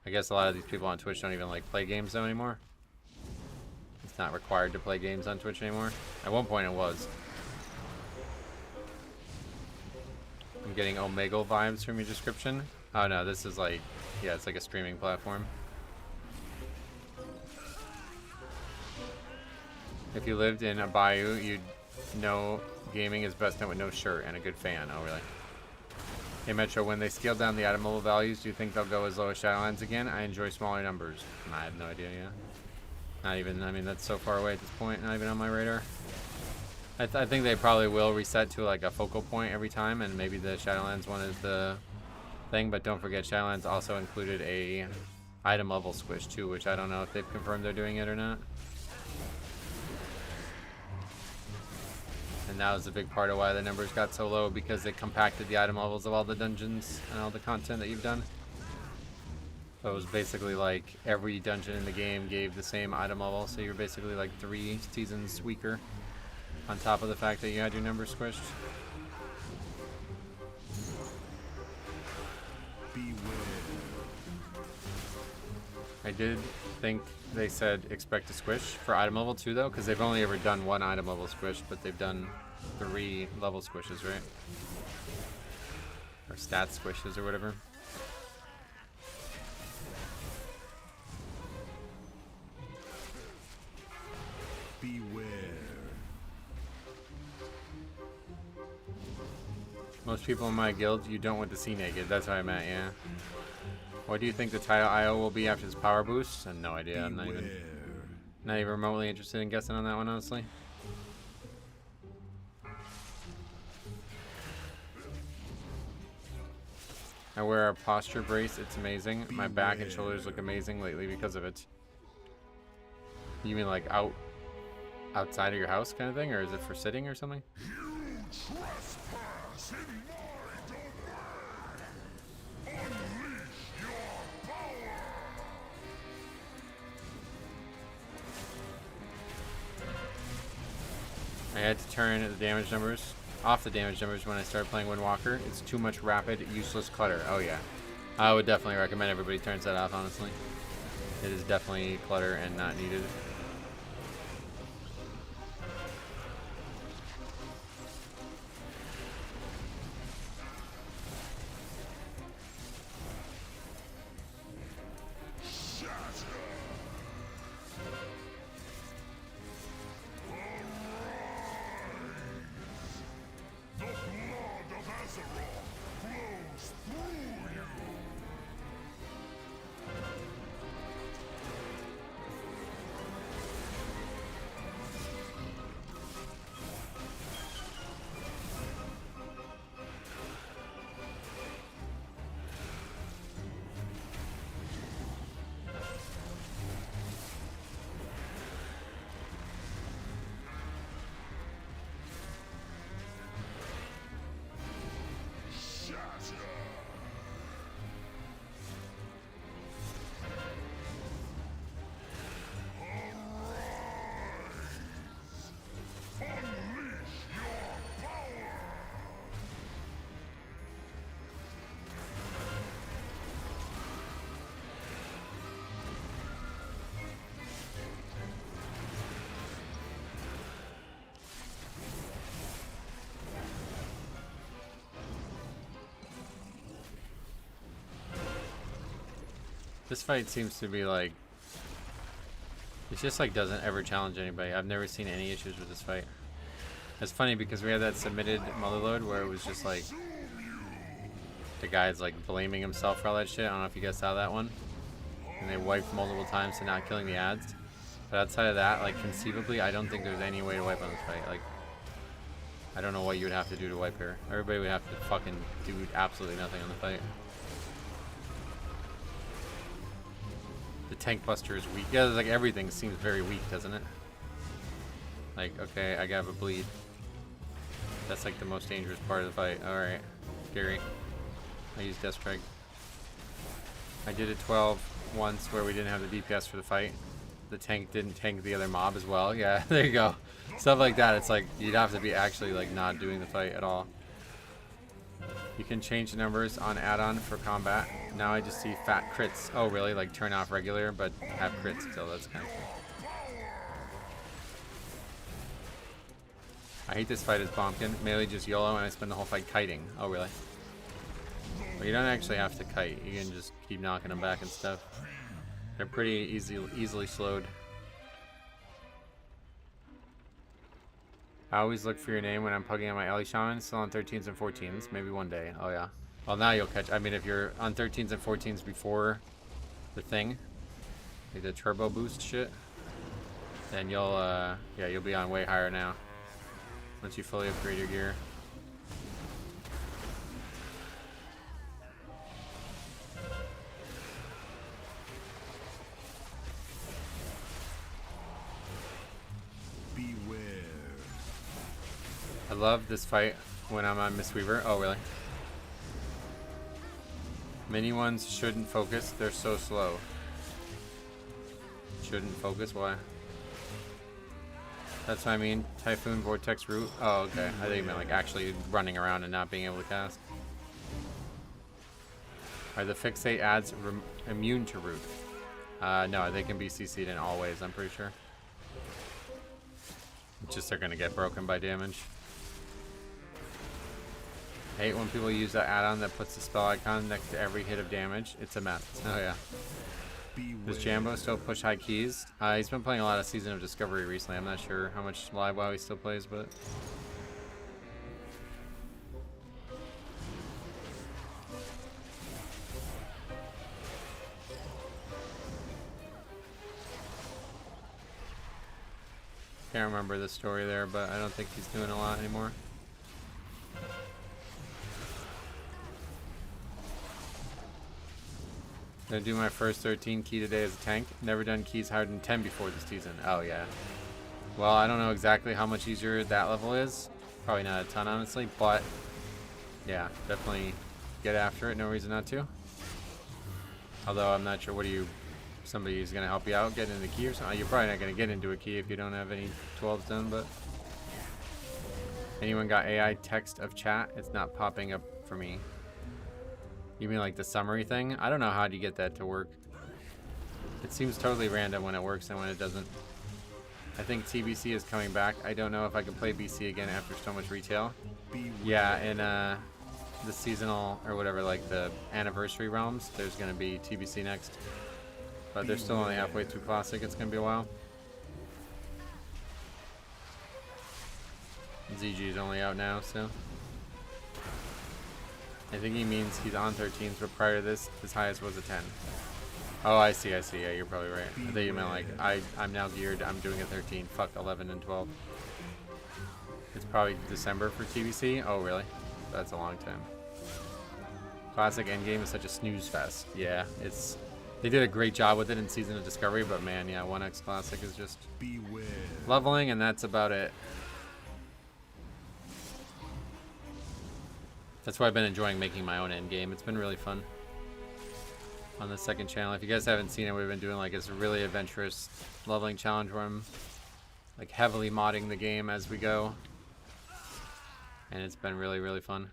I guess a lot of these people on Twitch don't even like play games though anymore. It's not required to play games on Twitch anymore. At one point it was. I'm getting Omegle vibes from your description. Oh no, this is like, yeah, it's like a streaming platform. If you lived in a bayou, you'd know gaming is best done with no shirt and a good fan. Oh really? Hey Metro, when they scale down the item level values, do you think they'll go as low as Shadowlands again? I enjoy smaller numbers. I have no idea, yeah. Not even, I mean, that's so far away at this point, not even on my radar. I think they probably will reset to like a focal point every time, and maybe the Shadowlands one is the thing, but don't forget Shadowlands also included a item level squish too, which I don't know if they've confirmed they're doing it or not. And that was a big part of why the numbers got so low, because they compacted the item levels of all the dungeons and all the content that you've done. So it was basically like every dungeon in the game gave the same item level, so you're basically like 3 seasons weaker on top of the fact that you had your numbers squished. I did think they said expect a squish for item level 2 though, because they've only ever done 1 item level squish, but they've done 3 level squishes, right? Or stat squishes or whatever. Beware. Most people in my guild you don't want to see naked. That's what I meant, yeah. What do you think the title IO will be after this power boost? I have no idea. I'm not even remotely interested in guessing on that one, honestly. I wear a posture brace. It's amazing. My back and shoulders look amazing lately because of it. You mean like outside of your house kind of thing, or is it for sitting or something? I had to turn the damage numbers off when I started playing Windwalker. It's too much rapid, useless clutter. Oh yeah. I would definitely recommend everybody turns that off, honestly. It is definitely clutter and not needed. This fight seems to be like, it's just like doesn't ever challenge anybody. I've never seen any issues with this fight. It's funny because we had that submitted Motherlode where it was just like the guy's like blaming himself for all that shit. I don't know if you guys saw that one. And they wiped multiple times to not killing the ads. But outside of that, like conceivably, I don't think there's any way to wipe on this fight. Like, I don't know what you would have to do to wipe here. Everybody would have to fucking do absolutely nothing on the fight. The tank buster is weak. Yeah, like everything seems very weak, doesn't it? Like, okay, I got a bleed. That's like the most dangerous part of the fight. Alright, scary. I used Death Strike. I did a 12 once where we didn't have the DPS for the fight. The tank didn't tank the other mob as well. Yeah, there you go. Stuff like that. It's like you'd have to be actually like not doing the fight at all. You can change the numbers on add-on for combat. Now I just see fat crits. Oh really? Like turn off regular but have crits still. That's kind of cool. I hate this fight as Bombkin. Melee just YOLO and I spend the whole fight kiting. Oh really? Well, you don't actually have to kite. You can just keep knocking them back and stuff. They're pretty easily slowed. I always look for your name when I'm pugging on my Ellie Shaman. Still on 13s and 14s. Maybe one day. Oh yeah. Well now you'll catch. I mean if you're on 13s and 14s before the thing, like the turbo boost shit, then you'll yeah, you'll be on way higher now. Once you fully upgrade your gear. I love this fight when I'm on Mistweaver. Oh, really? Mini ones shouldn't focus. They're so slow. Shouldn't focus? Why? That's what I mean. Typhoon, Vortex, Root. Oh, okay. I think you meant like actually running around and not being able to cast. Are the Fixate ads immune to Root? No, they can be CC'd in all ways, I'm pretty sure. It's just they're going to get broken by damage. I hate when people use that add-on that puts the spell icon next to every hit of damage. It's a mess. Oh yeah. Does Jambo still push high keys? He's been playing a lot of Season of Discovery recently. I'm not sure how much live WoW he still plays, but... Can't remember the story there, but I don't think he's doing a lot anymore. Gonna do my first 13 key today as a tank. Never done keys higher than 10 before this season. Oh yeah. Well, I don't know exactly how much easier that level is. Probably not a ton, honestly, but yeah, definitely get after it. No reason not to. Although I'm not sure. What do you? Somebody is gonna help you out get into the key or something. You're probably not gonna get into a key if you don't have any 12s done. But anyone got AI text of chat? It's not popping up for me. You mean like the summary thing? I don't know how do you get that to work. It seems totally random when it works and when it doesn't. I think TBC is coming back. I don't know if I can play BC again after so much retail. Yeah, in the seasonal or whatever, like the anniversary realms, there's going to be TBC next. But they're still only halfway through Classic. It's going to be a while. ZG is only out now, so... I think he means he's on 13s, but prior to this, his highest was a 10. Oh, I see. Yeah, you're probably right. I think you meant like, I'm now geared, I'm doing a 13. Fuck 11 and 12. It's probably December for TBC. Oh, really? That's a long time. Classic Endgame is such a snooze fest. Yeah, it's... They did a great job with it in Season of Discovery, but man, yeah, 1X Classic is just leveling, and that's about it. That's why I've been enjoying making my own end game. It's been really fun on the second channel. If you guys haven't seen it, we've been doing like this really adventurous leveling challenge where I'm like heavily modding the game as we go. And it's been really, really fun.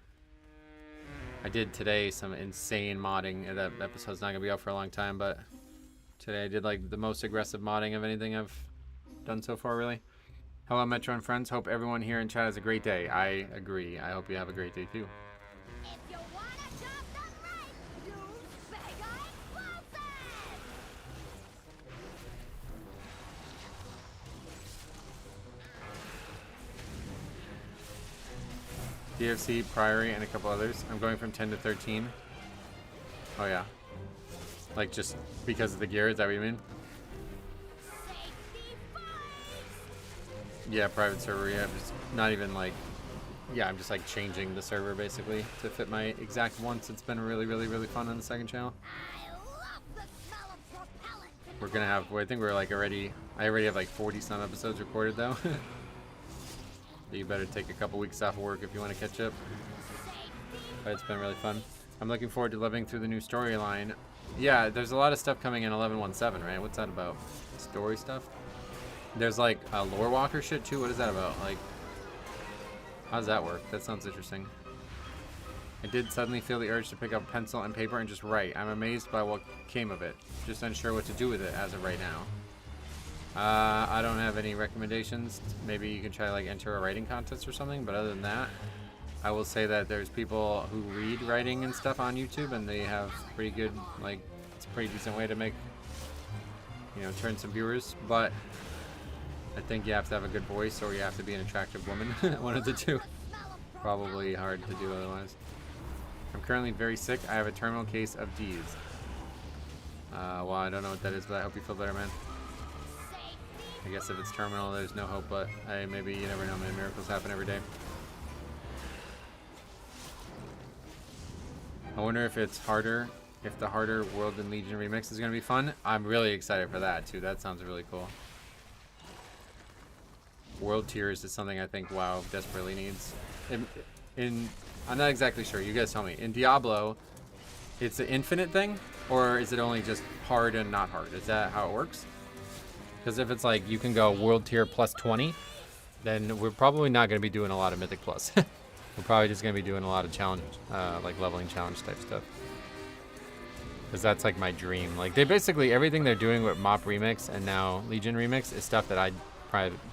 I did today some insane modding. That episode's not going to be out for a long time, but today I did like the most aggressive modding of anything I've done so far, really. Hello, Metro and friends. Hope everyone here in chat has a great day. I agree. I hope you have a great day, too. If you want a job done right, use Big Eye DFC, Priory, and a couple others. I'm going from 10 to 13. Oh, yeah. Like, just because of the gear, is that what you mean? Yeah, private server, yeah. Just not even like... Yeah, I'm just like changing the server basically to fit my exact wants. It's been really, really, really fun on the second channel. I love the smell of propellant We're gonna have, I think we're like already, I already have like 40 some episodes recorded though. So you better take a couple weeks off of work if you want to catch up. But it's been really fun. I'm looking forward to living through the new storyline. Yeah, there's a lot of stuff coming in 11.17, right? What's that about? Story stuff? There's like a lore walker shit too. What is that about? Like, how does that work? That sounds interesting. I did suddenly feel the urge to pick up pencil and paper and just write. I'm amazed by what came of it. Just unsure what to do with it as of right now. I don't have any recommendations. Maybe you can try like enter a writing contest or something, but other than that, I will say that there's people who read writing and stuff on YouTube, and they have pretty good, like, it's a pretty decent way to make, you know, turn some viewers. But I think you have to have a good voice or you have to be an attractive woman. One of the two. Probably hard to do otherwise. I'm currently very sick. I have a terminal case of D's. Well, I don't know what that is, but I hope you feel better, man. I guess if it's terminal, there's no hope, but hey, maybe you never know, man. Miracles happen every day. I wonder if it's harder, if the harder World and Legion remix is going to be fun. I'm really excited for that, too. That sounds really cool. World tiers is something I think WoW desperately needs. I'm not exactly sure. You guys tell me. In Diablo, it's an infinite thing? Or is it only just hard and not hard? Is that how it works? Because if it's like you can go world tier plus 20, then we're probably not going to be doing a lot of Mythic Plus. We're probably just going to be doing a lot of challenge, like leveling challenge type stuff. Because that's like my dream. Like they basically, everything they're doing with MOP Remix and now Legion Remix is stuff that I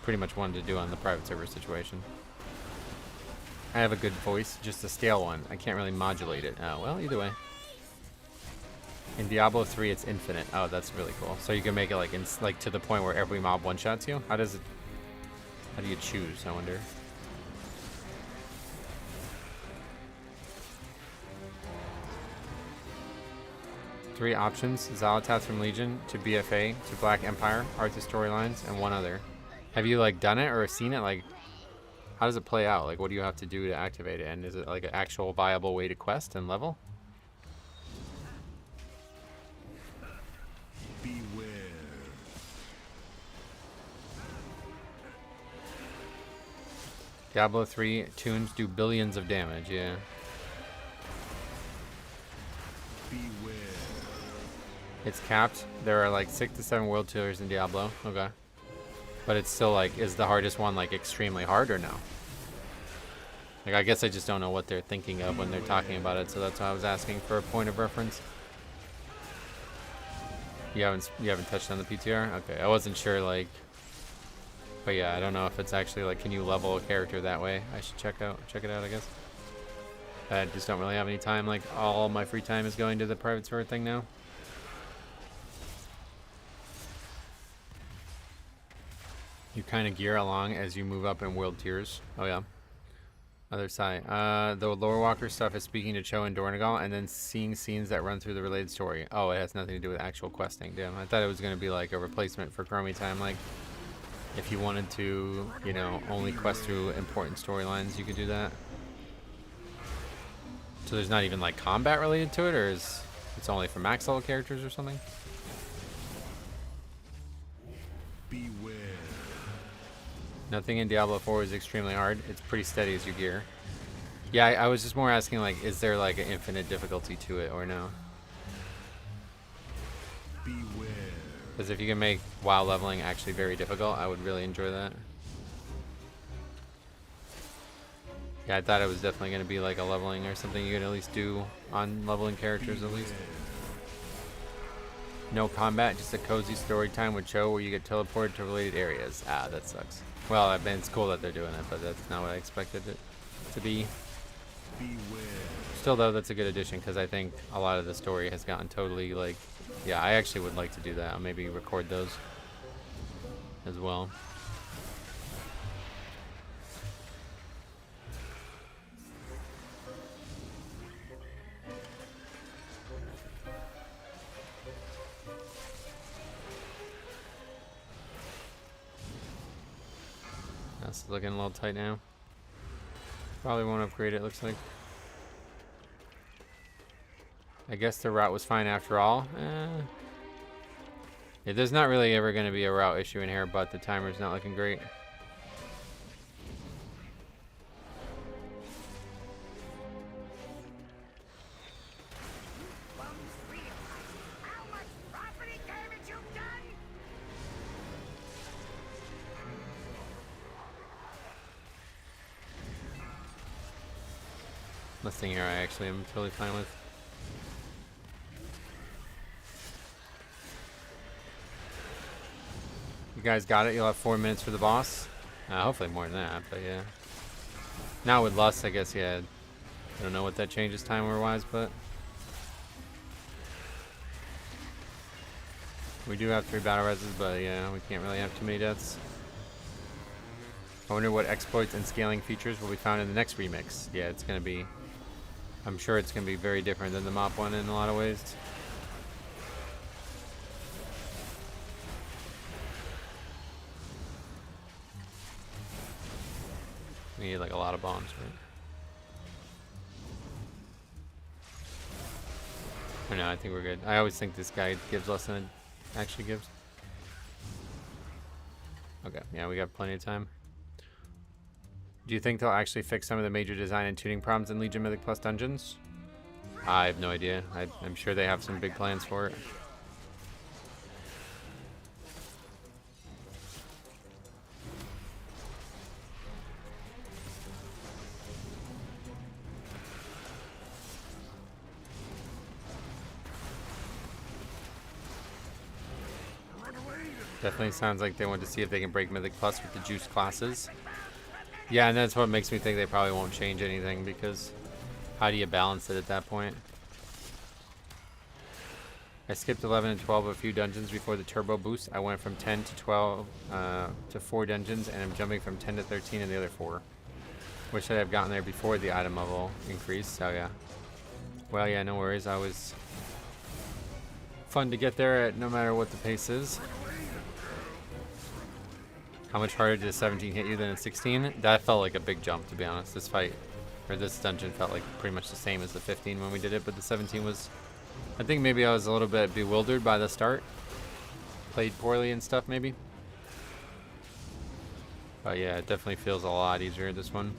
pretty much wanted to do on the private server situation. I have a good voice, just a scale one. I can't really modulate it. Oh, well, either way. In Diablo 3, it's infinite. Oh, that's really cool. So you can make it like to the point where every mob one-shots you? How do you choose, I wonder? Three options: Xalatath from Legion to BFA to Black Empire, Arthur storylines, and one other. Have you like done it or seen it? Like, how does it play out? Like, what do you have to do to activate it? And is it like an actual viable way to quest and level? Beware. Diablo 3 tunes do billions of damage, yeah. Beware. It's capped. There are like 6 to 7 world tiers in Diablo. Okay. But it's still like, is the hardest one like extremely hard or no? Like, I guess I just don't know what they're thinking of when they're talking about it, so that's why I was asking for a point of reference. You haven't touched on the PTR? Okay, I wasn't sure, like, but yeah, I don't know if it's actually like, can you level a character that way? I should check it out, I guess. I just don't really have any time. Like, all my free time is going to the private server thing now. You kind of gear along as you move up in world tiers. Oh yeah. Other side. The lore walker stuff is speaking to Cho and Dornegal and then seeing scenes that run through the related story. Oh, it has nothing to do with actual questing. Damn, I thought it was going to be like a replacement for Chromie time. Like, if you wanted to, you know, only quest through important storylines, you could do that. So there's not even like combat related to it, or is it's only for max level characters or something? Beware. Nothing in Diablo 4 is extremely hard. It's pretty steady as you gear. Yeah, I was just more asking, like, is there like an infinite difficulty to it or no? Beware. Because if you can make WoW leveling actually very difficult, I would really enjoy that. Yeah, I thought it was definitely going to be like a leveling or something you could at least do on leveling characters at least. No combat, just a cozy story time with Cho where you get teleported to related areas. Ah, that sucks. Well, I mean, it's cool that they're doing it, but that's not what I expected it to be. Beware. Still, though, that's a good addition because I think a lot of the story has gotten totally, like, yeah, I actually would like to do that. I'll maybe record those as well. That's looking a little tight now. Probably won't upgrade it, looks like. I guess the route was fine after all. Yeah, there's not really ever going to be a route issue in here, but the timer's not looking great. This thing here I actually am totally fine with. You guys got it? You'll have 4 minutes for the boss. Hopefully more than that, but yeah. Now with Lust, I guess, yeah. I don't know what that changes timer-wise, but... we do have 3 battle reses, but yeah, we can't really have too many deaths. I wonder what exploits and scaling features will be found in the next remix. Yeah, it's going to be... I'm sure it's going to be very different than the mop one in a lot of ways. We need like a lot of bombs, right? I know, I think we're good. I always think this guy gives less than it actually gives. Okay, yeah, we got plenty of time. Do you think they'll actually fix some of the major design and tuning problems in Legion Mythic Plus dungeons? I have no idea. I'm sure they have some big plans for it. Definitely sounds like they want to see if they can break Mythic Plus with the juice classes. Yeah, and that's what makes me think they probably won't change anything, because how do you balance it at that point? I skipped 11 and 12 a few dungeons before the turbo boost. I went from 10 to 12 to 4 dungeons, and I'm jumping from 10 to 13 in the other 4. Wish I'd have gotten there before the item level increased, so yeah. Well, yeah, no worries. I was fun to get there at no matter what the pace is. How much harder did a 17 hit you than a 16? That felt like a big jump, to be honest. This fight, or this dungeon, felt like pretty much the same as the 15 when we did it, but the 17 was... I think maybe I was a little bit bewildered by the start. Played poorly and stuff, maybe. But yeah, it definitely feels a lot easier, this one.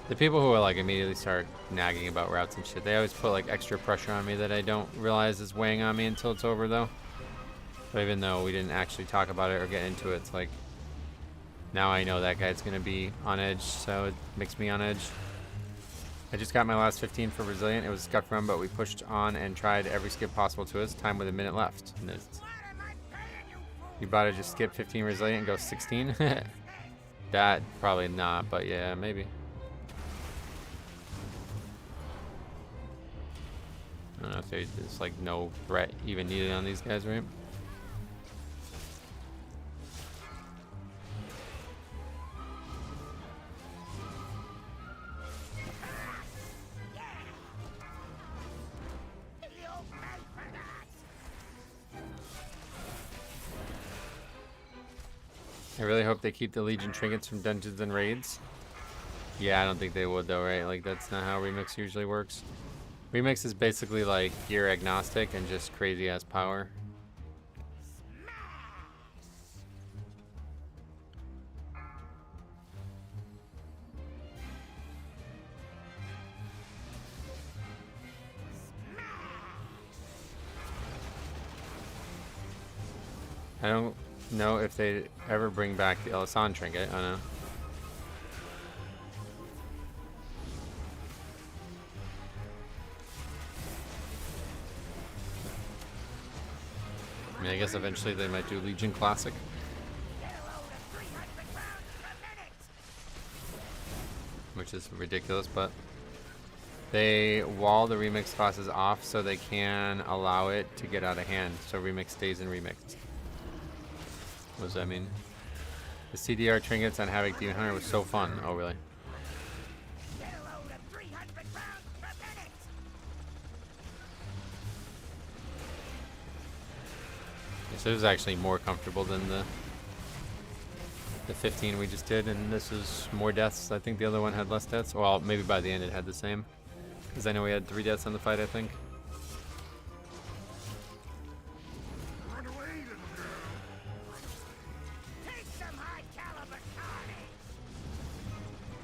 The people who are like immediately start nagging about routes and shit, they always put like extra pressure on me that I don't realize is weighing on me until it's over though. But even though we didn't actually talk about it or get into it, it's like now I know that guy's gonna be on edge, so it makes me on edge. I just got my last 15 for Resilient. It was a scuff run, but we pushed on and tried every skip possible to us. Time with a minute left. And you about to just skip 15 Resilient and go 16? That probably not, but yeah, maybe. I don't know if there's like no threat even needed on these guys, right? I really hope they keep the Legion trinkets from dungeons and raids. Yeah, I don't think they would though, right? Like that's not how Remix usually works. Remix is basically like gear agnostic and just crazy ass power. I don't know if they ever bring back the Elisan trinket. I don't know. I mean, I guess eventually they might do Legion Classic. Which is ridiculous, but they wall the Remix classes off so they can allow it to get out of hand. So Remix stays in Remix. What does that mean? The CDR trinkets on Havoc Demon Hunter was so fun. Oh, really? So it was actually more comfortable than the 15 we just did, and this is more deaths. I think the other one had less deaths. Well, maybe by the end it had the same. Because I know we had 3 deaths on the fight, I think. Run away, little girl. Take some high caliber carnage.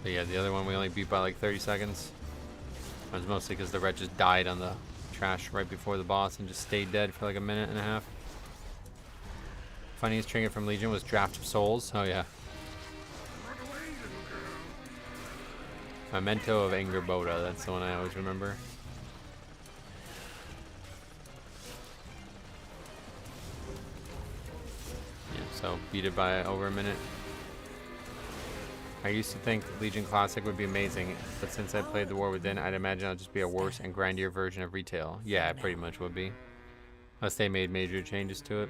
But yeah, the other one we only beat by like 30 seconds. That was mostly because the red just died on the trash right before the boss and just stayed dead for like a minute and a half. Funniest trinket from Legion was Draft of Souls. Oh yeah. Run away, little girl. Memento of Angerboda, that's the one I always remember. Yeah, so beat it by over a minute. I used to think Legion Classic would be amazing, but since I played The War Within, I'd imagine it'll just be a worse and grindier version of retail. Yeah, it pretty much would be. Unless they made major changes to it.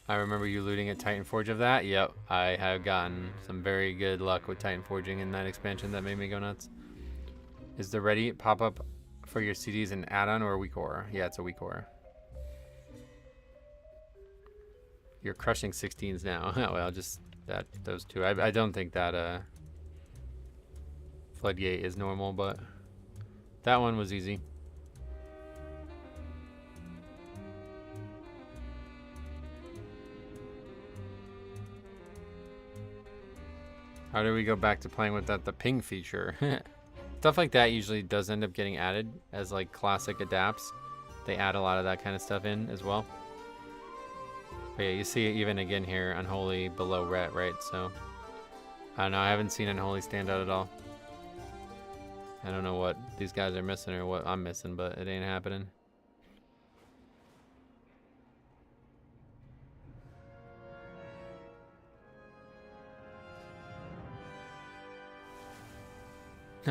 I remember you looting at Titan Forge of that. Yep, I have gotten some very good luck with Titan Forging in that expansion that made me go nuts. Is the Ready pop-up for your CDs an add-on or a weak aura? Yeah, it's a weak aura. You're crushing 16s now. Well, just those two. I don't think that Floodgate is normal, but that one was easy. How do we go back to playing without the ping feature? Stuff like that usually does end up getting added as like classic adapts. They add a lot of that kind of stuff in as well. But yeah, you see it even again here, Unholy below Ret, right? So, I don't know, I haven't seen Unholy stand out at all. I don't know what these guys are missing or what I'm missing, but it ain't happening.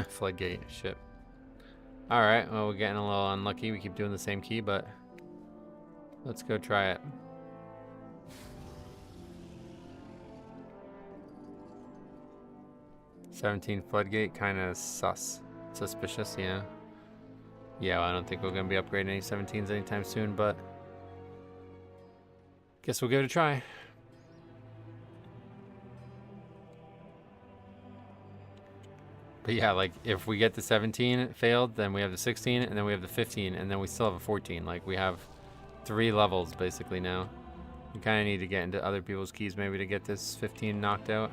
Floodgate, shit. Alright, well, we're getting a little unlucky. We keep doing the same key, but let's go try it. $17 Floodgate, kind of suspicious, yeah. Yeah, well, I don't think we're going to be upgrading any 17s anytime soon, but guess we'll give it a try. But yeah, like, if we get the 17 failed, then we have the 16, and then we have the 15, and then we still have a 14. Like, we have 3 levels, basically, now. We kind of need to get into other people's keys, maybe, to get this 15 knocked out.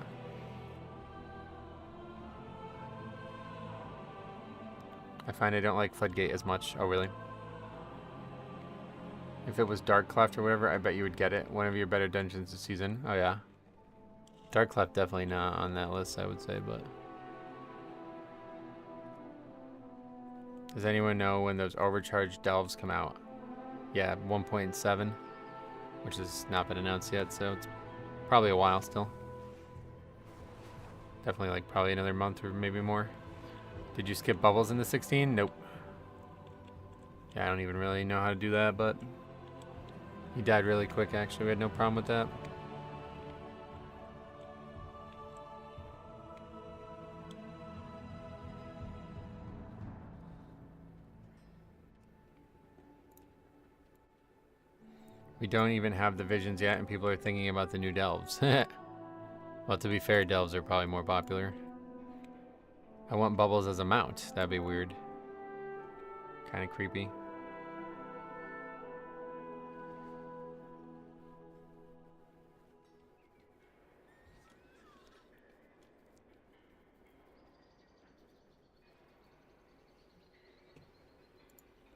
I find I don't like Floodgate as much. Oh, really? If it was Dark Cleft or whatever, I bet you would get it. One of your better dungeons this season. Oh, yeah. Dark Cleft definitely not on that list, I would say, but... Does anyone know when those overcharged delves come out? Yeah, 1.7, which has not been announced yet, so it's probably a while still. Definitely like probably another month or maybe more. Did you skip bubbles in the 16? Nope. Yeah, I don't even really know how to do that, but he died really quick actually. We had no problem with that. We don't even have the visions yet, and people are thinking about the new delves. Well, to be fair, delves are probably more popular. I want bubbles as a mount. That'd be weird. Kind of creepy.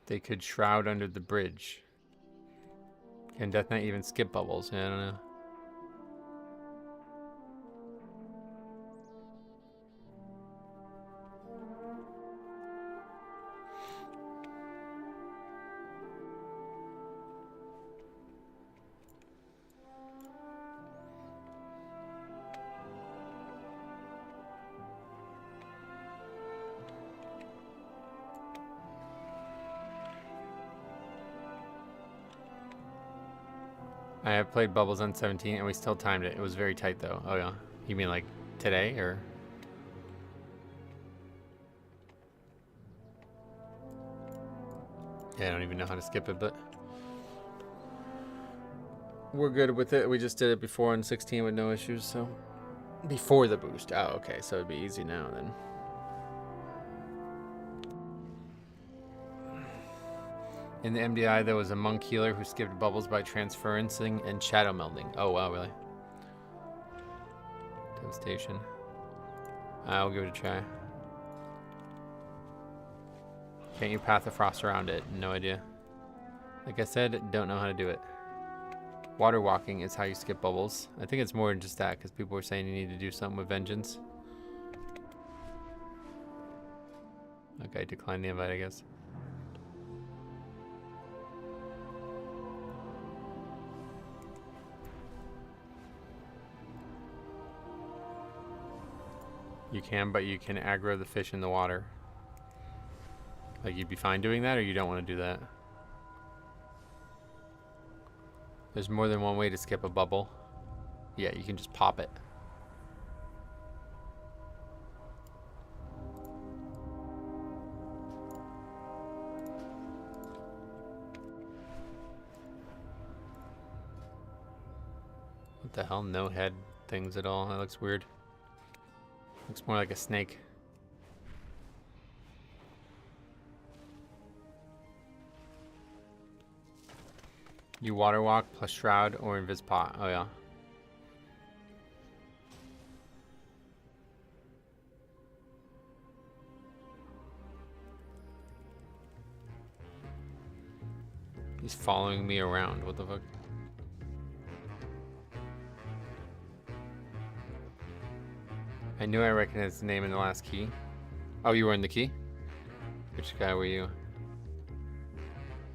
They could shroud under the bridge. Can Death Knight even skip bubbles? Yeah, I don't know. I have played Bubbles on 17 and we still timed it. It was very tight though. Oh yeah. You mean like today or? Yeah, I don't even know how to skip it, but we're good with it. We just did it before in 16 with no issues, so before the boost. Oh, okay, so it'd be easy now then. In the MDI, there was a monk healer who skipped bubbles by transferencing and shadow melding. Oh, wow, really? Devastation. I'll give it a try. Can't you Path of Frost around it? No idea. Like I said, don't know how to do it. Water walking is how you skip bubbles. I think it's more than just that, because people were saying you need to do something with Vengeance. Okay, decline the invite, I guess. You can, but you can aggro the fish in the water. Like, you'd be fine doing that, or you don't want to do that? There's more than one way to skip a bubble. Yeah, you can just pop it. What the hell? No head things at all. That looks weird. Looks more like a snake. You water walk plus shroud or invis pot. Oh yeah. He's following me around. What the fuck? I knew I recognized the name in the last key. Oh, you were in the key? Which guy were you?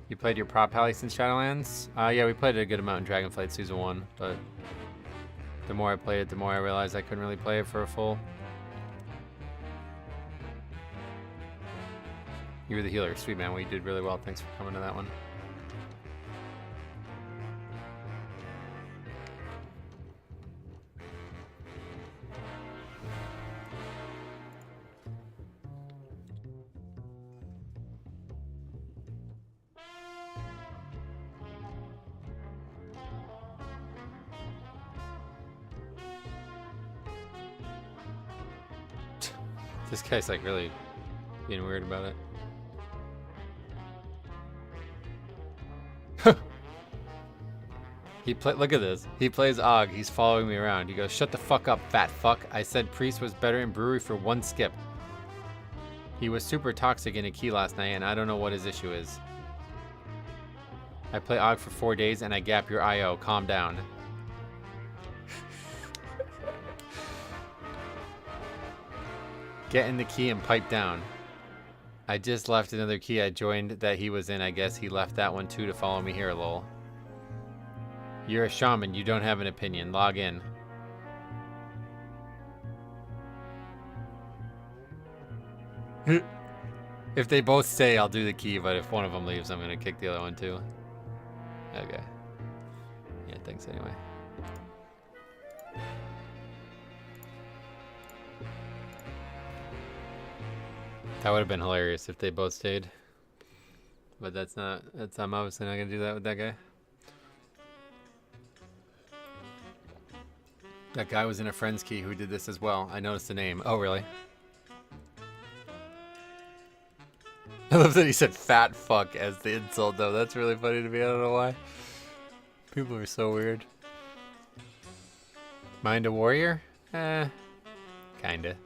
You played your prop pally since Shadowlands? Yeah, we played a good amount in Dragonflight Season 1, but the more I played it, the more I realized I couldn't really play it for a full. You were the healer. Sweet, man. Well, you did really well. Thanks for coming to that one. This guy's like really being weird about it. Look at this. He plays Og. He's following me around. He goes, "Shut the fuck up, fat fuck. I said Priest was better in Brewery for one skip. He was super toxic in a key last night, and I don't know what his issue is. I play Og for 4 days, and I gap your IO. Calm down." Get in the key and pipe down. I just left another key I joined that he was in. I guess he left that one too to follow me here, lol. You're a shaman. You don't have an opinion. Log in. If they both stay, I'll do the key, but if one of them leaves, I'm going to kick the other one too. Okay. Yeah, thanks anyway. That would have been hilarious if they both stayed. But I'm obviously not going to do that with that guy. That guy was in a friend's key who did this as well. I noticed the name. Oh, really? I love that he said fat fuck as the insult, though. That's really funny to me. I don't know why. People are so weird. Mind a warrior? Kinda.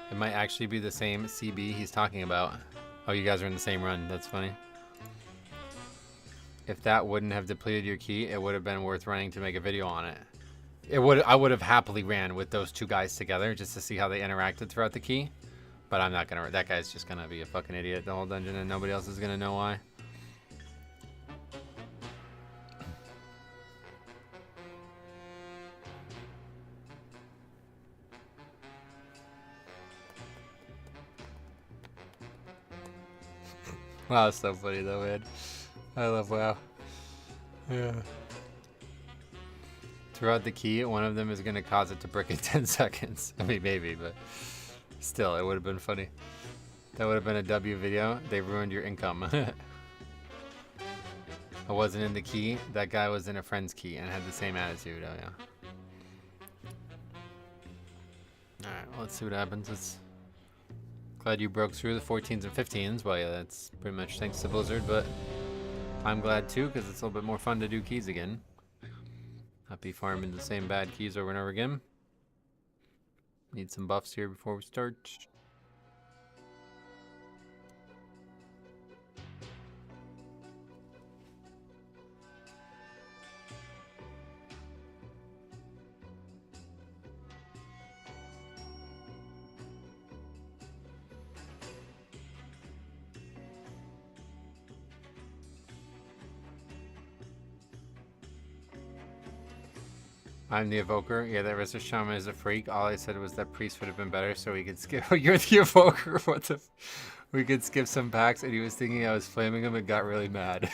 It might actually be the same CB he's talking about. Oh, you guys are in the same run. That's funny. If that wouldn't have depleted your key, it would have been worth running to make a video on it. I would have happily ran with those two guys together just to see how they interacted throughout the key. But I'm not gonna. That guy's just gonna be a fucking idiot the whole dungeon, and nobody else is gonna know why. Wow, that's so funny though, man. I love WoW. Yeah. Throughout the key, one of them is going to cause it to brick in 10 seconds. I mean, maybe, but still, it would have been funny. That would have been a W video. They ruined your income. I wasn't in the key. That guy was in a friend's key and had the same attitude. Oh yeah. Alright, well, let's see what happens. Glad you broke through the 14s and 15s. Well, yeah, that's pretty much thanks to Blizzard, but I'm glad too, because it's a little bit more fun to do keys again. Not be farming the same bad keys over and over again. Need some buffs here before we start. I'm the evoker. Yeah, that Resist Shaman is a freak. All I said was that priest would have been better so we could skip. You're the evoker. What the? We could skip some packs, and he was thinking I was flaming him and got really mad.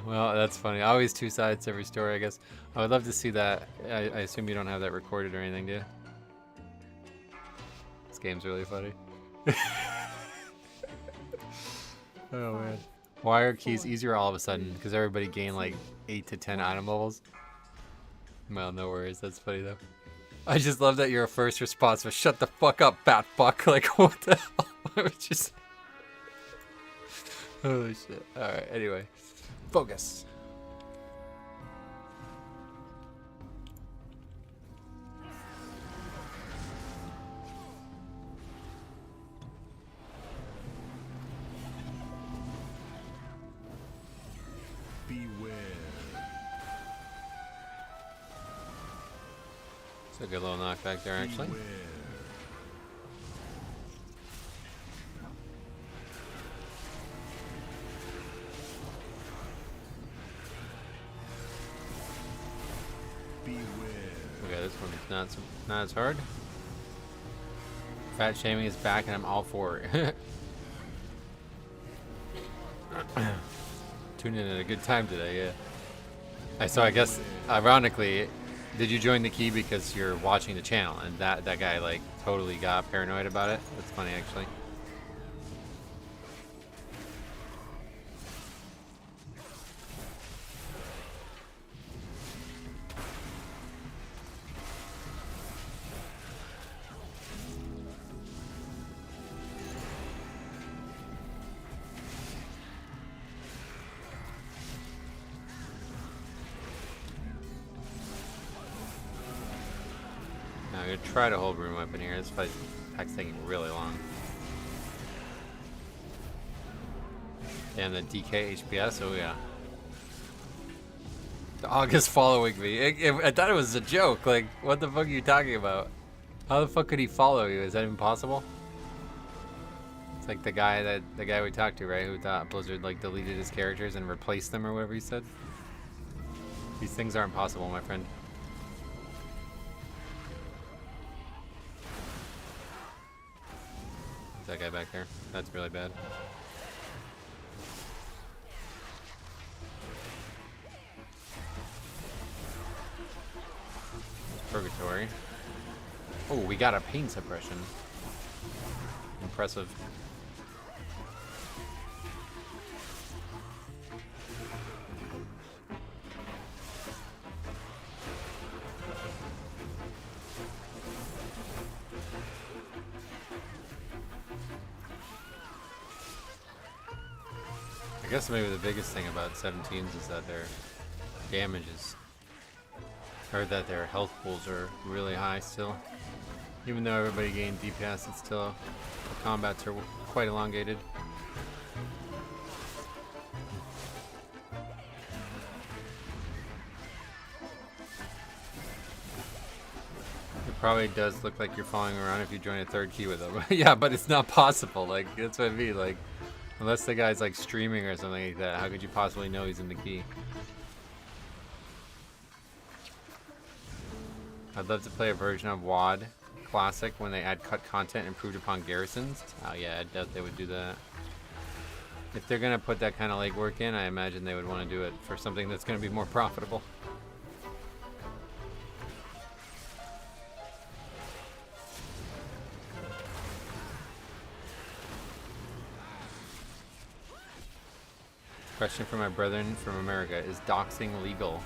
Well, that's funny. Always two sides to every story, I guess. I would love to see that. I assume you don't have that recorded or anything, do you? This game's really funny. Oh man. Why are keys easier all of a sudden? Because everybody gained like 8 to 10 item levels. Well, no worries. That's funny though. I just love that your first response was "Shut the fuck up, fat fuck!" Like what the hell? I was just holy shit. All right. Anyway, focus. It's a good little knockback there, actually. Okay, this one's not as hard. Fat shaming is back, and I'm all for it. Tuned in at a good time today, yeah. So I guess, ironically, did you join the key because you're watching the channel and that guy like totally got paranoid about it? That's funny actually. I'm gonna try to hold room weapon here. This pack's taking really long. Damn, the DK HPS, oh yeah. The August following me. I thought it was a joke. Like, what the fuck are you talking about? How the fuck could he follow you? Is that even possible? It's like the guy we talked to, right? Who thought Blizzard like deleted his characters and replaced them or whatever he said. These things aren't possible, my friend. That guy back there. That's really bad. Purgatory. Oh, we got a pain suppression. Impressive. I guess maybe the biggest thing about 17s is that their damage is, or that their health pools are really high still. Even though everybody gained DPS, it's still, the combats are quite elongated. It probably does look like you're following around if you join a third key with them. Yeah, but it's not possible. Like, that's what I mean. Like, unless the guy's like streaming or something like that, how could you possibly know he's in the key? I'd love to play a version of WoD Classic when they add cut content improved upon garrisons. Oh yeah, I doubt they would do that. If they're gonna put that kind of legwork in, I imagine they would want to do it for something that's gonna be more profitable. Question for my brethren from America. Is doxing legal?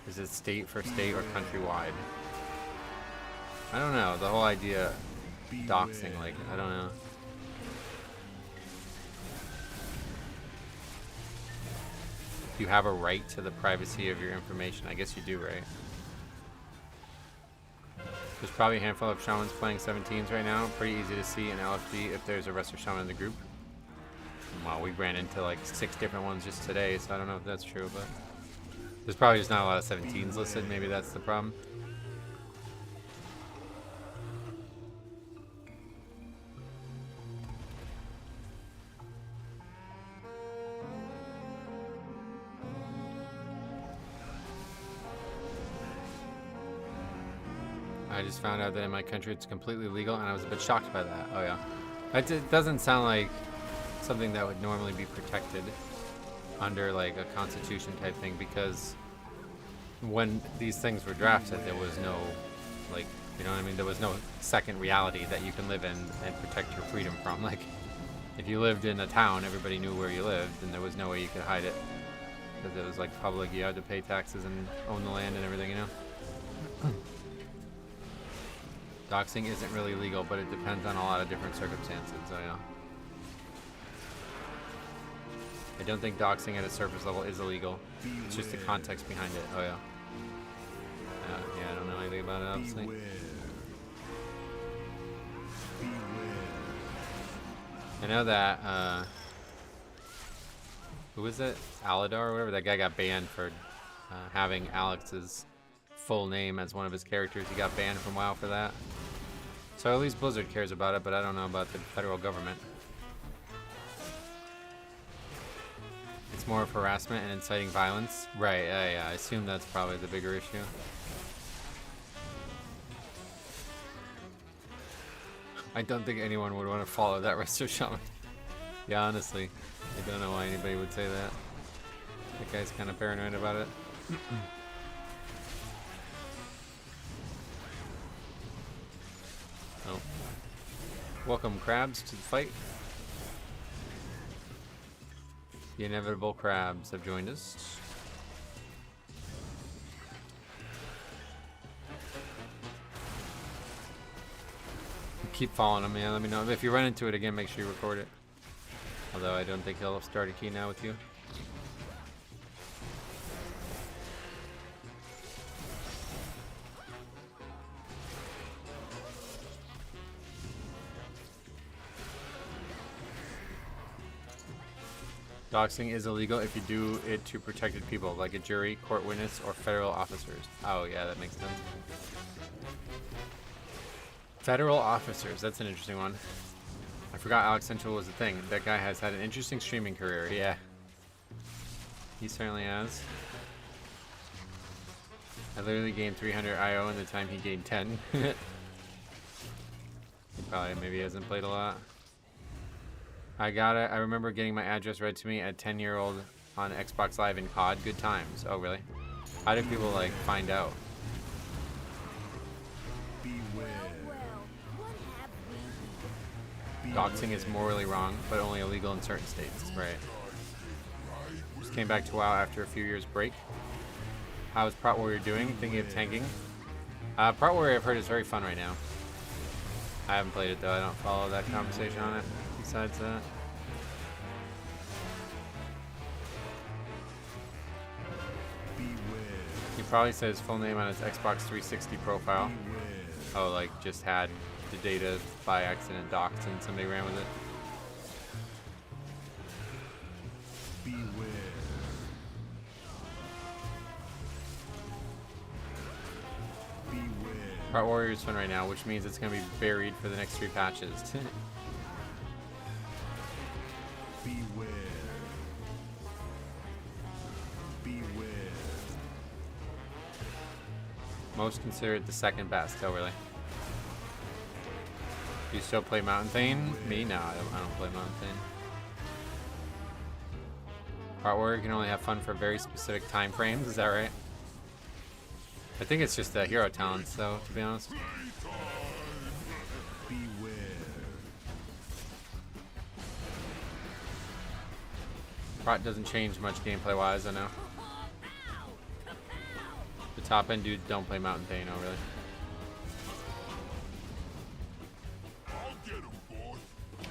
Is it state for state or countrywide? I don't know. The whole idea doxing, like, I don't know. You have a right to the privacy of your information. I guess you do, right? There's probably a handful of shamans playing 17s right now. Pretty easy to see in LFG if there's a wrestler shaman in the group. Well, we ran into like 6 different ones just today, so I don't know if that's true, but there's probably just not a lot of 17s listed. Maybe that's the problem. I just found out that in my country it's completely legal, and I was a bit shocked by that. Oh yeah. It doesn't sound like something that would normally be protected under like a constitution type thing, because when these things were drafted there was no, like, you know what I mean, there was no second reality that you can live in and protect your freedom from. Like, if you lived in a town, everybody knew where you lived, and there was no way you could hide it because it was like public. You had to pay taxes and own the land and everything, you know. Doxing isn't really legal, but it depends on a lot of different circumstances. Oh yeah. I don't think doxing at a surface level is illegal. It's just the context behind it. Oh yeah. Yeah, I don't know anything about it, obviously. I know that, who was it? Aladar or whatever? That guy got banned for having Alex's full name as one of his characters. He got banned from WoW for that. So at least Blizzard cares about it, but I don't know about the federal government. It's more of harassment and inciting violence. Right, yeah, I assume that's probably the bigger issue. I don't think anyone would want to follow that Resto Shaman. Yeah, honestly. I don't know why anybody would say that. That guy's kind of paranoid about it. Oh. Welcome, crabs, to the fight. The inevitable crabs have joined us. Keep following him, man. Let me know. If you run into it again, make sure you record it. Although I don't think he'll start a key now with you. Doxing is illegal if you do it to protected people, like a jury, court witness, or federal officers. Oh yeah, that makes sense. Federal officers, that's an interesting one. I forgot Alex Central was a thing. That guy has had an interesting streaming career, yeah. He certainly has. I literally gained 300 IO in the time he gained 10. He probably maybe hasn't played a lot. I got it. I remember getting my address read to me at 10-year-old on Xbox Live in COD. Good times. Oh, really? How do people, like, find out? Doxing is morally wrong, but only illegal in certain states. Right. Just came back to WoW after a few years break. How's Prot Warrior doing? Thinking of tanking? Prot Warrior, I've heard, is very fun right now. I haven't played it, though. I don't follow that conversation on it. Besides that, he probably said his full name on his Xbox 360 profile. Oh, like just had the data by accident docked and somebody ran with it. Part Warrior is fun right now, which means it's going to be buried for the next 3 patches. Most consider it the second best. Oh, really? Do you still play Mountain Thane? Me? No, I don't play Mountain Thane. Part Warrior can only have fun for very specific time frames. Is that right? I think it's just the hero talents, though, to be honest. Prot doesn't change much gameplay-wise, I know. The top-end dudes don't play Mountain Pain, oh really?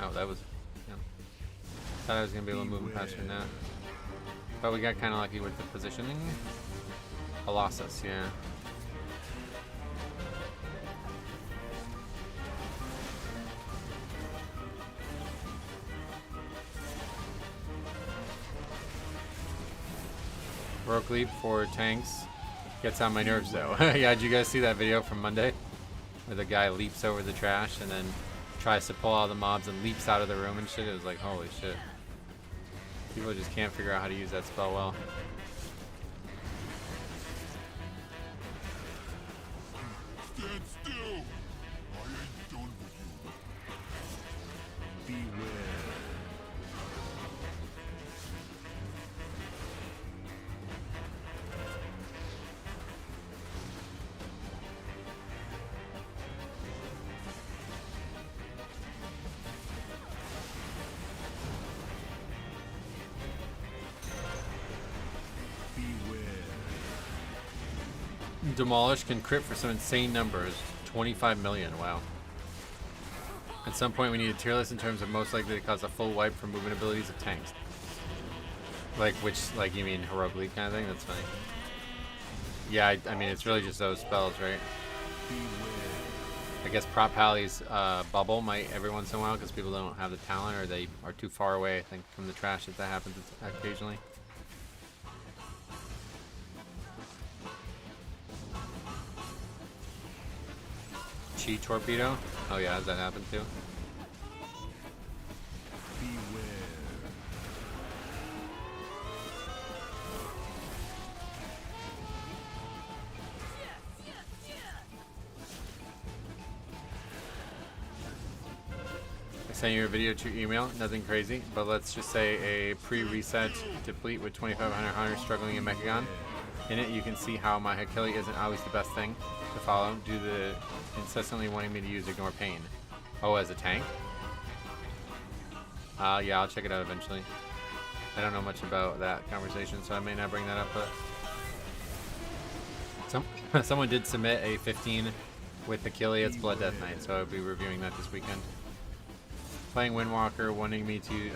Oh, that was... Yeah. Thought I was going to be able to move him faster than that. But we got kind of lucky with the positioning. Colossus, yeah. Rogue Leap for tanks gets on my nerves though. Yeah, did you guys see that video from Monday? Where the guy leaps over the trash and then tries to pull all the mobs and leaps out of the room and shit? It was like, holy shit. People just can't figure out how to use that spell well. Stand still! I ain't done with you. Beware. Demolish can crit for some insane numbers. 25 million, wow. At some point we need a tier list in terms of most likely to cause a full wipe from movement abilities of tanks. Like which, like you mean Heroic Leap kind of thing? That's funny. Yeah, I mean it's really just those spells, right? I guess Prop Pally's bubble might every once in a while because people don't have the talent or they are too far away, I think, from the trash if that happens occasionally. Chi Torpedo? Oh yeah, has that happened too? I sent you a video to your email, nothing crazy, but let's just say a pre-reset deplete with 2,500 hunters struggling in Mechagon. In it, you can see how my Achille isn't always the best thing to follow due to the incessantly wanting me to use Ignore Pain. Oh, as a tank? Yeah, I'll check it out eventually. I don't know much about that conversation, so I may not bring that up, but someone did submit a 15 with Achille. It's Blood Death Knight, so I'll be reviewing that this weekend. Playing Windwalker, wanting me to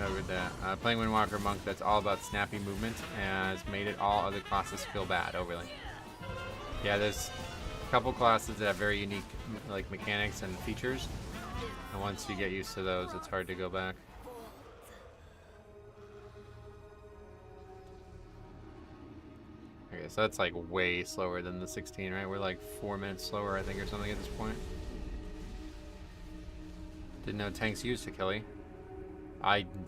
playing Windwalker Monk that's all about snappy movement and has made it all other classes feel bad. Oh really? Yeah, there's a couple classes that have very unique like mechanics and features, and once you get used to those, it's hard to go back. Okay, so that's like way slower than the 16, right? We're like 4 minutes slower, I think, or something at this point. Didn't know tanks used Achille.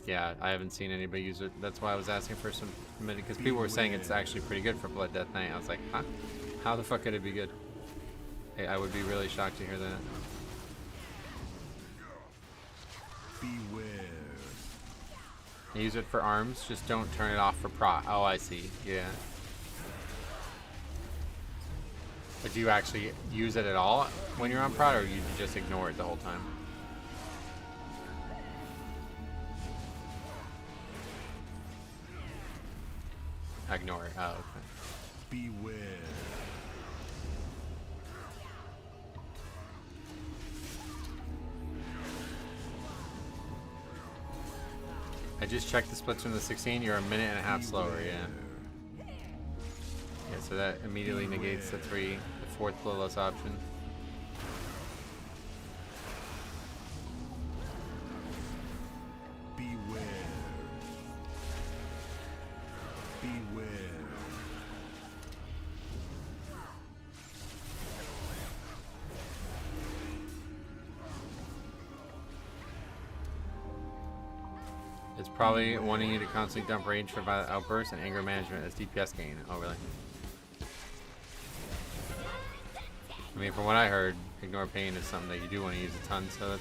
Yeah, I haven't seen anybody use it. That's why I was asking for some minute, because people were saying it's actually pretty good for Blood Death Knight. I was like, huh? How the fuck could it be good? Hey, I would be really shocked to hear that. Beware. Use it for arms, just don't turn it off for prot. Oh, I see. Yeah. But do you actually use it at all when you're on prot, or you just ignore it the whole time? Ignore it. Oh, okay. Beware. I just checked the splits from the 16. You're a minute and a half slower, yeah. Yeah, so that immediately negates the fourth flowless option. Beware. Beware. It's probably wanting you to constantly dump rage for violent outbursts and anger management as DPS gain. Oh, really? I mean, from what I heard, Ignore Pain is something that you do want to use a ton, so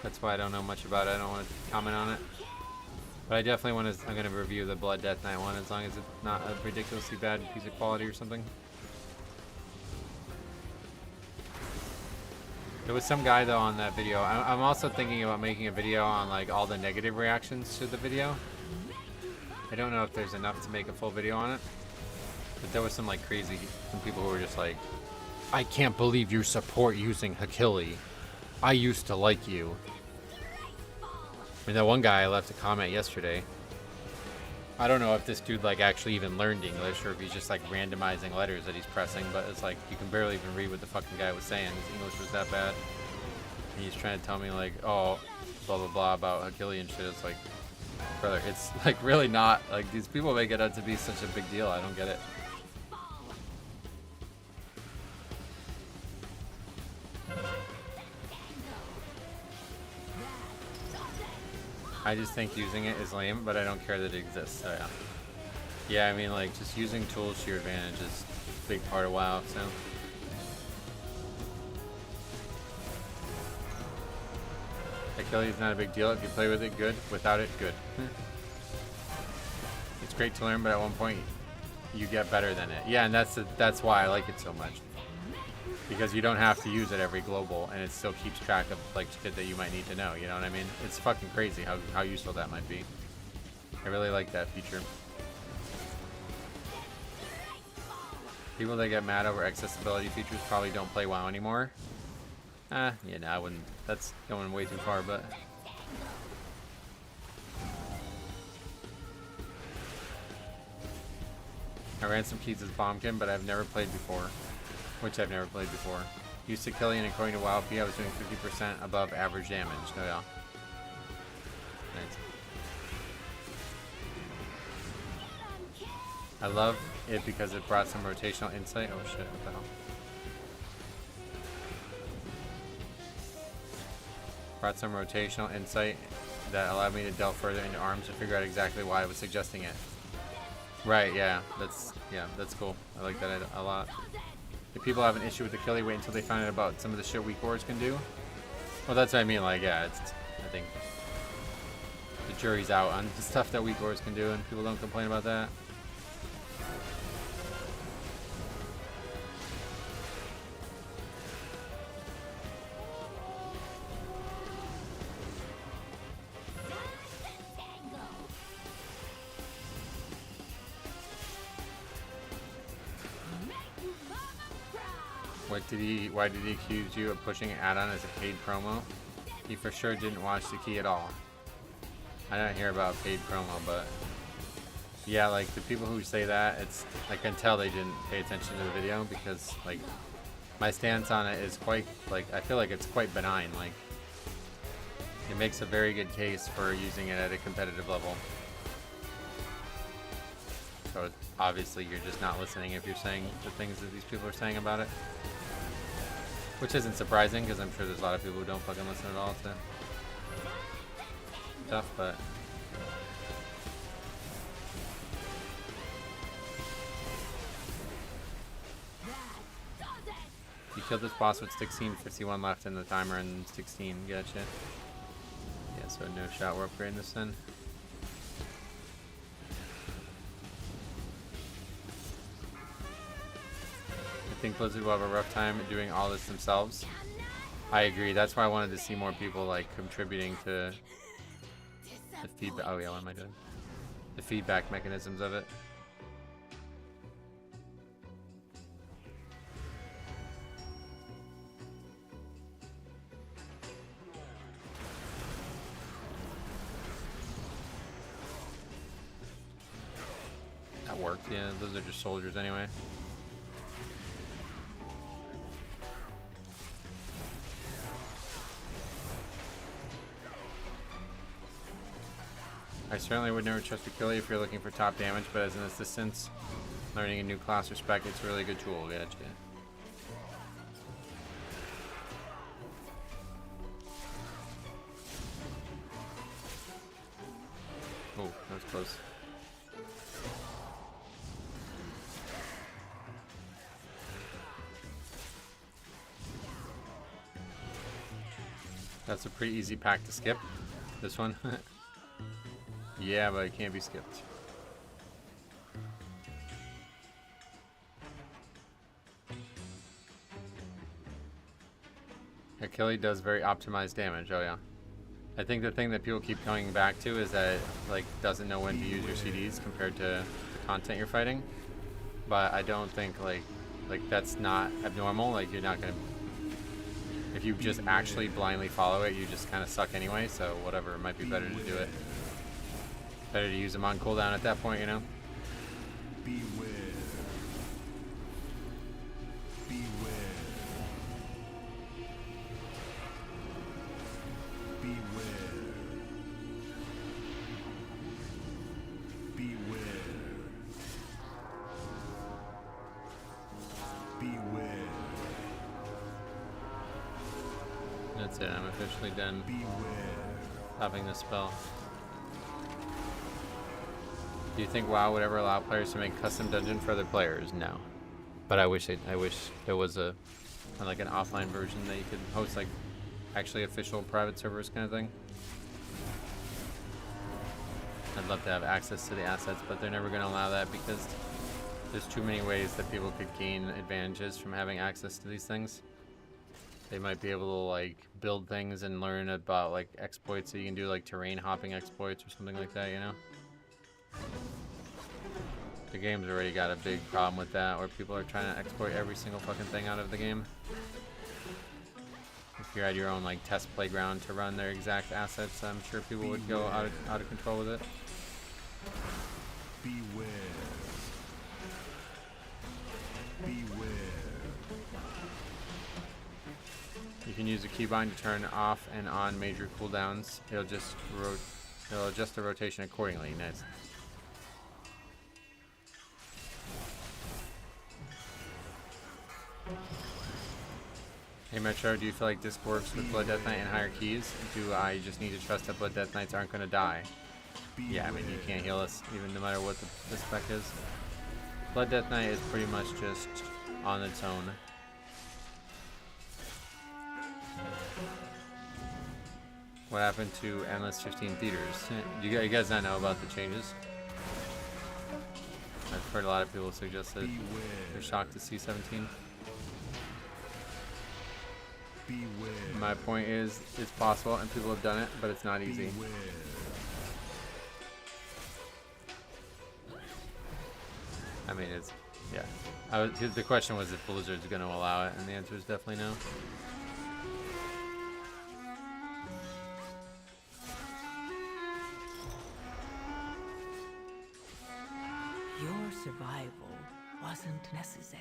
that's why I don't know much about it. I don't want to comment on it. But I definitely want to, I'm going to review the Blood Death Knight one, as long as it's not a ridiculously bad piece of quality or something. There was some guy though on that video. I'm also thinking about making a video on like all the negative reactions to the video. I don't know if there's enough to make a full video on it, but there was some like crazy, some people who were just like, I can't believe you support using Hakili. I used to like you. I mean, that one guy left a comment yesterday. I don't know if this dude like actually even learned English or if he's just like randomizing letters that he's pressing, but it's like you can barely even read what the fucking guy was saying. His English was that bad. And he's trying to tell me like, oh, blah blah blah about Hakili and shit. It's like, brother, it's like really not. Like these people make it out to be such a big deal. I don't get it. I just think using it is lame, but I don't care that it exists. So yeah. Yeah, I mean, like, just using tools to your advantage is a big part of WoW, so. Achilles is not a big deal. If you play with it, good. Without it, good. It's great to learn, but at one point, you get better than it. Yeah, and that's why I like it so much. Because you don't have to use it every global, and it still keeps track of like shit that you might need to know. You know what I mean? It's fucking crazy how useful that might be. I really like that feature. People that get mad over accessibility features probably don't play WoW anymore. Yeah, no, I wouldn't. That's going way too far, but. I ran some keys as Bombkin, but I've never played before. Which I've never played before. Used to Killian, according to WoWP, I was doing 50% above average damage. Oh yeah. Nice. I love it because it brought some rotational insight. Oh shit, what the hell? Brought some rotational insight that allowed me to delve further into arms to figure out exactly why I was suggesting it. Right, yeah, that's cool. I like that a lot. If people have an issue with the Achilles, wait until they find out about some of the shit weak wars can do. Well, that's what I mean. Like, yeah, I think the jury's out on the stuff that weak wars can do, and people don't complain about that. Why did he accuse you of pushing an add-on as a paid promo? He for sure didn't watch the key at all. I didn't hear about paid promo, but yeah, like the people who say that, it's I can tell they didn't pay attention to the video because like my stance on it is quite like I feel like it's quite benign. Like it makes a very good case for using it at a competitive level. So obviously you're just not listening if you're saying the things that these people are saying about it. Which isn't surprising, because I'm sure there's a lot of people who don't fucking listen at all to stuff, but... You killed this boss with 16:51 left in the timer and 16, gotcha. Yeah, so no shot, we're upgrading this then. I think Blizzard will have a rough time doing all this themselves. I agree. That's why I wanted to see more people like contributing to the feedback. Oh yeah, what am I doing? The feedback mechanisms of it. That worked. Yeah, those are just soldiers anyway. I certainly would never trust Achilles if you're looking for top damage, but as an assistant, learning a new class or spec, it's a really good tool. Gotcha. Oh, that was close. That's a pretty easy pack to skip. This one. Yeah, but it can't be skipped. Achilles does very optimized damage. Oh yeah. I think the thing that people keep coming back to is that it, like, doesn't know when to use your CDs compared to the content you're fighting. But I don't think like that's not abnormal. Like, you're not gonna, if you just actually blindly follow it, you just kind of suck anyway. So whatever, it might be better to do it. Better to use them on cooldown at that point, you know. Beware. Beware. Beware. Beware. Beware. That's it. I'm officially done Beware. popping this spell. Do you think WoW would ever allow players to make custom dungeon for other players? No. But I wish there was a like an offline version that you could host, like actually official private servers kind of thing. I'd love to have access to the assets, but they're never going to allow that because there's too many ways that people could gain advantages from having access to these things. They might be able to like build things and learn about like exploits, so you can do like terrain hopping exploits or something like that, you know? The game's already got a big problem with that, where people are trying to exploit every single fucking thing out of the game. If you had your own like test playground to run their exact assets, I'm sure people would go out of control with it. Beware. Beware. You can use a keybind to turn off and on major cooldowns. It'll adjust the rotation accordingly. Nice. Hey Metro, do you feel like this works with Blood Death Knight and higher keys? Do I just need to trust that Blood Death Knights aren't going to die? Yeah, I mean, you can't heal us even no matter what the spec is. Blood Death Knight is pretty much just on its own. What happened to Endless 15 Theaters? Do you guys not know about the changes? I've heard a lot of people suggest that they're shocked to see 17. Beware. My point is, it's possible and people have done it, but it's not easy. Beware. I mean, it's, yeah. The question was if Blizzard's going to allow it, and the answer is definitely no. Your survival wasn't necessary.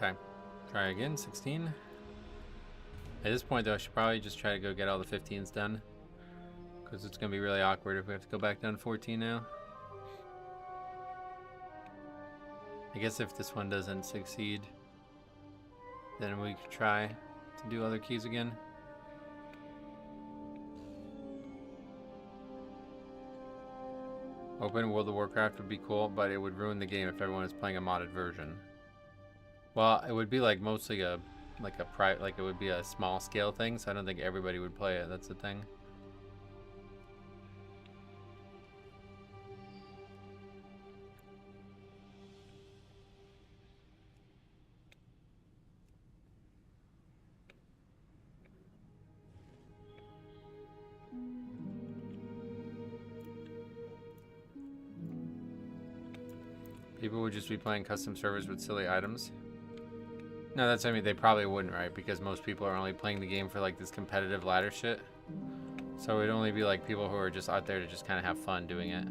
Okay, try again, 16. At this point though, I should probably just try to go get all the 15s done, because it's going to be really awkward if we have to go back down to 14 now. I guess if this one doesn't succeed, then we could try to do other keys again. Open World of Warcraft would be cool, but it would ruin the game if everyone is playing a modded version. Well, it would be like mostly it would be a small scale thing, so I don't think everybody would play it. That's the thing. People would just be playing custom servers with silly items. No, that's what I mean. They probably wouldn't, right? Because most people are only playing the game for like this competitive ladder shit. So it'd only be like people who are just out there to just kind of have fun doing it.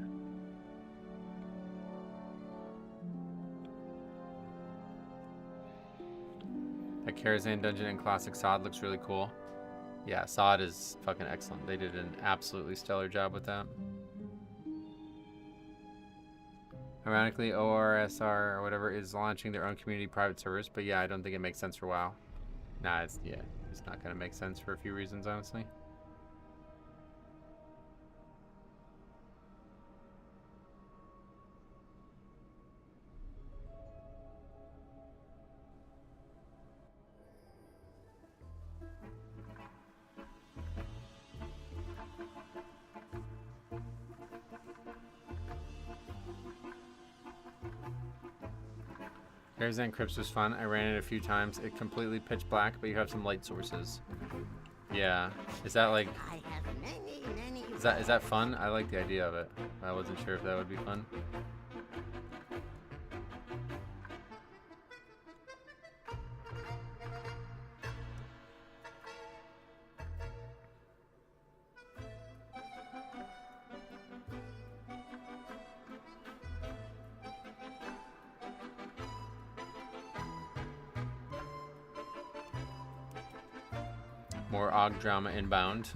That Karazhan dungeon in Classic Sod looks really cool. Yeah, Sod is fucking excellent. They did an absolutely stellar job with that. Ironically, ORSR or whatever is launching their own community private servers, but yeah, I don't think it makes sense for WoW. Nah, it's not gonna make sense for a few reasons, honestly. Karazhan Crypts was fun. I ran it a few times. It completely pitch black, but you have some light sources. Yeah. Is that like... Is that fun? I like the idea of it. I wasn't sure if that would be fun. More AUG drama inbound.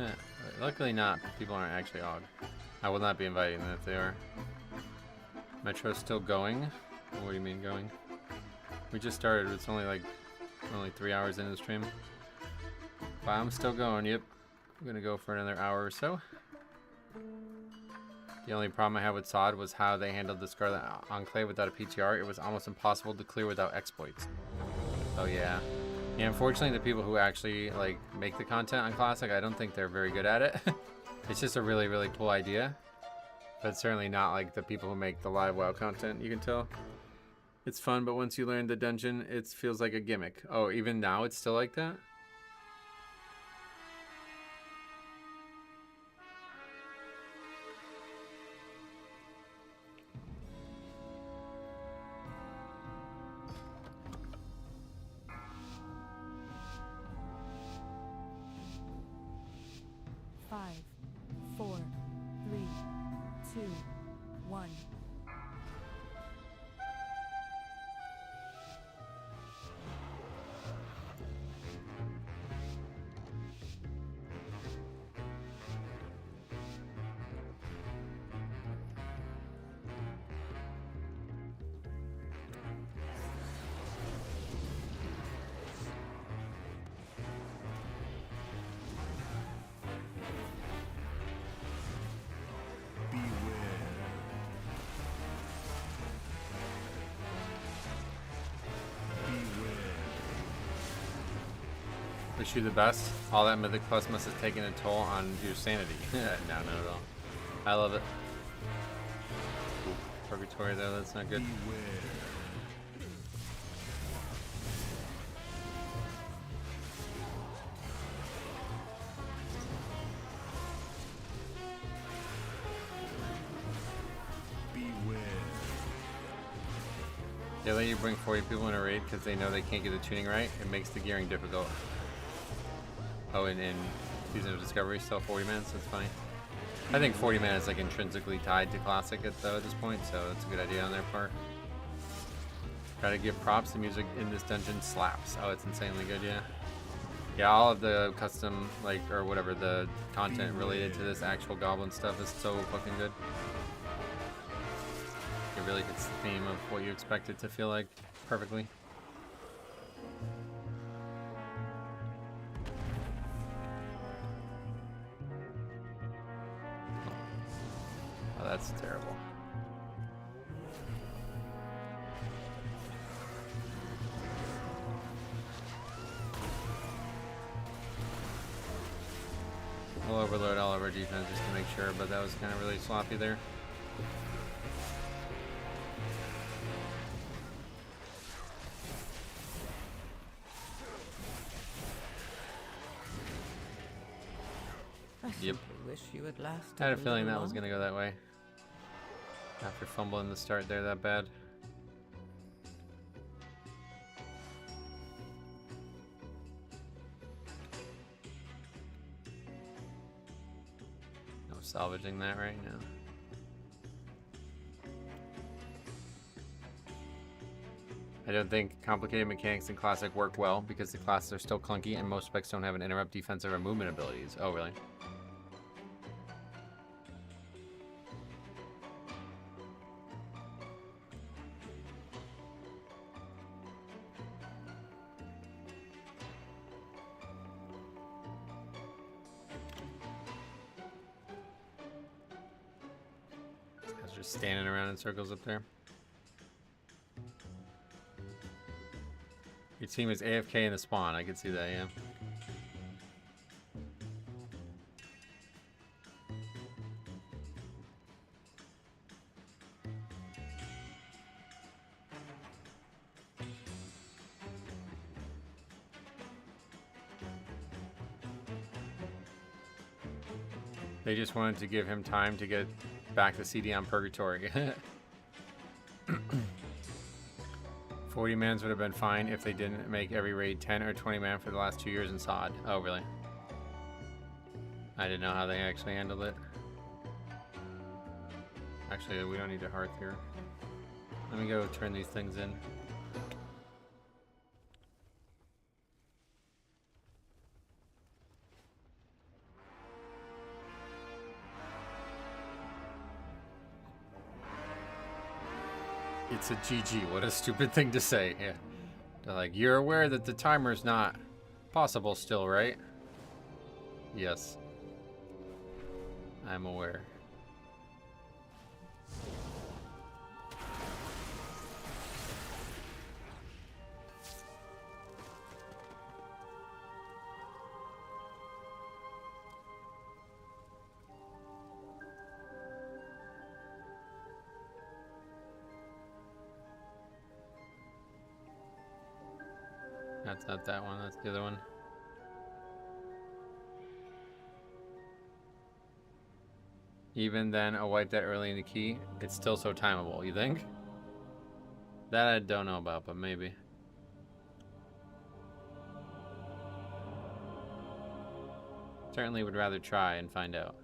Luckily not. People aren't actually AUG. I will not be inviting them if they are. Metro's still going? What do you mean going? We just started. It's only 3 hours into the stream. But I'm still going. Yep. I'm gonna go for another hour or so. The only problem I had with Sod was how they handled the Scarlet Enclave without a PTR. It was almost impossible to clear without exploits. Oh yeah. Yeah, unfortunately, the people who actually make the content on Classic, I don't think they're very good at it. It's just a really, really cool idea, but it's certainly not like the people who make the live WoW content. You can tell it's fun, but once you learn the dungeon, it feels like a gimmick. Oh, even now it's still like that? Wish you the best. All that Mythic Plus must have taken a toll on your sanity. No, not at all. I love it. Ooh, Purgatory though, that's not good. They let you bring 40 people in a raid because they know they can't get the tuning right. It makes the gearing difficult. Oh, and Season of Discovery still 40 minutes. That's funny. I think 40 minutes is intrinsically tied to Classic at this point, so that's a good idea on their part. Gotta give props. The music in this dungeon slaps. Oh, it's insanely good, yeah. Yeah, all of the custom, or whatever, the content related to this actual goblin stuff is so fucking good. It really hits the theme of what you expect it to feel like perfectly. Oh, that's terrible. We'll overload all of our defense just to make sure, but that was kind of really sloppy there. Yep. Wish you had lasted. I had a feeling that was going to go that way. After fumbling the start there that bad. No salvaging that right now. I don't think complicated mechanics in Classic work well because the classes are still clunky and most specs don't have an interrupt, defensive, or movement abilities. Oh, really? These guys are just standing around in circles up there. Your team is AFK in the spawn. I can see that, yeah. They just wanted to give him time to get back to CD on Purgatory. 40 mans would have been fine if they didn't make every raid 10 or 20 man for the last 2 years in SOD. Oh, really? I didn't know how they actually handled it. Actually, we don't need a hearth here. Let me go turn these things in. It's a GG. What a stupid thing to say. Yeah. They're like, you're aware that the timer's not possible still, right? Yes. I'm aware. That's not that one, that's the other one. Even then, a wipe that early in the key, it's still so timeable, you think? That I don't know about, but maybe. Certainly would rather try and find out.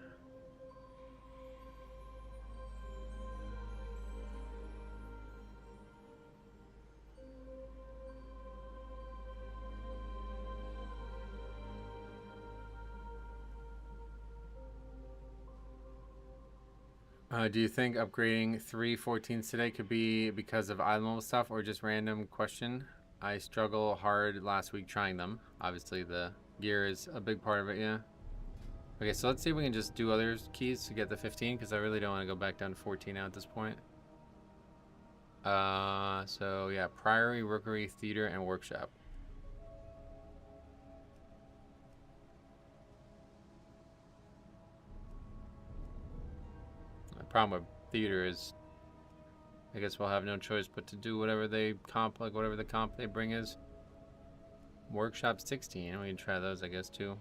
Do you think upgrading 3 14s today could be because of item level stuff or just random question? I struggle hard last week trying them. Obviously the gear is a big part of it, yeah. Okay, so let's see if we can just do other keys to get the 15 because I really don't want to go back down to 14 now at this point. So yeah, Priory, Rookery, Theater, and Workshop. Problem with theater is I guess we'll have no choice but to do whatever they comp, like whatever the comp they bring is. Workshop 16, we can try those I guess too.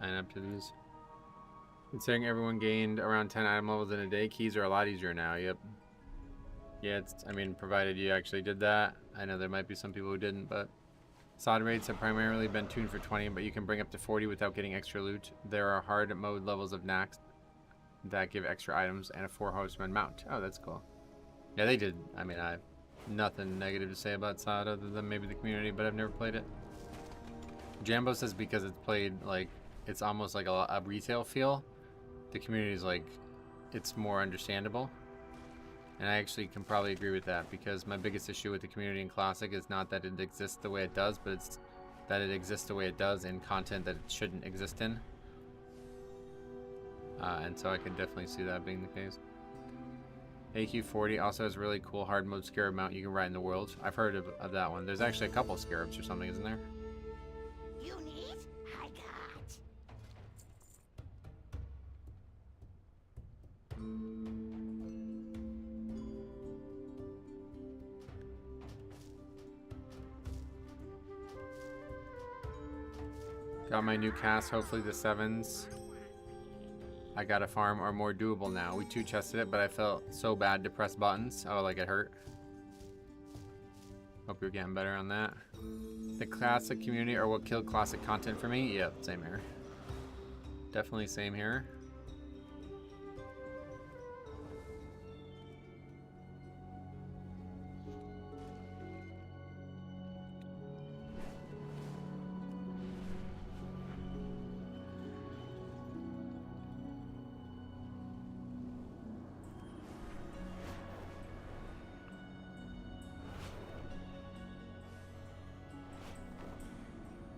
Sign up to these. Considering everyone gained around 10 item levels in a day, keys are a lot easier now. Yep. Yeah, it's, I mean, provided you actually did that. I know there might be some people who didn't, but SOD rates have primarily been tuned for 20, but you can bring up to 40 without getting extra loot. There are hard mode levels of Nax that give extra items and a 4 horseman mount. Oh, that's cool. Yeah, they did. I mean, I have nothing negative to say about SOD other than maybe the community, but I've never played it. Jambo says because it's played like, it's almost like a retail feel. The community is like, it's more understandable. And I actually can probably agree with that because my biggest issue with the community in Classic is not that it exists the way it does, but it's that it exists the way it does in content that it shouldn't exist in. And so I can definitely see that being the case. AQ40 also has a really cool hard mode scarab mount you can ride in the world. I've heard of that one. There's actually a couple of scarabs or something, isn't there? You need? I got. Got my new cast, hopefully the 7s. I got a farm are more doable now. We 2-chested it, but I felt so bad to press buttons. Oh, like it hurt. Hope you're getting better on that. The Classic community are what killed Classic content for me. Yep, same here. Definitely same here.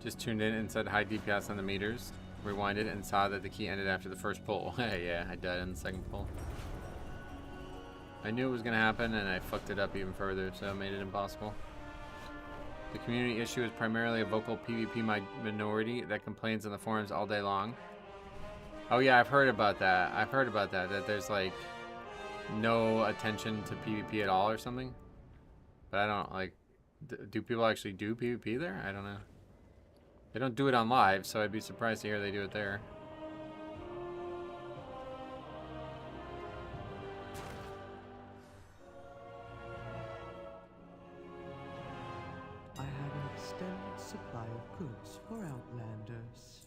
Just tuned in and said high DPS on the meters. Rewinded and saw that the key ended after the first pull. Yeah, I died on the second pull. I knew it was going to happen and I fucked it up even further, so it made it impossible. The community issue is primarily a vocal PvP minority that complains on the forums all day long. Oh yeah, I've heard about that. That there's like no attention to PvP at all or something. But I don't like, do people actually do PvP there? I don't know. They don't do it on live, so I'd be surprised to hear they do it there. I have an extended supply of goods for Outlanders.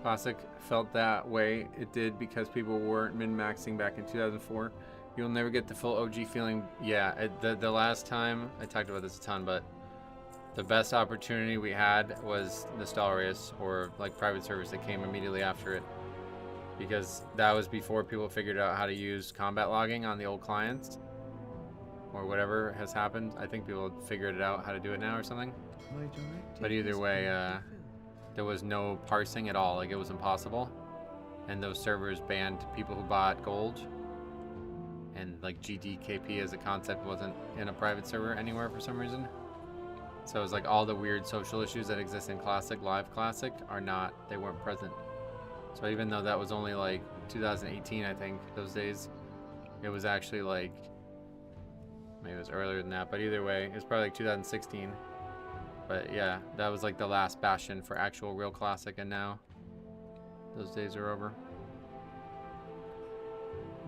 Classic felt that way. It did because people weren't min-maxing back in 2004. You'll never get the full OG feeling. Yeah, the last time, I talked about this a ton, but the best opportunity we had was Nostalrius, or like private servers that came immediately after it. Because that was before people figured out how to use combat logging on the old clients. Or whatever has happened. I think people figured it out how to do it now or something. But either way, there was no parsing at all. Like, it was impossible. And those servers banned people who bought gold. And like GDKP as a concept wasn't in a private server anywhere for some reason. So it was like all the weird social issues that exist in Classic, Live Classic are not, they weren't present. So even though that was only like 2018, I think, those days, it was actually like, maybe it was earlier than that, but either way, it was probably like 2016. But yeah, that was like the last bastion for actual real Classic, and now those days are over.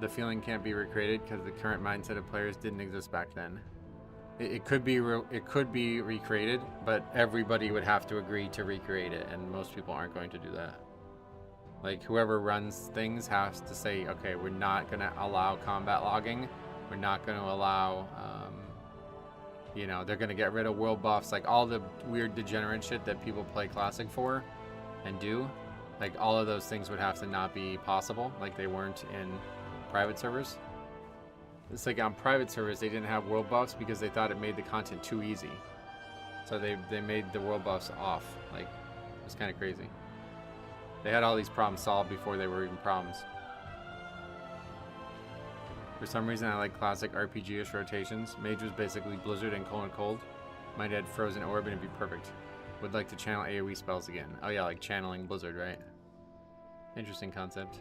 The feeling can't be recreated because the current mindset of players didn't exist back then. It could be recreated, but everybody would have to agree to recreate it, and most people aren't going to do that. Like, whoever runs things has to say, okay, we're not going to allow combat logging. We're not going to allow, you know, they're going to get rid of world buffs, like all the weird degenerate shit that people play Classic for and do. Like, all of those things would have to not be possible, like they weren't in private servers. It's like on private servers, they didn't have world buffs because they thought it made the content too easy. So they made the world buffs off. Like, it was kind of crazy. They had all these problems solved before they were even problems. For some reason, I like classic RPG-ish rotations. Mage was basically Blizzard and Cold. Might add Frozen Orb and it'd be perfect. Would like to channel AoE spells again. Oh yeah, like channeling Blizzard, right? Interesting concept.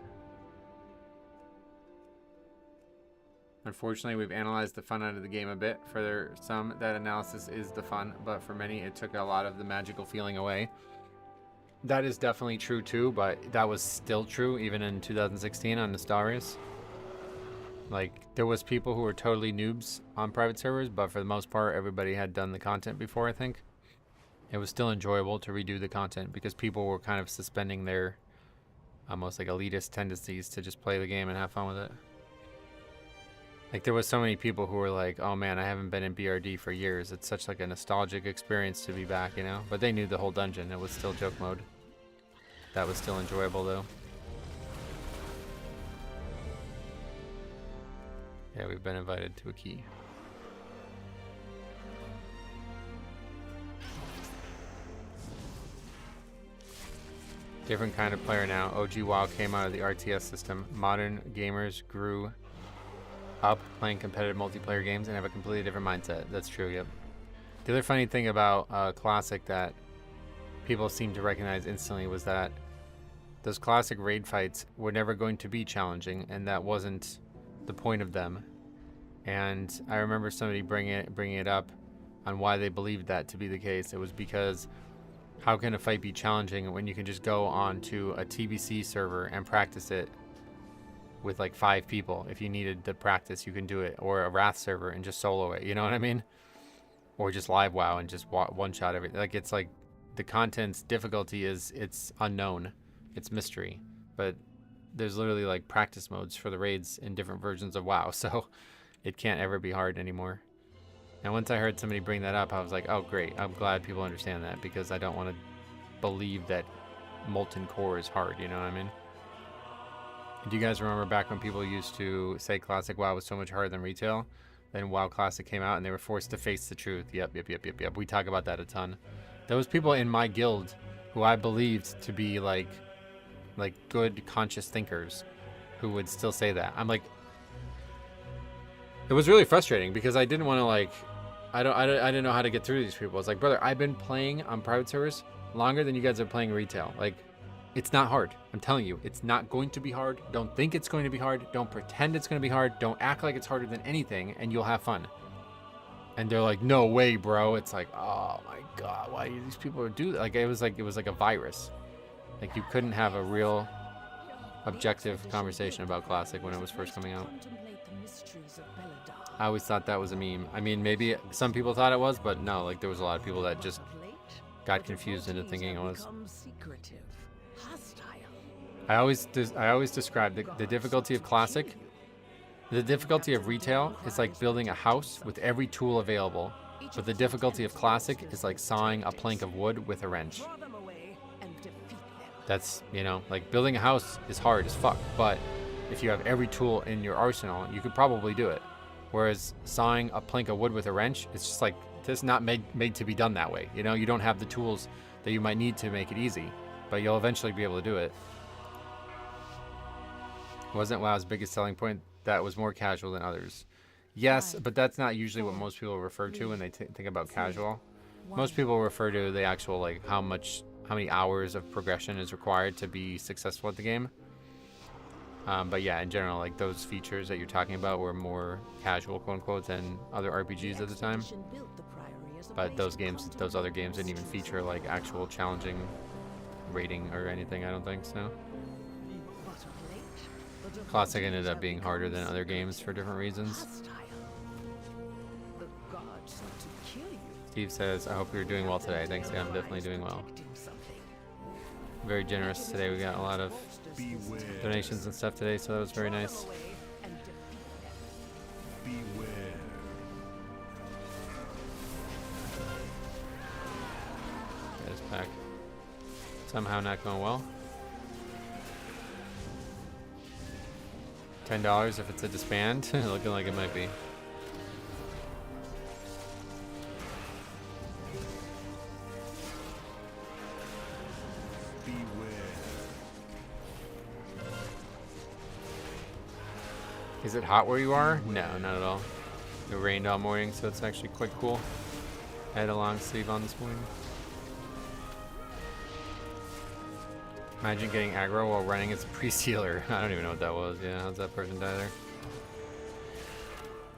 Unfortunately, we've analyzed the fun out of the game a bit. For some, that analysis is the fun, but for many, it took a lot of the magical feeling away. That is definitely true too, but that was still true even in 2016 on Nostalrius. Like, there was people who were totally noobs on private servers, but for the most part, everybody had done the content before, I think. It was still enjoyable to redo the content because people were kind of suspending their almost like elitist tendencies to just play the game and have fun with it. Like, there was so many people who were like, oh man, I haven't been in BRD for years. It's such like a nostalgic experience to be back, you know? But they knew the whole dungeon. It was still joke mode. That was still enjoyable though. Yeah, we've been invited to a key. Different kind of player now. OG WoW came out of the RTS system. Modern gamers grew up playing competitive multiplayer games and have a completely different mindset. That's true, yep. The other funny thing about Classic that people seem to recognize instantly was that those Classic raid fights were never going to be challenging, and that wasn't the point of them. And I remember somebody bringing it up on why they believed that to be the case. It was because how can a fight be challenging when you can just go on to a TBC server and practice it with like 5 people? If you needed to practice, you can do it. Or a Wrath server and just solo it, you know what I mean? Or just live WoW and just one-shot everything. Like, it's like the content's difficulty is it's unknown. It's mystery. But there's literally like practice modes for the raids in different versions of WoW. So it can't ever be hard anymore. And once I heard somebody bring that up, I was like, oh great, I'm glad people understand that, because I don't want to believe that Molten Core is hard, you know what I mean? Do you guys remember back when people used to say Classic WoW was so much harder than retail? Then WoW Classic came out and they were forced to face the truth. Yep. We talk about that a ton. There was people in my guild who I believed to be like good conscious thinkers who would still say that. I'm like, it was really frustrating because I didn't want to like, I didn't know how to get through these people. It's like, brother, I've been playing on private servers longer than you guys are playing retail. Like, it's not hard. I'm telling you, it's not going to be hard. Don't think it's going to be hard. Don't pretend it's going to be hard. Don't act like it's harder than anything, and you'll have fun. And they're like, no way, bro. It's like, oh my God, why do these people do that? Like, it was like a virus. Like, you couldn't have a real objective conversation about Classic when it was first coming out. I always thought that was a meme. I mean, maybe some people thought it was, but no, like there was a lot of people that just got confused into thinking it was. I always describe the difficulty of Classic. The difficulty of retail is like building a house with every tool available, but the difficulty of Classic is like sawing a plank of wood with a wrench. That's, you know, like building a house is hard as fuck, but if you have every tool in your arsenal, you could probably do it. Whereas sawing a plank of wood with a wrench, it's just like, it's not made to be done that way. You know, you don't have the tools that you might need to make it easy, but you'll eventually be able to do it. Wasn't WoW's biggest selling point that it was more casual than others? Yes, but that's not usually what most people refer to when they think about casual. Most people refer to the actual, like, how many hours of progression is required to be successful at the game. But yeah, in general, like those features that you're talking about were more casual, quote unquote, than other RPGs at the time. But those other games didn't even feature like actual challenging rating or anything, I don't think so. Classic ended up being harder than other games for different reasons. Steve says, I hope you're doing well today. Thanks, yeah, I'm definitely doing well. Very generous today. We got a lot of donations and stuff today, so that was very nice. This pack somehow not going well. $10 if it's a disband. Looking like it might be. Is it hot where you are? No, not at all. It rained all morning, so it's actually quite cool. I had a long sleeve on this morning. Imagine getting aggro while running as a pre-sealer. I don't even know what that was. Yeah, how's that person die there?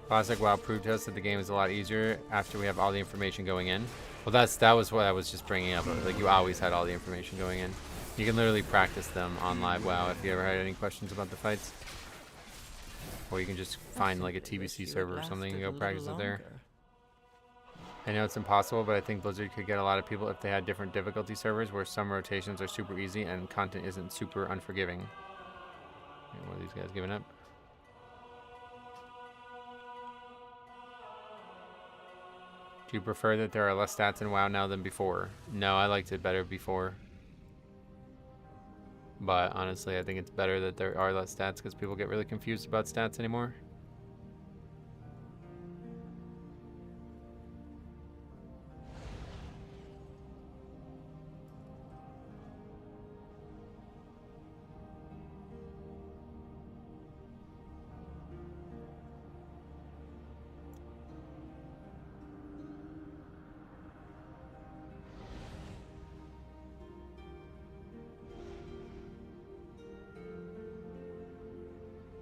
Classic WoW proved to us that the game is a lot easier after we have all the information going in. Well, that was what I was just bringing up. Like, you always had all the information going in. You can literally practice them on live WoW if you ever had any questions about the fights. Or you can just find like a TBC server or something and go practice it there. I know it's impossible, but I think Blizzard could get a lot of people if they had different difficulty servers where some rotations are super easy and content isn't super unforgiving. Okay, what are these guys giving up? Do you prefer that there are less stats in WoW now than before? No, I liked it better before. But honestly, I think it's better that there are less stats because people get really confused about stats anymore.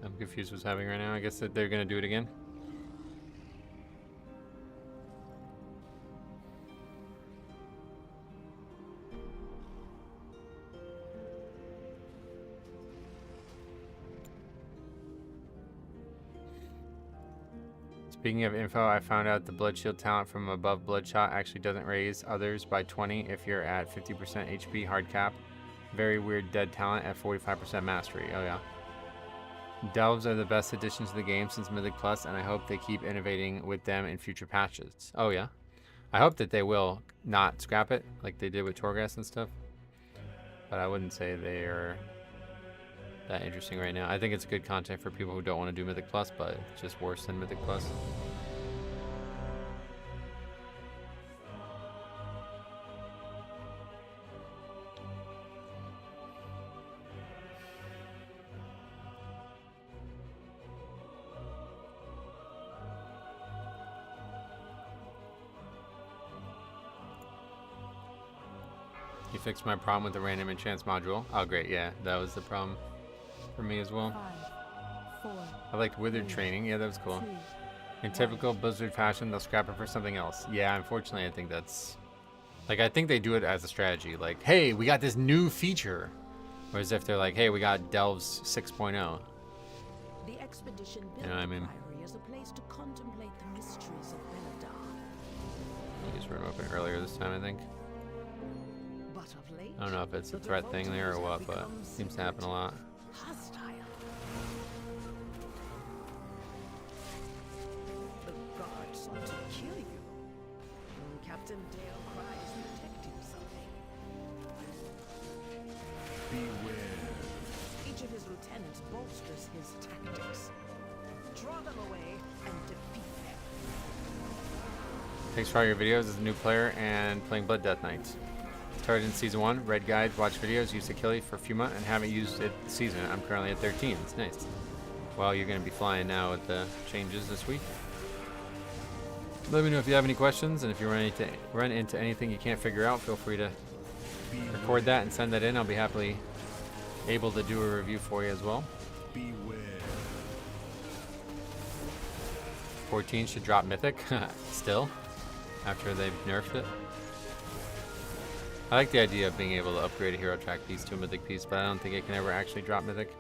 I'm confused what's happening right now. I guess that they're gonna do it again. Speaking of info, I found out the Blood Shield talent from above Bloodshot actually doesn't raise others by 20 if you're at 50% HP hard cap. Very weird dead talent at 45% mastery. Oh yeah. Delves are the best addition to the game since Mythic Plus, and I hope they keep innovating with them in future patches. Oh yeah. I hope that they will not scrap it like they did with Torghast and stuff. But I wouldn't say they are that interesting right now. I think it's good content for people who don't want to do Mythic Plus, but it's just worse than Mythic Plus. You fixed my problem with the random enchants module. Oh great, yeah, that was the problem for me as well. 5, 4, I liked Withered Training, yeah, that was cool. In typical Blizzard fashion, they'll scrap it for something else. Yeah, unfortunately, I think that's... Like, I think they do it as a strategy. Like, hey, we got this new feature. Whereas if they're like, hey, we got Delves 6.0. The expedition built You know what I mean? Priory as a place to contemplate the mysteries of Beladar. You just wrote open earlier this time, I think. But of late, I don't know if it's a the threat thing there or devotees what, have but become it seems to happen a lot. hostile. The guards sought to kill you. Captain Dale cries protect him something. Beware. Each of his lieutenants bolsters his tactics. Draw them away and defeat them. Thanks for all your videos as a new player and playing Blood Death Knights. Started in Season 1, read guides, watched videos, used Achille for a few months, and haven't used it this season. I'm currently at 13. It's nice. Well, you're going to be flying now with the changes this week. Let me know if you have any questions, and if you run into anything you can't figure out, feel free to record that and send that in. I'll be happily able to do a review for you as well. Beware. 14 should drop Mythic, still, after they've nerfed it. I like the idea of being able to upgrade a hero track piece to a Mythic piece, but I don't think it can ever actually drop Mythic.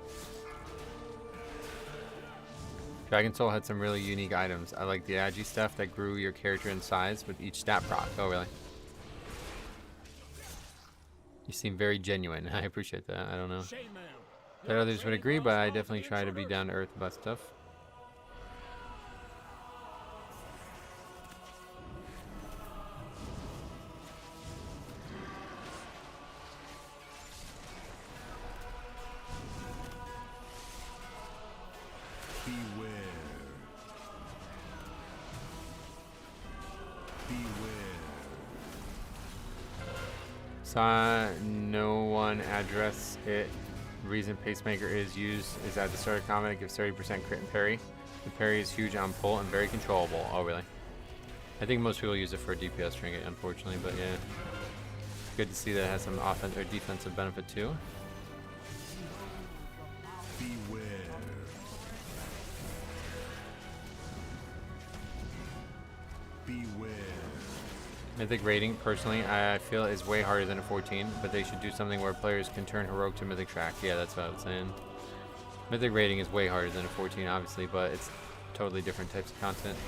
Dragon Soul had some really unique items. I like the Agi stuff that grew your character in size with each stat proc. Oh, really? You seem very genuine. I appreciate that. I don't know that others would agree, but I definitely try to be down to earth about stuff. Beware. Beware. Saw no one address it. The reason Pacemaker is used is at the start of combat. It gives 30% crit and parry. The parry is huge on pull and very controllable. Oh, really? I think most people use it for a DPS trinket, unfortunately, but yeah. Good to see that it has some offensive or defensive benefit too. Beware. Beware. Mythic rating, personally, I feel is way harder than a 14, but they should do something where players can turn heroic to Mythic track. Yeah, that's what I was saying. Mythic rating is way harder than a 14, obviously, but it's totally different types of content.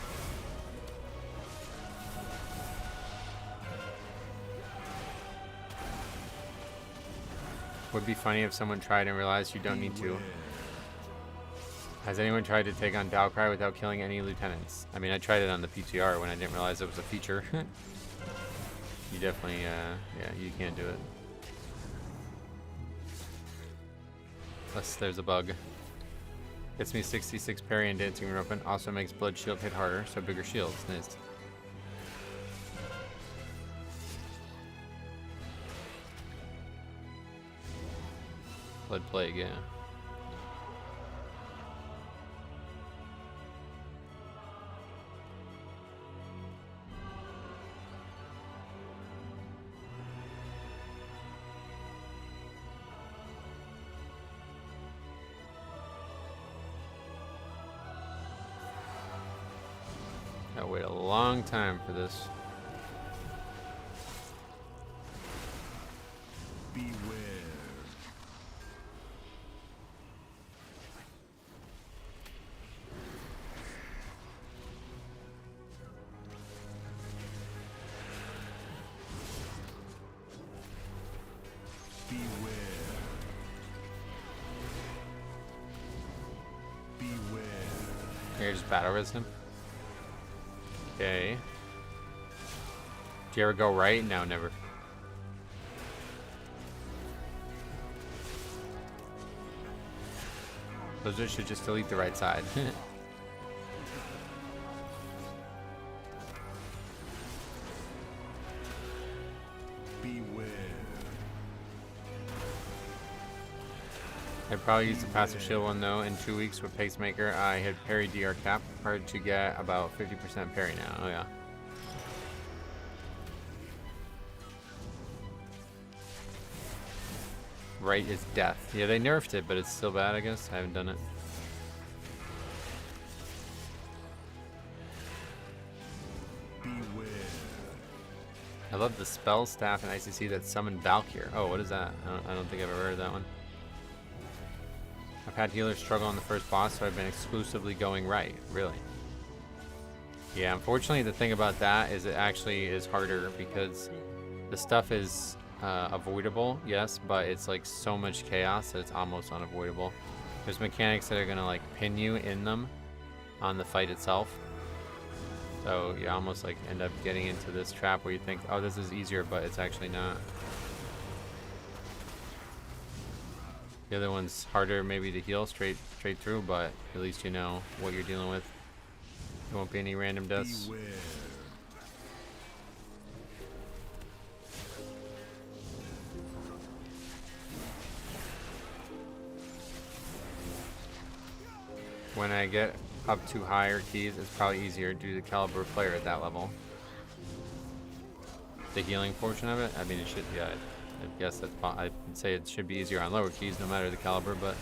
Would be funny if someone tried and realized you don't need to. Has anyone tried to take on Dalcry without killing any lieutenants? I mean, I tried it on the PTR when I didn't realize it was a feature. You definitely, yeah, you can't do it. Unless there's a bug. Gets me 66 parry and dancing rope, and also makes blood shield hit harder, so bigger shields. Nice. Blood plague, yeah. Gotta wait a long time for this. Beware. Beware. Beware. Here, just battle res him. Okay. Do you ever go right? No, never. Blizzard should just delete the right side. Beware. I'd probably use the passive shield one though. In 2 weeks with Pacemaker, I had parry DR cap. Hard to get about 50% parry now. Oh yeah. Right is death. Yeah, they nerfed it, but it's still bad, I guess. I haven't done it. Beware. I love the spell staff in ICC that summoned Valkyr. Oh, what is that? I don't think I've ever heard that one. I've had healers struggle on the first boss, so I've been exclusively going right. Really? Yeah, unfortunately, the thing about that is it actually is harder because the stuff is avoidable, yes, but it's like so much chaos that it's almost unavoidable. There's mechanics that are gonna like pin you in them on the fight itself. So you almost like end up getting into this trap where you think, oh, this is easier, but it's actually not. The other one's harder maybe to heal straight through, but at least you know what you're dealing with. There won't be any random deaths. Beware. When I get up to higher keys, it's probably easier due to the caliber of player at that level. The healing portion of it, I mean, it should, yeah, I guess that's, I'd say it should be easier on lower keys no matter the caliber, but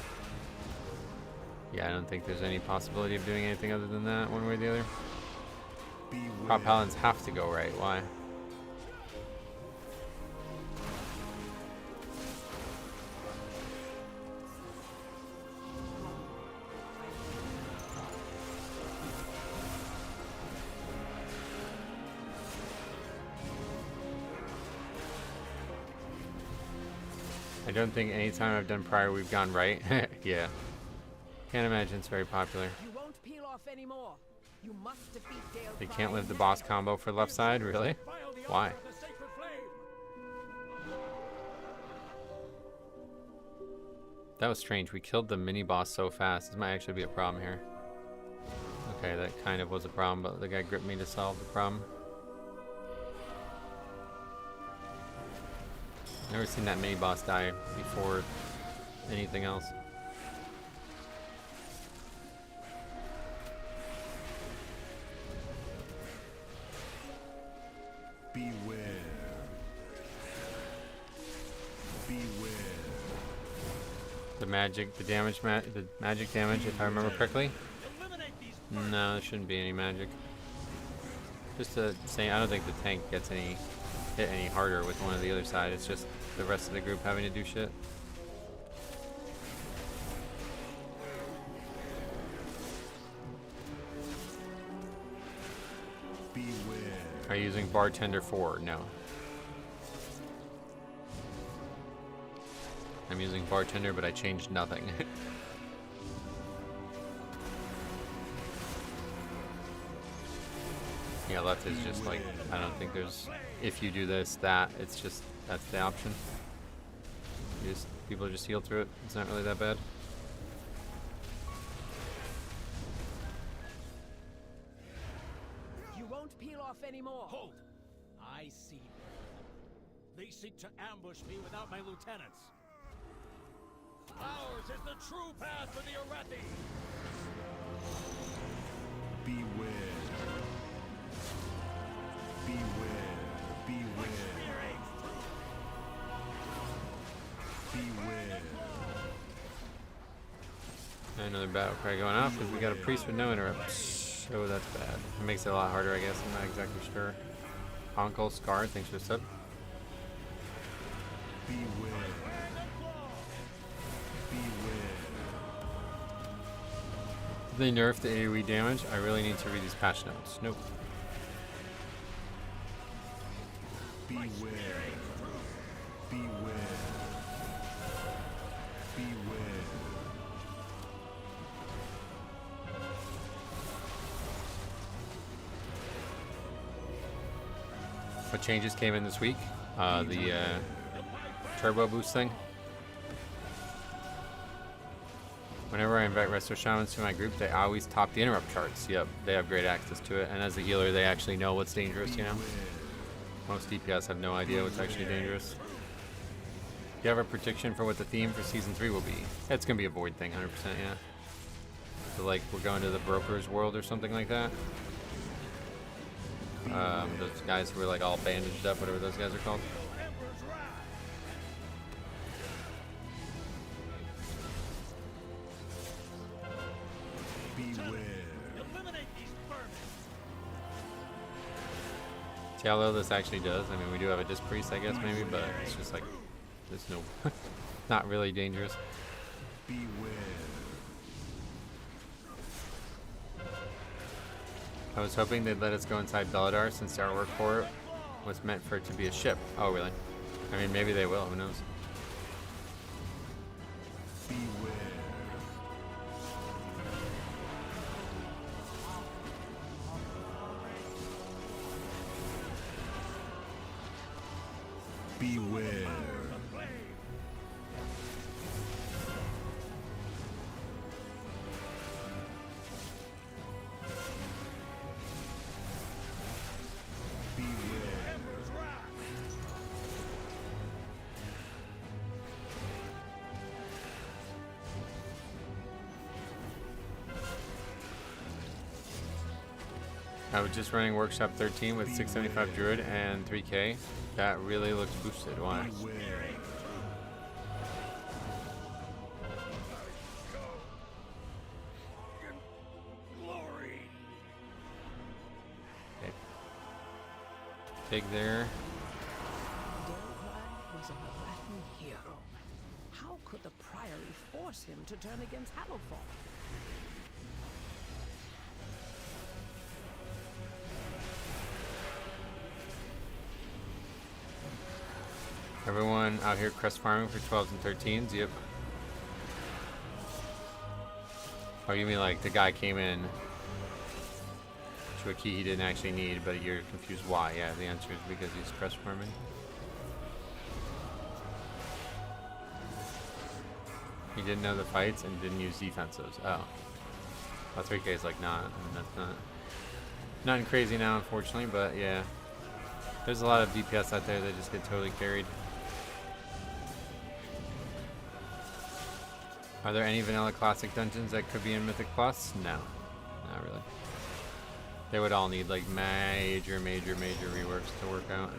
yeah, I don't think there's any possibility of doing anything other than that one way or the other. Prop paladins have to go right, why? I don't think any time I've done prior we've gone right. Yeah. Can't imagine it's very popular. You won't peel off anymore. You must defeat Gale They can't live the boss combo for left side, really? Why? That was strange. We killed the mini boss so fast. This might actually be a problem here. Okay, that kind of was a problem, but the guy gripped me to solve the problem. Never seen that mini boss die before anything else. Beware. Beware. The magic, the magic damage, if I remember correctly. No, there shouldn't be any magic. Just to say, I don't think the tank gets hit any harder with one or the other side. It's just the rest of the group having to do shit. Beware. Are you using Bartender 4? No. I'm using Bartender, but I changed nothing. Yeah, left is just like, I don't think there's, if you do this, that, it's just, that's the option. People just heal through it. It's not really that bad. You won't peel off anymore. Hold! I see them. They seek to ambush me without my lieutenants. Ours is the true path for the Arathi! Beware. Beware. Beware. Beware. Another battle cry going off because we got a priest with no interrupts. Oh, that's bad. It makes it a lot harder, I guess. I'm not exactly sure. Uncle Scar, thanks for the sub. Beware. Beware. Did they nerf the AoE damage? I really need to read these patch notes. Nope. Beware. Beware. Beware. What changes came in this week? The turbo boost thing. Whenever I invite Resto Shamans to my group, they always top the interrupt charts. Yep, they have great access to it. And as a healer, they actually know what's dangerous, you know? Most DPS have no idea what's actually dangerous. Do you have a prediction for what the theme for Season 3 will be? It's going to be a void thing, 100%, yeah. So, like, we're going to the broker's world or something like that. Those guys who were, like, all bandaged up, whatever those guys are called. See how little this actually does? I mean, we do have a Disc Priest, I guess, maybe, but it's just like, there's no, not really dangerous. I was hoping they'd let us go inside Belladar since the artwork for it was meant for it to be a ship. Oh, really? I mean, maybe they will, who knows? Beware. I was just running Workshop 13 with 675 Druid and 3k. That really looks boosted. Why? Okay. Pig there. Delphi was a Latin hero. How could the Priory force him to turn against Hallowfall? Everyone out here crest farming for 12s and 13s, yep. Oh, you mean like the guy came in to a key he didn't actually need, but you're confused why? Yeah, the answer is because he's crest farming. He didn't know the fights and didn't use defensives. Oh. Well, 3k is like not, I mean, that's not nothing crazy now, unfortunately, but yeah. There's a lot of DPS out there that just get totally carried. Are there any vanilla classic dungeons that could be in Mythic Plus? No, not really. They would all need like major reworks to work out.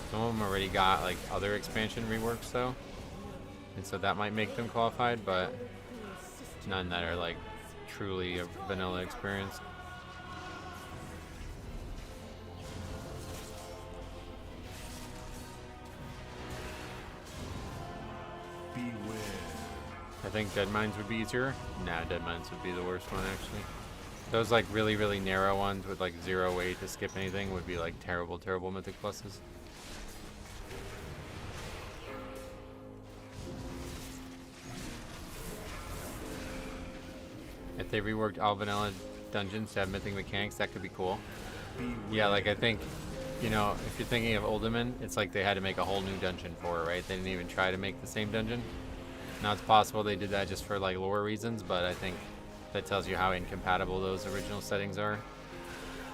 Some of them already got like other expansion reworks though, and so that might make them qualified, but none that are like truly a vanilla experience. I think Dead Mines would be easier. Nah, Dead Mines would be the worst one actually. Those like really narrow ones with like 0 way to skip anything would be like terrible Mythic Pluses. If they reworked all vanilla dungeons to have mythic mechanics, that could be cool. Yeah, like I think, you know, if you're thinking of Uldaman, it's like they had to make a whole new dungeon for it, right? They didn't even try to make the same dungeon. Now it's possible they did that just for like lore reasons, but I think that tells you how incompatible those original settings are.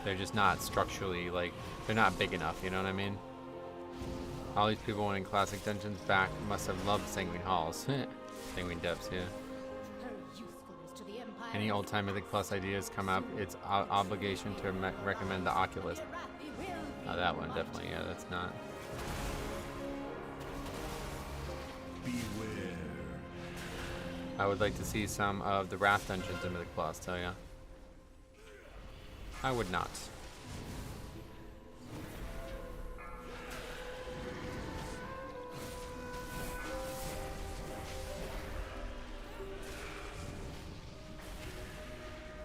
They're just not structurally, like, they're not big enough, you know what I mean? All these people wanting classic dungeons back must have loved Sanguine Halls. Sanguine Depths, yeah. Any old-time Mythic Plus ideas come up, it's obligation to recommend the Oculus. Oh, that one, definitely, yeah, that's not. Beware. I would like to see some of the Wrath dungeons in Mythic Plus, tell ya. I would not.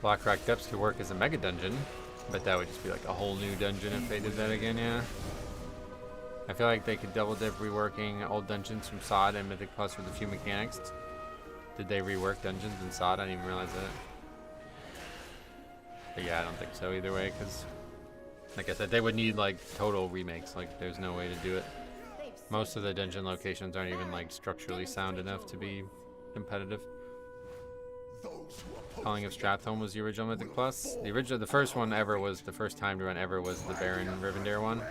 Blackrock Depths could work as a mega dungeon, but that would just be like a whole new dungeon if they did that again, yeah. I feel like they could double dip reworking old dungeons from SOD and Mythic Plus with a few mechanics. Did they rework dungeons in SOD? I didn't even realize that. But yeah, I don't think so either way, because Like I said, they would need like total remakes. Like there's no way to do it. Most of the dungeon locations aren't even like structurally sound enough to be competitive. Calling of Stratholme was the original Mythic Plus. The first one ever was the first time to run ever was the Baron Rivendare one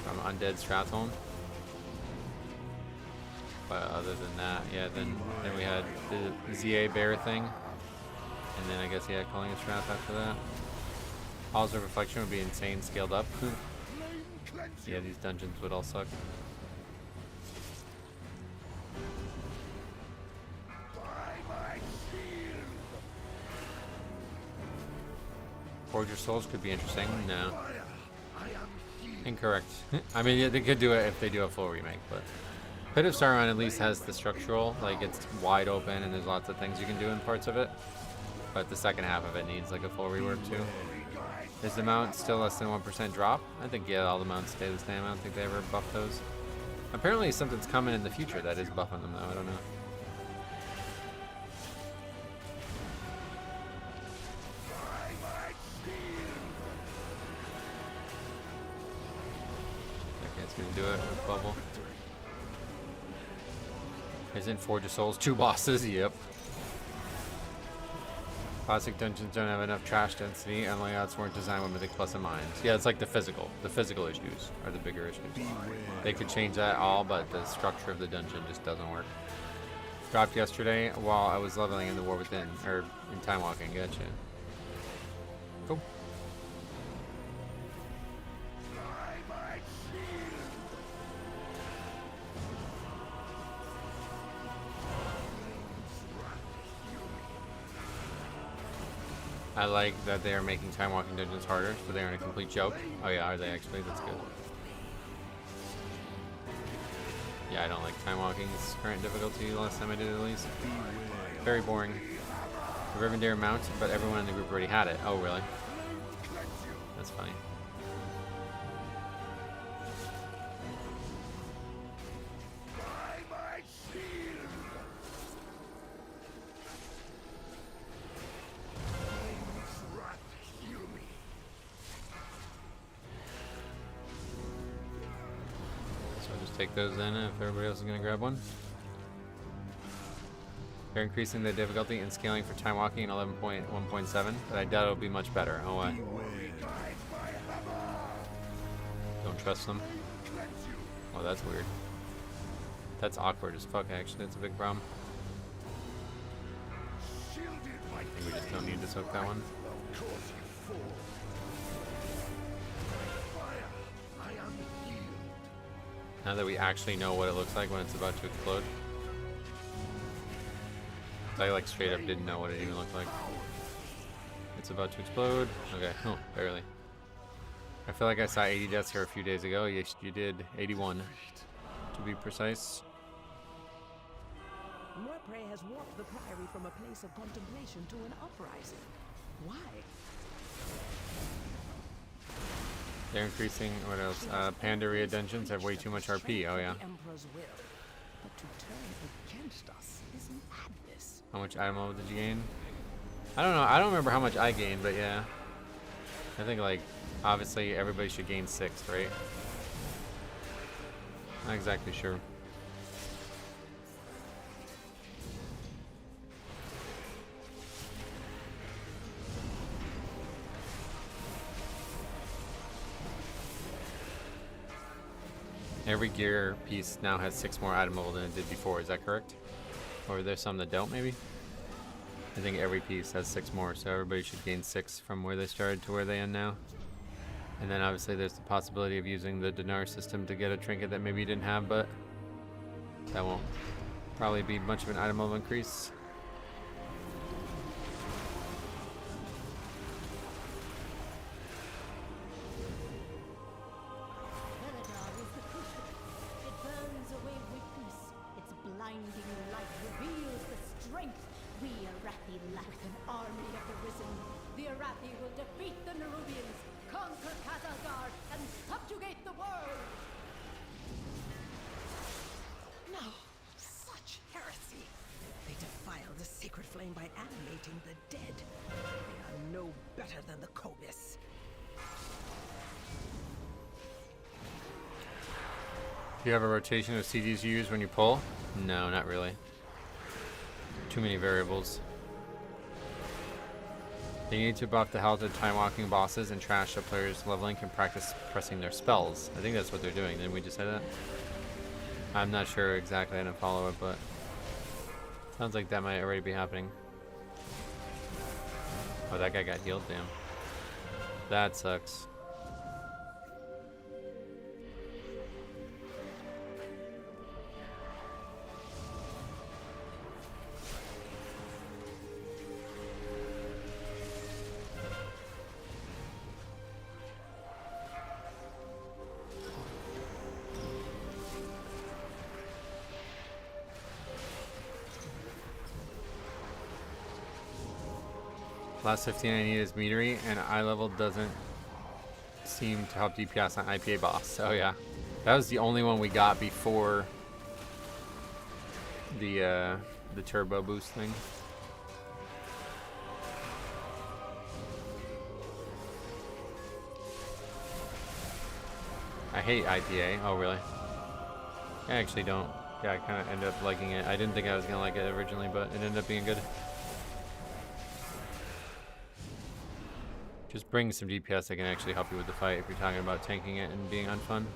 from Undead Stratholme. But other than that, yeah, then we had the ZA Bear thing, and then I guess yeah, Calling of Strath after that. Halls of Reflection would be insane scaled up. Yeah, these dungeons would all suck. Forge Your Souls could be interesting. No. Incorrect. I mean, yeah, they could do it if they do a full remake, but Pit of Sauron at least has the structural, like it's wide open and there's lots of things you can do in parts of it. But the second half of it needs like a full rework too. Is the mount still less than 1% drop? I think yeah, all the mounts stay the same. I don't think they ever buff those. Apparently something's coming in the future that is buffing them though, I don't know. Gonna do it with bubble. Isn't Forge of Souls 2 bosses? Yep. Classic dungeons don't have enough trash density and layouts weren't designed with Mythic Plus in mind. Yeah, it's like the physical issues are the bigger issues. They could change that all, but the structure of the dungeon just doesn't work. Dropped yesterday while I was leveling in the War Within, or in Time Walking. Gotcha. Cool. I like that they are making time walking dungeons harder, so they aren't a complete joke. Oh yeah, are they actually? That's good. Yeah, I don't like time walking's current difficulty last time I did it at least. Very boring. The Rivendare mount, but everyone in the group already had it. Oh really? That's funny. Take those then if everybody else is going to grab one. They're increasing the difficulty and scaling for time walking in 11.1.7, but I doubt it'll be much better. Oh, why? Don't trust them. Oh, that's weird. That's awkward as fuck, actually. That's a big problem. I think we just don't need to soak that one. Now that we actually know what it looks like when it's about to explode. I like straight up didn't know what it even looked like. It's about to explode. Okay, oh, barely. I feel like I saw 80 deaths here a few days ago. Yes, you did. 81, to be precise. Morprey has warped the priory from a place of contemplation to an uprising. Why? They're increasing, what else? Pandaria dungeons have way too much RP. Oh yeah. The Emperor's will, but to turn against us is madness. How much item level did you gain? I don't know. I don't remember how much I gained, but yeah. I think like, obviously everybody should gain 6, right? Not exactly sure. Every gear piece now has 6 more item level than it did before, is that correct? Or are there some that don't, maybe? I think every piece has 6 more, so everybody should gain 6 from where they started to where they end now. And then obviously there's the possibility of using the dinar system to get a trinket that maybe you didn't have, but that won't probably be much of an item level increase. Do you have a rotation of CDs you use when you pull? No, not really. Too many variables. They need to buff the health of time-walking bosses and trash so players leveling can practice pressing their spells. I think that's what they're doing. Didn't we just say that? I'm not sure exactly. I didn't follow it, but sounds like that might already be happening. Oh, that guy got healed, damn. That sucks. Last 15 I need is metery, and eye level doesn't seem to help DPS on IPA boss. Oh yeah, that was the only one we got before the turbo boost thing. I hate IPA. Oh really? I actually don't. Yeah, I kind of ended up liking it. I didn't think I was gonna like it originally, but it ended up being good. Just bring some DPS that can actually help you with the fight if you're talking about tanking it and being unfun.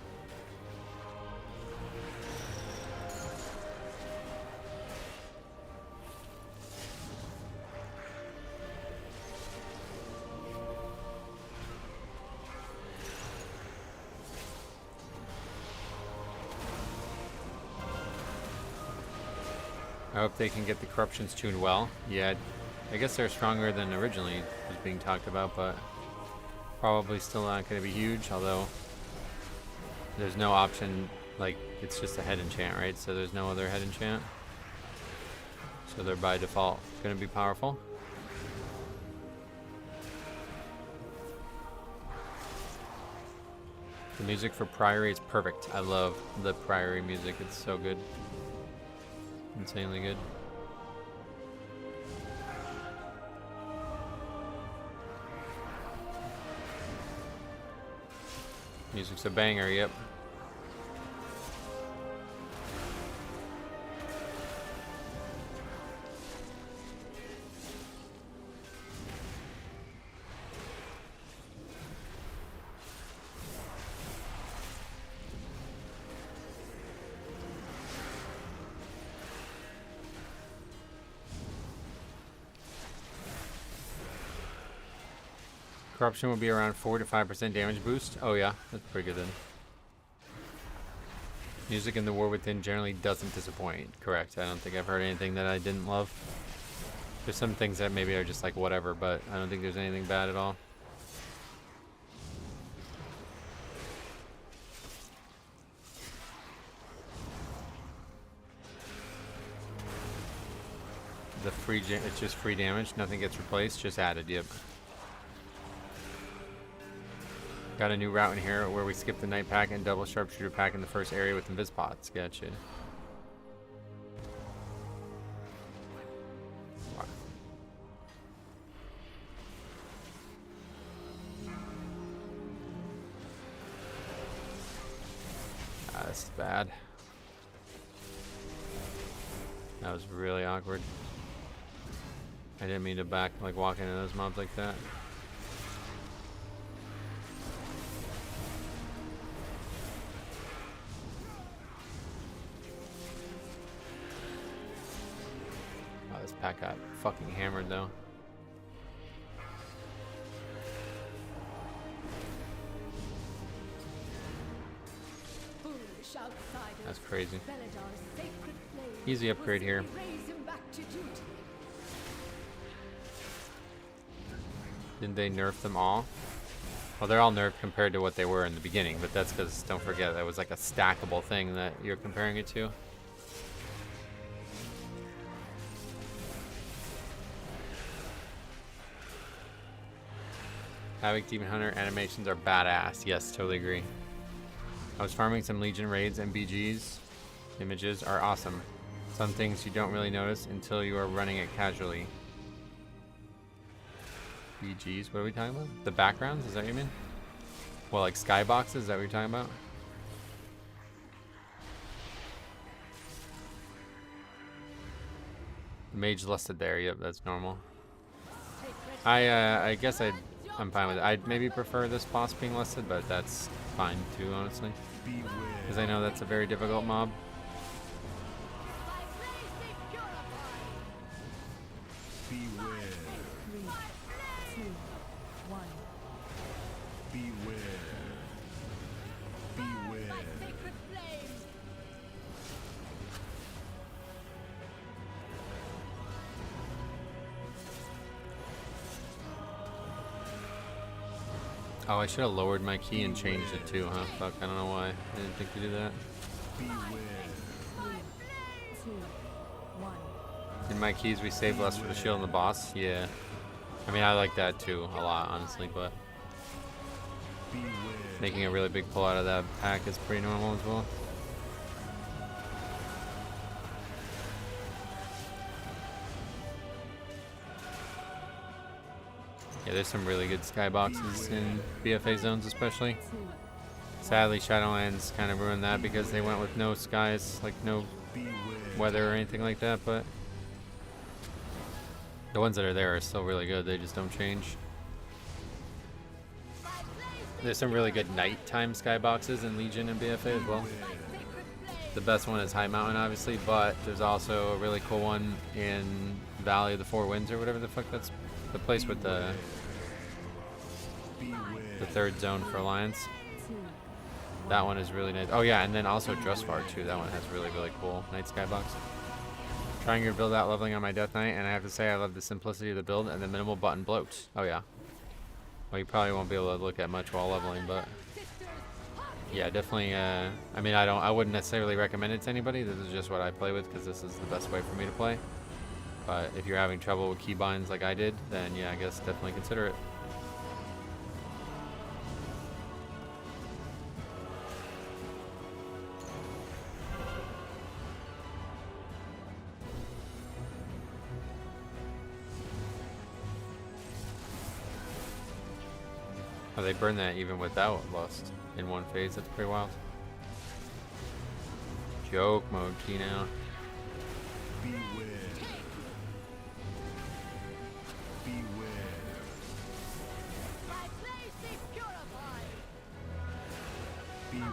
I hope they can get the corruptions tuned well. Yeah, I guess they're stronger than originally was being talked about, but probably still not going to be huge, although there's no option, like, it's just a head enchant, right? So there's no other head enchant. So they're by default going to be powerful. The music for Priory is perfect. I love the Priory music. It's so good. Insanely good. Music's a banger, yep. Corruption will be around 4 to 5% damage boost. Oh yeah, that's pretty good then. Music in the War Within generally doesn't disappoint. Correct. I don't think I've heard anything that I didn't love. There's some things that maybe are just like whatever, but I don't think there's anything bad at all. The free, it's just free damage. Nothing gets replaced. Just added. Yep. Got a new route in here where we skip the night pack and double sharpshooter pack in the first area with invispots. Gotcha. Wow. Ah, this is bad. That was really awkward. I didn't mean to walk into those mobs like that. This pack got fucking hammered though. That's crazy. Easy upgrade here. Didn't they nerf them all? Well, they're all nerfed compared to what they were in the beginning, but that's because, don't forget, that was like a stackable thing that you're comparing it to. Havoc Demon Hunter animations are badass. Yes, totally agree. I was farming some Legion raids and BGs. Images are awesome. Some things you don't really notice until you are running it casually. BGs, what are we talking about? The backgrounds, is that what you mean? Well, like skyboxes, is that what you're talking about? Mage listed there. Yep, that's normal. I guess I'm fine with it. I'd maybe prefer this boss being listed, but that's fine too, honestly. Because I know that's a very difficult mob. Beware. 3, 2, 1. Beware. Beware. Oh, I should have lowered my key and changed it too, huh? Fuck, I don't know why. I didn't think to do that. Beware. 3, 2, 1. In my keys, we save less for the shield and the boss. Yeah. I mean, I like that too a lot, honestly, but Beware. making a really big pull out of that pack is pretty normal as well. Yeah, there's some really good skyboxes in BFA zones, especially. Sadly, Shadowlands kind of ruined that because they went with no skies, like no weather or anything like that, but the ones that are there are still really good. They just don't change. There's some really good nighttime skyboxes in Legion and BFA as well. The best one is High Mountain, obviously, but there's also a really cool one in Valley of the Four Winds or whatever the fuck that's the place with the third zone for Alliance. That one is really nice. Oh yeah, and then also Drustvar too. That one has really, really cool night skybox. Trying your build out leveling on my Death Knight, and I have to say I love the simplicity of the build and the minimal button bloat. Oh yeah. Well, you probably won't be able to look at much while leveling, but yeah, definitely. I mean, I wouldn't necessarily recommend it to anybody. This is just what I play with because this is the best way for me to play. But if you're having trouble with keybinds like I did, then yeah, I guess definitely consider it. Oh, they burn that even without Lust in one phase. That's pretty wild. Joke mode, key now. Beware. Beware. Beware.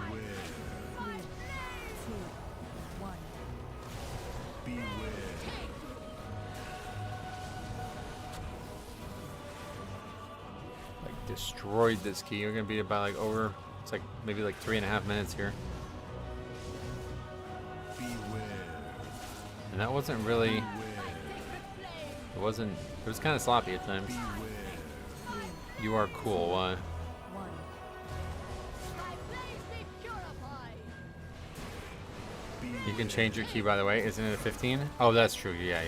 3, 2, 1. Beware. Like destroyed this key. You're gonna be about like over. It's like maybe like 3.5 minutes here. Beware. And that wasn't really. It wasn't. It was kind of sloppy at times. You are cool. Why? 1. You can change your key, by the way. Isn't it a 15? Oh, that's true. Yeah.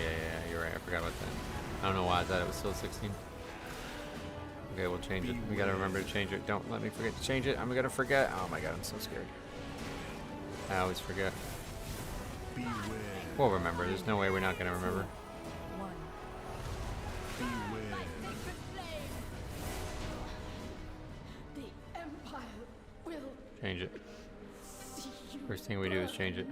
You're right. I forgot about that. I don't know why I thought it was still 16. Okay, we'll change it. We gotta remember to change it. Don't let me forget to change it. I'm gonna forget. Oh my god, I'm so scared. I always forget. Beware. We'll remember. There's no way we're not gonna remember. 1. Beware. The Empire will Change it. see you. First thing we do is change it.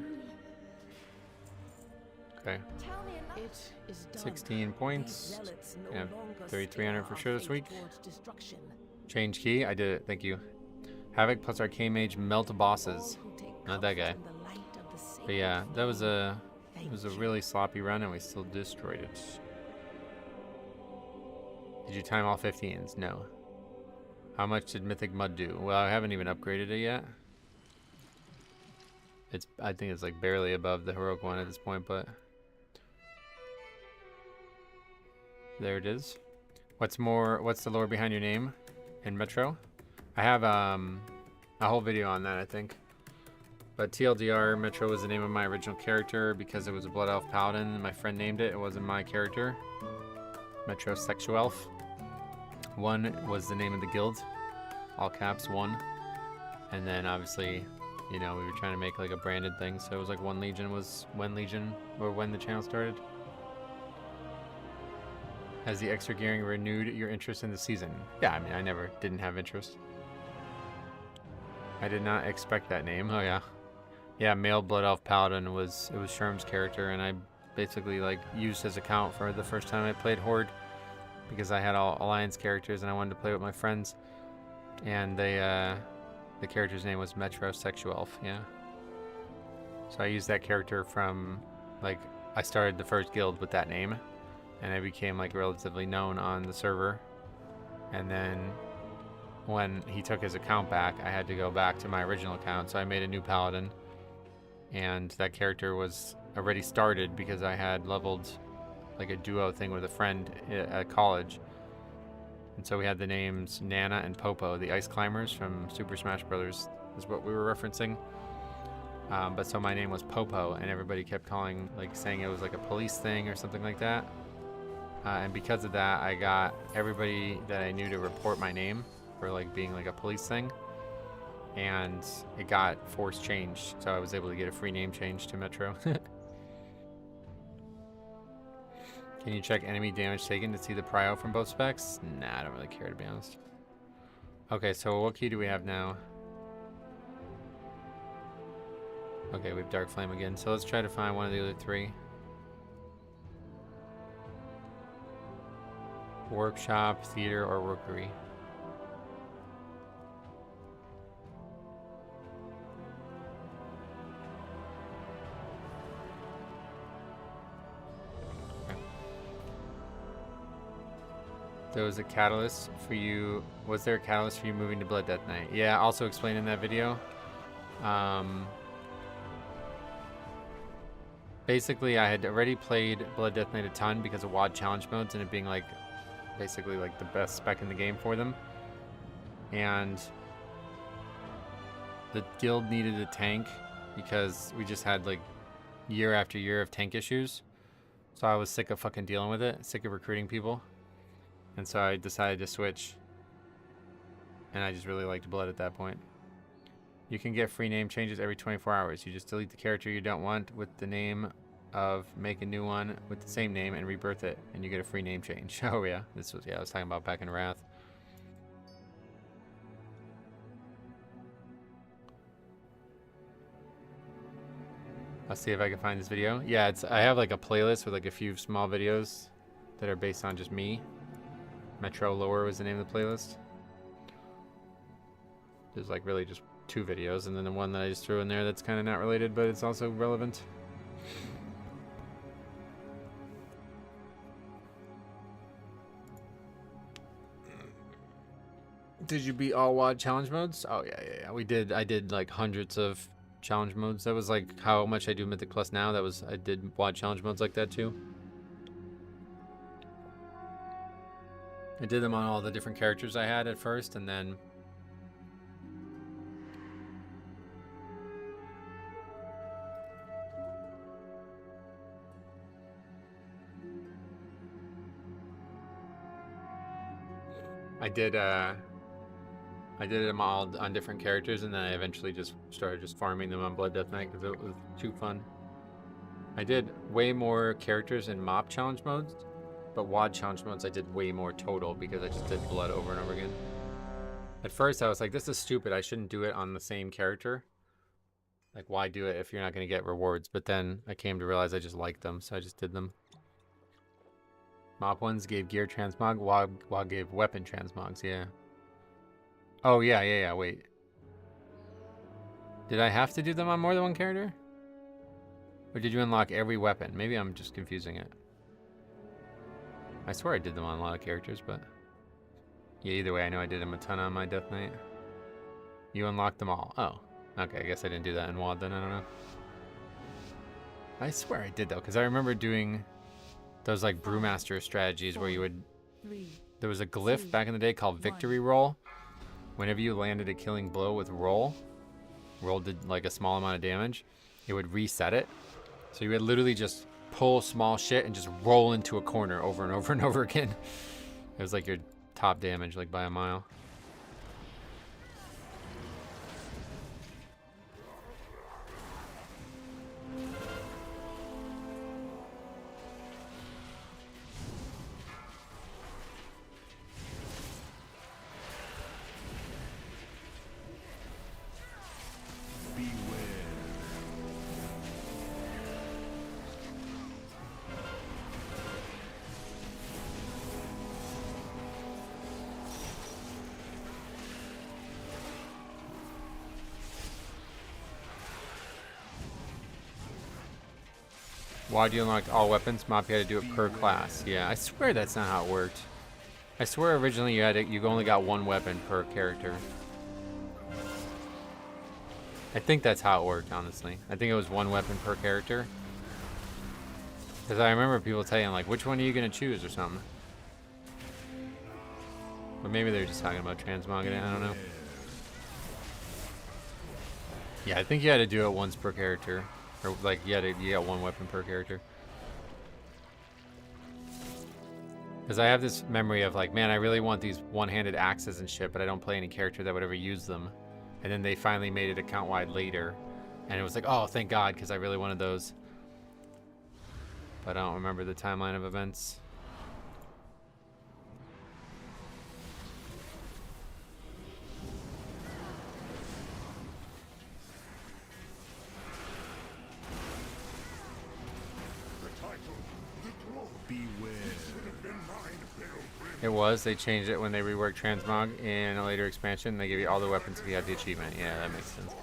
Okay. Tell me enough. It is done. 16 points. These zealots no Yeah, longer 3,300 for steer sure our this week. fate towards destruction. Change key. I did it. Thank you. Havoc plus Arcane Mage melt bosses. All who take Not that guy. comfort in the light of the But sacred yeah, that was a Thank a you. really sloppy run, and we still destroyed it. Did you time all 15s? No. How much did Mythic Mud do? Well, I haven't even upgraded it yet. I think it's like barely above the heroic one at this point, but there it is. What's the lore behind your name in Metro? I have a whole video on that, I think. But TLDR, Metro was the name of my original character because it was a Blood Elf Paladin and my friend named it. It wasn't my character. Metro Sexual Elf. 1 was the name of the guild. All caps 1. And then obviously, you know, we were trying to make like a branded thing, so it was like 1 Legion was when Legion, or when the channel started. Has the extra gearing renewed your interest in the season? Yeah, I mean, I never didn't have interest. I did not expect that name. Oh yeah. Yeah, male Blood Elf Paladin it was Sherm's character, and I basically like used his account for the first time I played Horde because I had all Alliance characters and I wanted to play with my friends. And the character's name was Metrosexualf, yeah. So I used that character from, like, I started the first guild with that name, and I became, like, relatively known on the server. And then when he took his account back, I had to go back to my original account, so I made a new paladin. And that character was already started because I had leveled, like, a duo thing with a friend at college. And so we had the names Nana and Popo, the ice climbers from Super Smash Brothers, is what we were referencing. But so my name was Popo, and everybody kept saying it was like a police thing or something like that. And because of that, I got everybody that I knew to report my name for like being like a police thing. And it got force changed, so I was able to get a free name change to Metro. Can you check enemy damage taken to see the prio from both specs? Nah, I don't really care, to be honest. Okay, so what key do we have now? Okay, we have Dark Flame again. So let's try to find one of the other three. Workshop, theater, or rookery. There was a catalyst for you. Was there a catalyst for you moving to Blood Death Knight? Yeah, also explained in that video. Basically, I had already played Blood Death Knight a ton because of WoD challenge modes and it being like basically like the best spec in the game for them. And the guild needed a tank because we just had like year after year of tank issues. So I was sick of fucking dealing with it, sick of recruiting people. And so I decided to switch. And I just really liked Blood at that point. You can get free name changes every 24 hours. You just delete the character you don't want with the name of, make a new one with the same name and rebirth it. And you get a free name change. Oh yeah, this was, yeah, I was talking about back in Wrath. I'll see if I can find this video. Yeah, I have like a playlist with like a few small videos that are based on just me. Metro Lore was the name of the playlist. There's like really just 2 videos, and then the one that I just threw in there that's kind of not related, but it's also relevant. Did you beat all WoD challenge modes? Oh yeah. We did. I did like hundreds of challenge modes. That was like how much I do Mythic Plus now. I did WoD challenge modes like that too. I did them on all the different characters I had at first, and then I did them all on different characters, and then I eventually just started farming them on Blood Death Knight because it was too fun. I did way more characters in MOP challenge modes, but WoD challenge modes I did way more total because I just did Blood over and over again. At first I was like, this is stupid, I shouldn't do it on the same character. Like, why do it if you're not going to get rewards? But then I came to realize I just liked them, so I just did them. MOP ones gave gear transmog, WoD gave weapon transmogs, yeah. Oh, yeah, wait. Did I have to do them on more than one character? Or did you unlock every weapon? Maybe I'm just confusing it. I swear I did them on a lot of characters, but... yeah, either way, I know I did them a ton on my Death Knight. You unlocked them all. Oh. Okay, I guess I didn't do that in WoD then, I don't know. I swear I did though, because I remember doing those like Brewmaster strategies where you would... there was a glyph back in the day called Victory Roll. Whenever you landed a killing blow with Roll did like a small amount of damage, it would reset it. So you would literally just pull small shit and just roll into a corner over and over and over again. It was like your top damage, like by a mile. Why do you unlock all weapons? Mop, you had to do it per class. Yeah, I swear that's not how it worked. I swear originally you only got one weapon per character. I think that's how it worked, honestly. I think it was one weapon per character. Because I remember people saying, like, which one are you going to choose or something. But maybe they're just talking about transmogging it, I don't know. Yeah, I think you had to do it once per character. Or, like, you got one weapon per character. Because I have this memory of, like, man, I really want these one-handed axes and shit, but I don't play any character that would ever use them. And then they finally made it account-wide later. And it was like, oh, thank God, because I really wanted those. But I don't remember the timeline of events. It was. They changed it when they reworked Transmog in a later expansion. They give you all the weapons if you have the achievement. Yeah, that makes sense.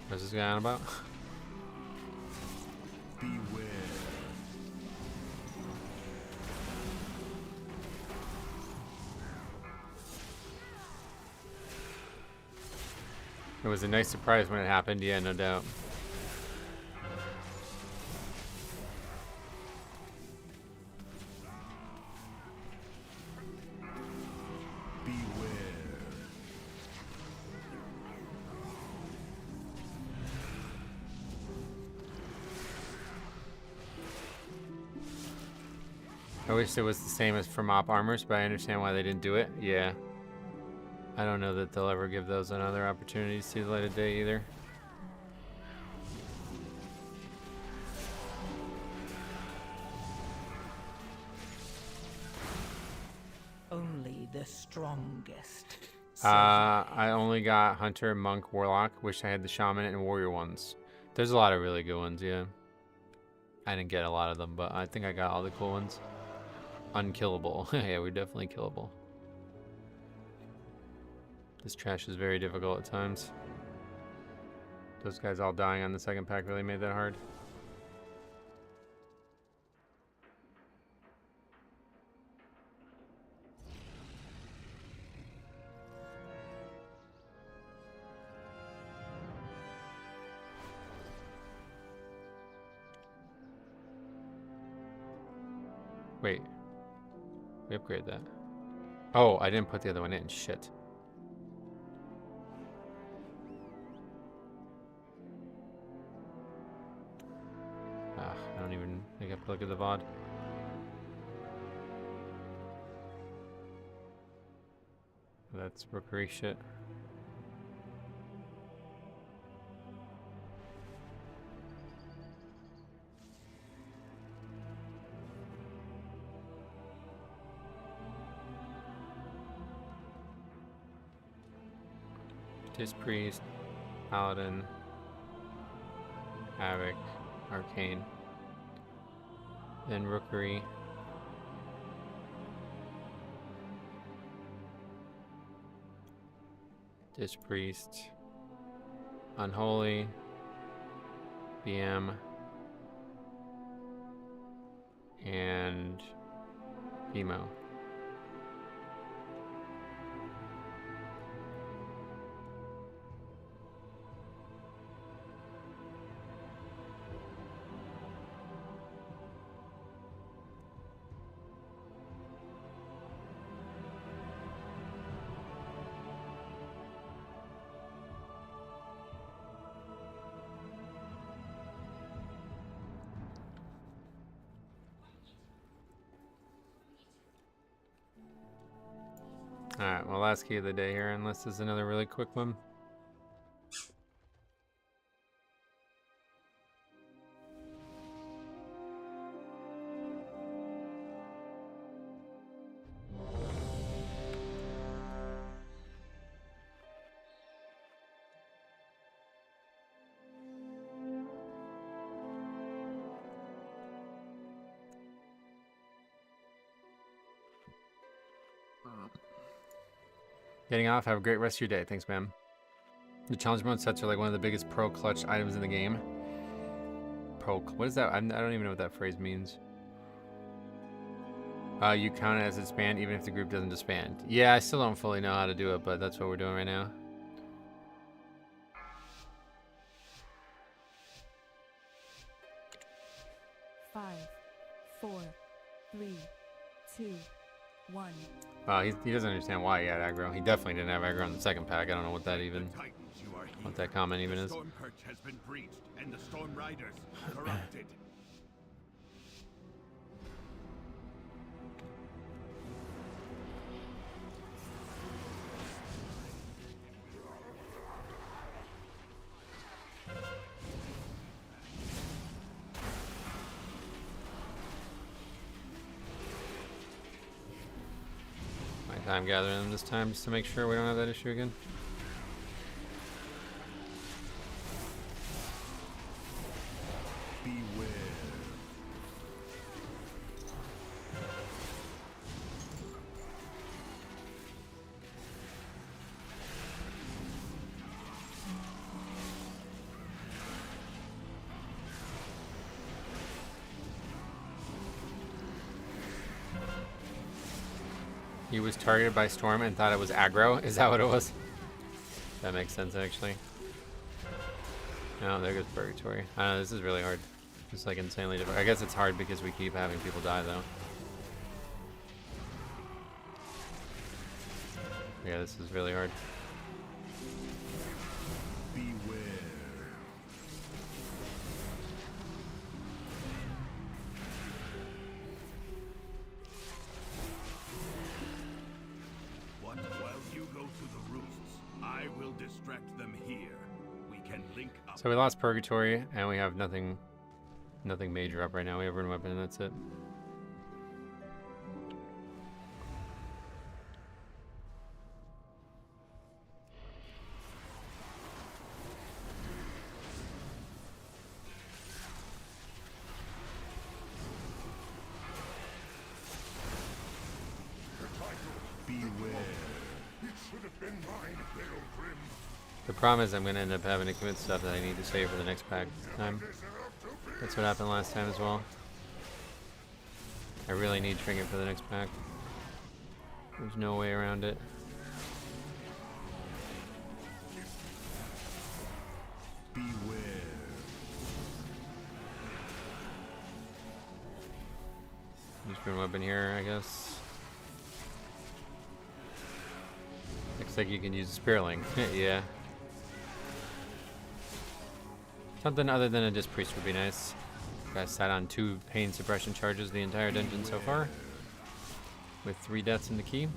What's this guy on about? Beware. It was a nice surprise when it happened, yeah, no doubt. I wish it was the same as for mop armors, but I understand why they didn't do it. Yeah. I don't know that they'll ever give those another opportunity to see the light of day either. Only the strongest. I only got Hunter, Monk, Warlock. Wish I had the Shaman and Warrior ones. There's a lot of really good ones, yeah. I didn't get a lot of them, but I think I got all the cool ones. Unkillable. Yeah, we're definitely killable. This trash is very difficult at times. Those guys all dying on the second pack really made that hard. Wait. We upgrade that. Oh, I didn't put the other one in. Shit. I don't even think I have to look at the VOD. That's rookery shit. Priest, Paladin, Havoc, Arcane, then Rookery, Priest, Unholy, BM, and BMO. Alright, well, last key of the day here, unless there's another really quick one. Getting off. Have a great rest of your day. Thanks, ma'am. The challenge mode sets are like one of the biggest pro clutch items in the game. What is that? I don't even know what that phrase means. You count it as a disband even if the group doesn't disband. Yeah, I still don't fully know how to do it, but that's what we're doing right now. Five, 4, 3, 2, 1. He doesn't understand why he had aggro. He definitely didn't have aggro on the second pack. I don't know what that even, what that comment even is. Storm Perch has been breached, and the Storm Riders corrupted. I'm gathering them this time just to make sure we don't have that issue again. Beware. He was targeted by Storm and thought it was aggro. Is that what it was? That makes sense, actually. Oh, there goes Purgatory. I don't know, this is really hard. It's like insanely difficult. I guess it's hard because we keep having people die, though. Yeah, this is really hard. Beware. What? While you go to the roosts, I will distract them here. We can link up. So we lost Purgatory, and we have nothing major up right now. We have Rune Weapon, and that's it. The problem is I'm going to end up having to commit stuff that I need to save for the next pack time. That's what happened last time as well. I really need Trinket for the next pack. There's no way around it. Beware. Just Rune Weapon here, I guess. Looks like you can use a Spearling. Yeah. Something other than a Disc Priest would be nice. Guys sat on 2 pain suppression charges the entire dungeon so far, with 3 deaths in the key.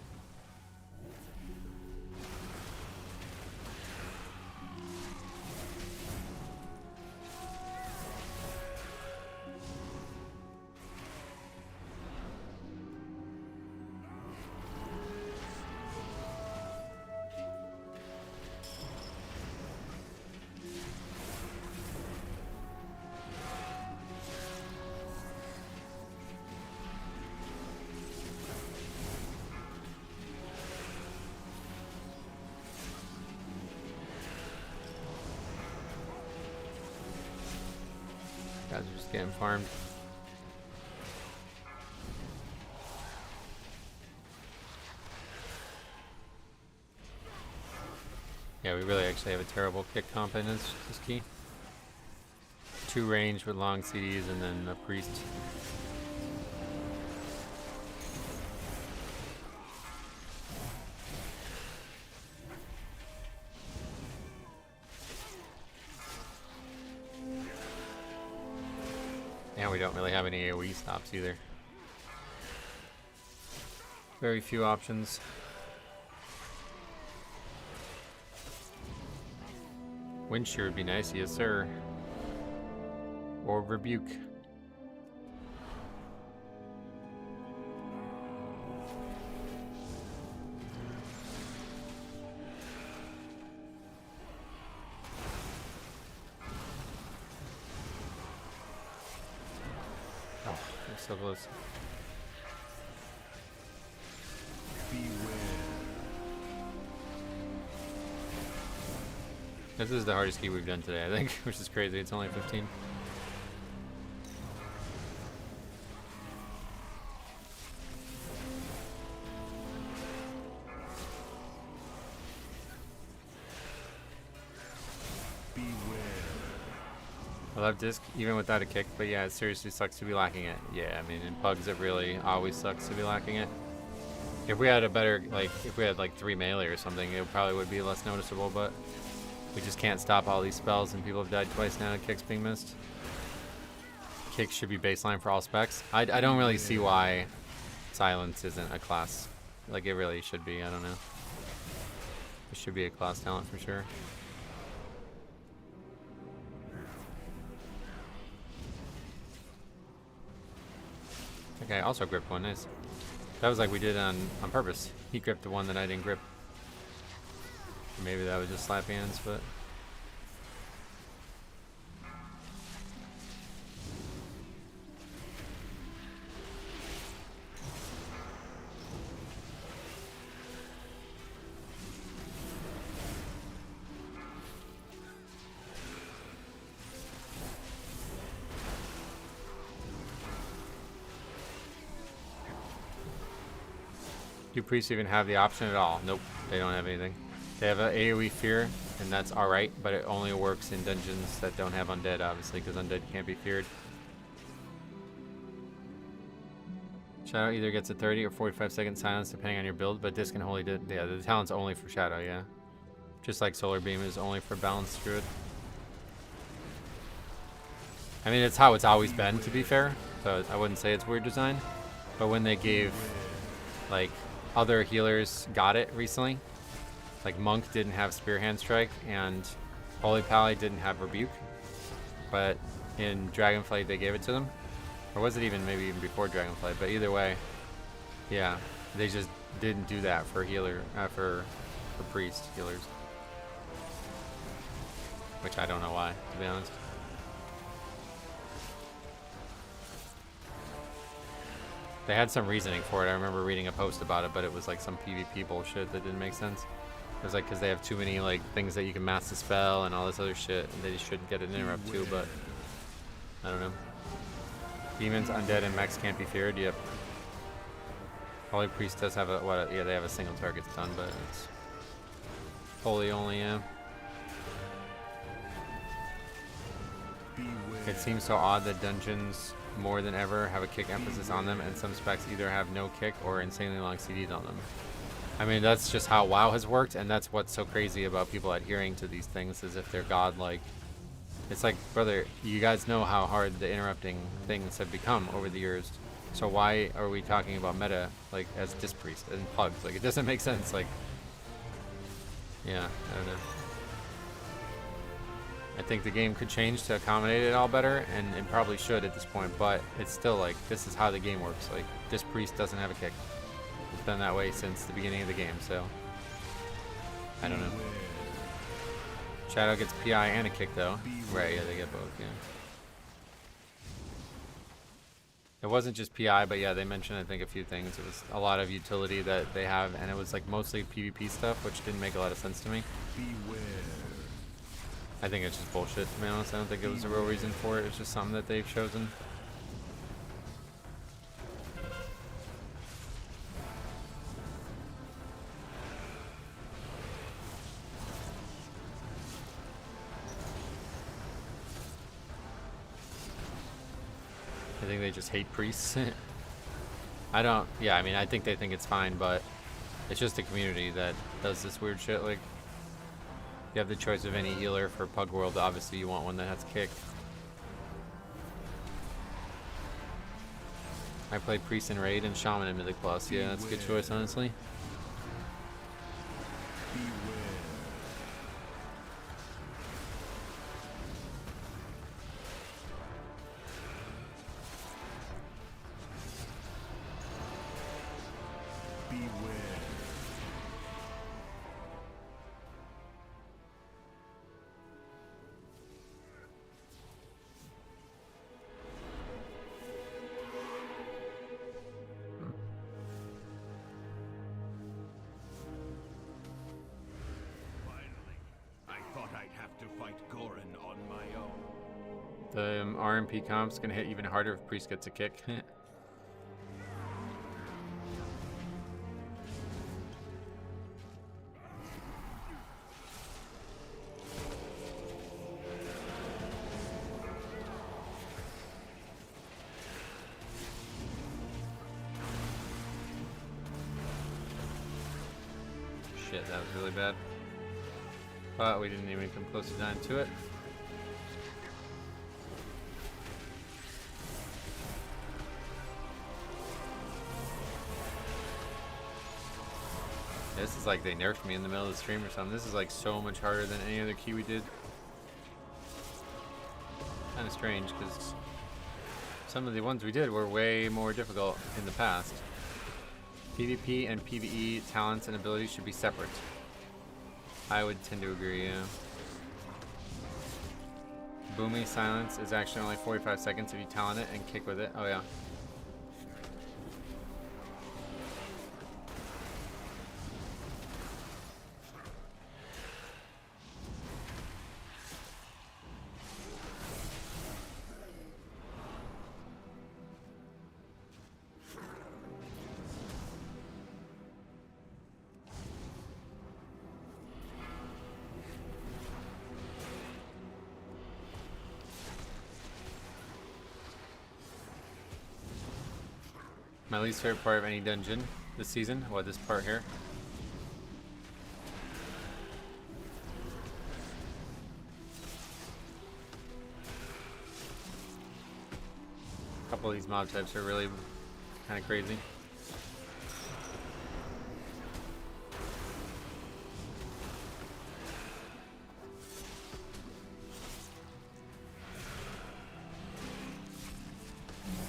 Guys are just getting farmed. Yeah, we really actually have a terrible kick comp in this key. 2 range with long CDs and then a priest. And we don't really have any AoE stops either. Very few options. Wind Shear would be nice, yes sir. Or Rebuke. Oh, I'm so close. Beware. This is the hardest key we've done today, I think, which is crazy. It's only 15. I love disc even without a kick, but yeah, it seriously sucks to be lacking it. Yeah, I mean, in Pugs it really always sucks to be lacking it. If we had a better, like, if we had like 3 melee or something, it probably would be less noticeable, but we just can't stop all these spells, and people have died twice now, kicks being missed. Kicks should be baseline for all specs. I don't really see why silence isn't a class. Like, it really should be, I don't know. It should be a class talent for sure. Okay, I also gripped one, nice. That was like we did on purpose. He gripped the one that I didn't grip. Maybe that was just slap hands, but... Do priests even have the option at all? Nope, they don't have anything. They have an AoE fear, and that's alright, but it only works in dungeons that don't have undead, obviously, because undead can't be feared. Shadow either gets a 30 or 45-second silence depending on your build, but Disc and Holy did. Yeah, the talent's only for Shadow, yeah. Just like Solar Beam is only for Balanced Druid. I mean, it's how it's always been, to be fair, so I wouldn't say it's weird design. But when they gave, like, other healers got it recently. Like Monk didn't have Spear Hand Strike and Holy Pally didn't have Rebuke. But in Dragonflight they gave it to them. Or was it even maybe even before Dragonflight? But either way, yeah, they just didn't do that for healer for priest healers. Which I don't know why, to be honest. They had some reasoning for it. I remember reading a post about it, but it was like some PvP bullshit that didn't make sense. It was like because they have too many like things that you can mass the spell and all this other shit, and they just shouldn't get an interrupt too. But I don't know. Demons, undead, and mechs can't be feared. Yep. Holy Priest does have a yeah, they have a single target stun, but it's holy only. Yeah. It seems so odd that dungeons more than ever have a kick emphasis on them, and some specs either have no kick or insanely long CDs on them. I mean, that's just how WoW has worked, and that's what's so crazy about people adhering to these things, as if they're godlike. It's like, brother, you guys know how hard the interrupting things have become over the years, so why are we talking about meta, like, as Disc Priest and Pugs? Like, it doesn't make sense. Like, yeah, I don't know. I think the game could change to accommodate it all better, and it probably should at this point, but it's still like, this is how the game works. Like, Disc Priest doesn't have a kick. It's been that way since the beginning of the game, so I don't know. Shadow gets PI and a kick though. Right, yeah, they get both, yeah. It wasn't just PI, but yeah, they mentioned I think a few things. It was a lot of utility that they have, and it was like mostly PvP stuff, which didn't make a lot of sense to me. I think it's just bullshit, to be honest. I don't think it was a real reason for it. It's just something that they've chosen. I think they just hate priests. I don't, yeah, I mean, I think they think it's fine, but it's just the community that does this weird shit. Like, you have the choice of any healer for Pug World. Obviously, you want one that has kick. I played Priest in Raid and Shaman in Mythic Plus. Yeah, that's a good choice, honestly. The RMP comp's gonna hit even harder if Priest gets a kick. Shit, that was really bad. But we didn't even come close to dying to it. This is like they nerfed me in the middle of the stream or something. This is like so much harder than any other key we did. Kind of strange because some of the ones we did were way more difficult in the past. PvP and PvE talents and abilities should be separate. I would tend to agree, yeah. Booming silence is actually only 45 seconds if you talent it and kick with it. Oh yeah. My least favorite part of any dungeon this season, this part here. A couple of these mob types are really kind of crazy.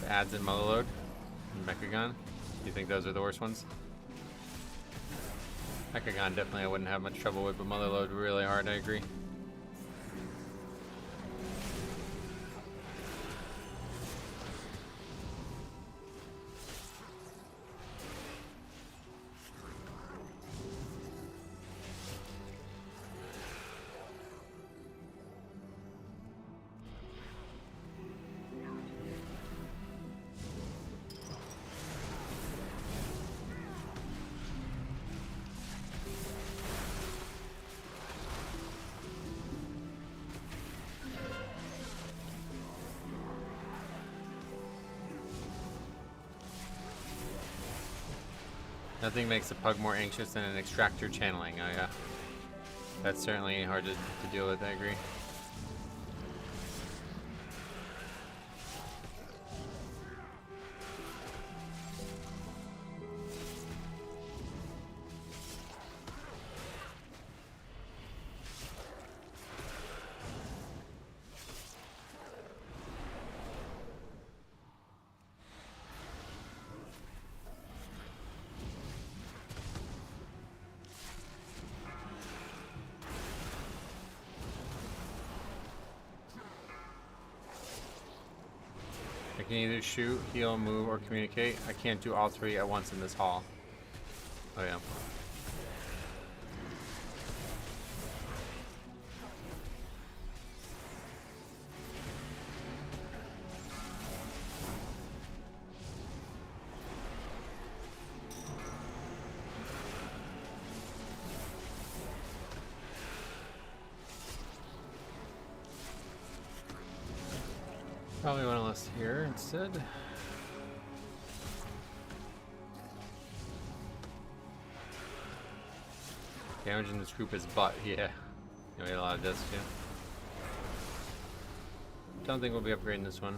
The ads in mother load. Mechagon? Do you think those are the worst ones? Mechagon definitely I wouldn't have much trouble with, but Motherload really hard, I agree. Nothing makes a pug more anxious than an extractor channeling. Oh yeah. That's certainly hard to deal with, I agree. I can either shoot, heal, move, or communicate. I can't do all three at once in this hall. Oh yeah. Probably want to list here instead. Damage in this group is butt, yeah. We had a lot of deaths too. Don't think we'll be upgrading this one.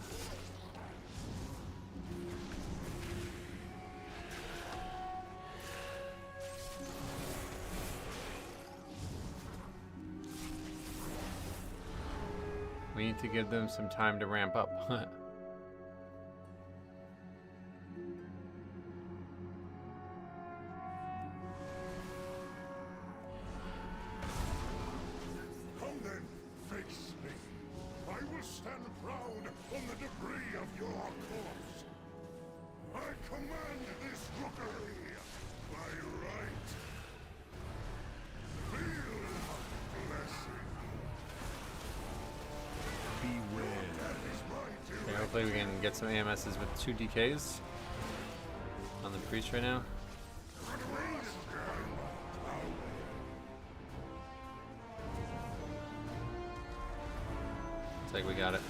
We need to give them some time to ramp up. Come then, face me. I will stand proud on the debris of your corpse. I command this rookery by right. Feel my blessing. Beware. Hopefully we can get some AMSs with 2 DKs on the priest right now. Looks like we got it.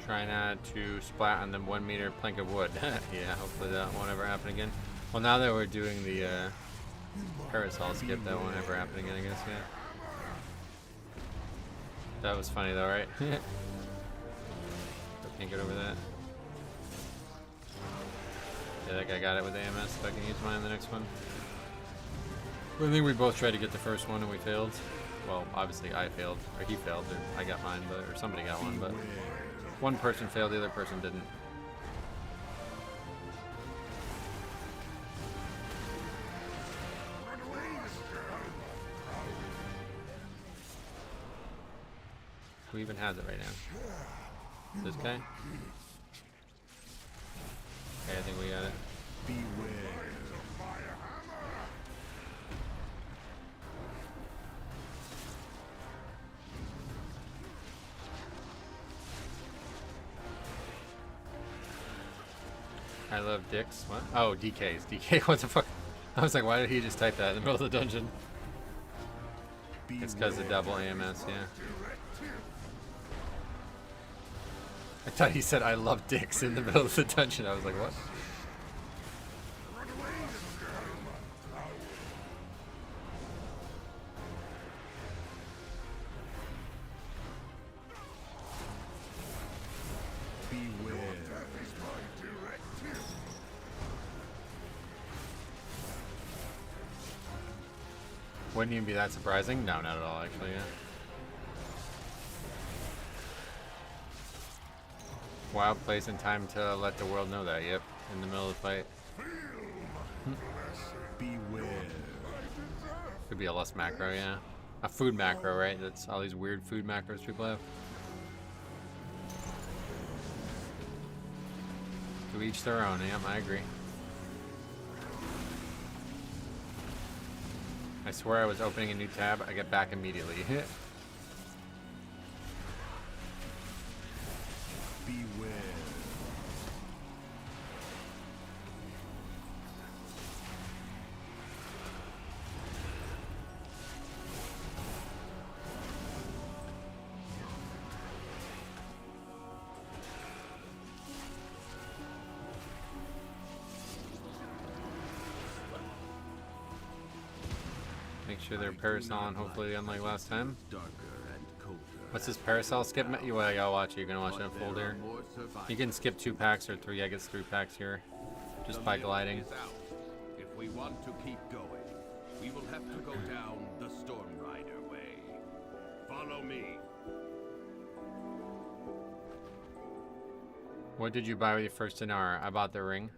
Try not to splat on the 1 meter plank of wood. Yeah, hopefully that won't ever happen again. Well, now that we're doing the parasol skip, that won't ever happen again, I guess, yeah. That was funny though, right? I can't get over that. Yeah, that guy got it with AMS, so I can use mine in the next one. I think we both tried to get the first one and we failed. Well, obviously I failed, or he failed, or I got mine, but or somebody got one, but one person failed, the other person didn't. Who even has it right now? This guy? Okay, I think we got it. I love dicks. What? Oh, DKs. DK, what the fuck? I was like, why did he just type that in the middle of the dungeon? It's because of double AMS, yeah. I thought he said I love dicks in the middle of the dungeon. I was like, what? Wouldn't even be that surprising? No, not at all, actually, yeah. Wild place and time to let the world know that, yep. In the middle of the fight. Could be a less macro, yeah. A food macro, right? That's all these weird food macros people have. To each their own, yep, I agree. I swear I was opening a new tab, I get back immediately. Beware. Make sure they're parasol, hopefully unlike last time. What's this parasol skip? Well, I'll watch it. You're gonna watch it unfold here. You can skip 2 packs or 3. I guess 3 packs here, just by gliding. If we want to keep going, we will have to go down the Storm Rider way. Follow me. What did you buy with your first dinar? I bought the ring.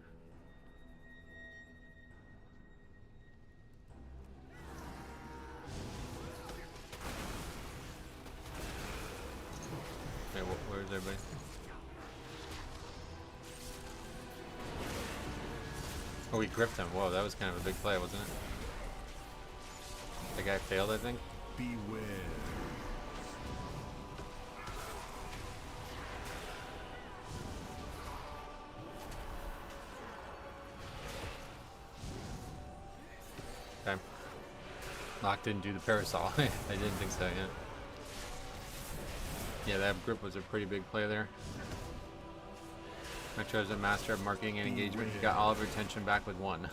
Wait, where's everybody? Oh, we gripped him. Whoa, that was kind of a big play, wasn't it? The guy failed, I think. Beware. Okay. Locke didn't do the parasol. I didn't think so, yeah. Yeah, that grip was a pretty big play there. Metro's a master of marketing and engagement. He got all of her attention back with 1.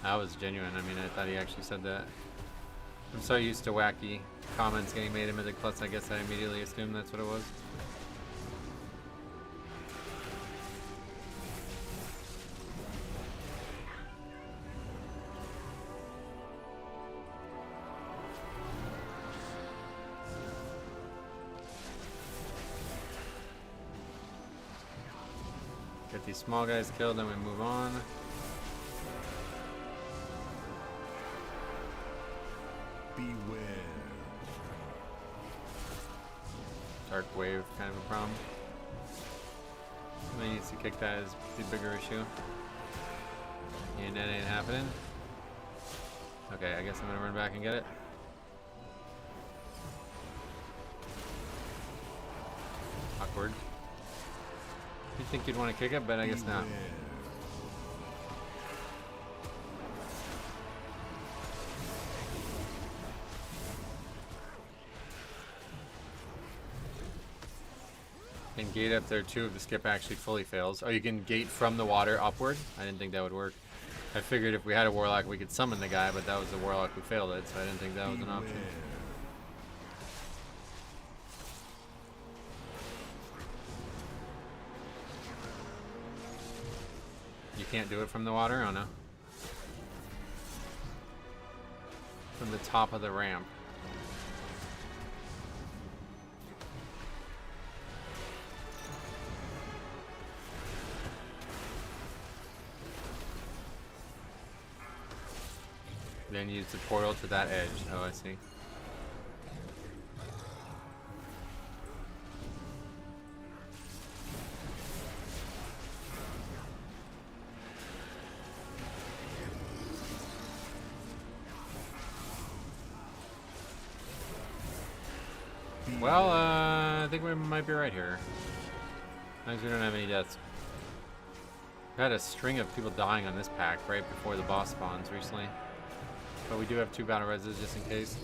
That was genuine. I mean, I thought he actually said that. I'm so used to wacky comments getting made in Mythic Plus, I guess I immediately assumed that's what it was. these small guys killed, then we move on. Beware. Dark wave, kind of a problem. Somebody needs to kick that is the bigger issue. And that ain't happening. Okay, I guess I'm gonna run back and get it. Awkward. You think you'd want to kick it, but I guess not. And gate up there too if the skip actually fully fails. Oh, you can gate from the water upward? I didn't think that would work. I figured if we had a warlock we could summon the guy, but that was the warlock who failed it, so I didn't think that was an option. You can't do it from the water? Oh no. From the top of the ramp. Then use the portal to that edge. Oh, I see. Well, I think we might be right here. As long as we don't have any deaths. We had a string of people dying on this pack right before the boss spawns recently. But we do have 2 battle reses just in case.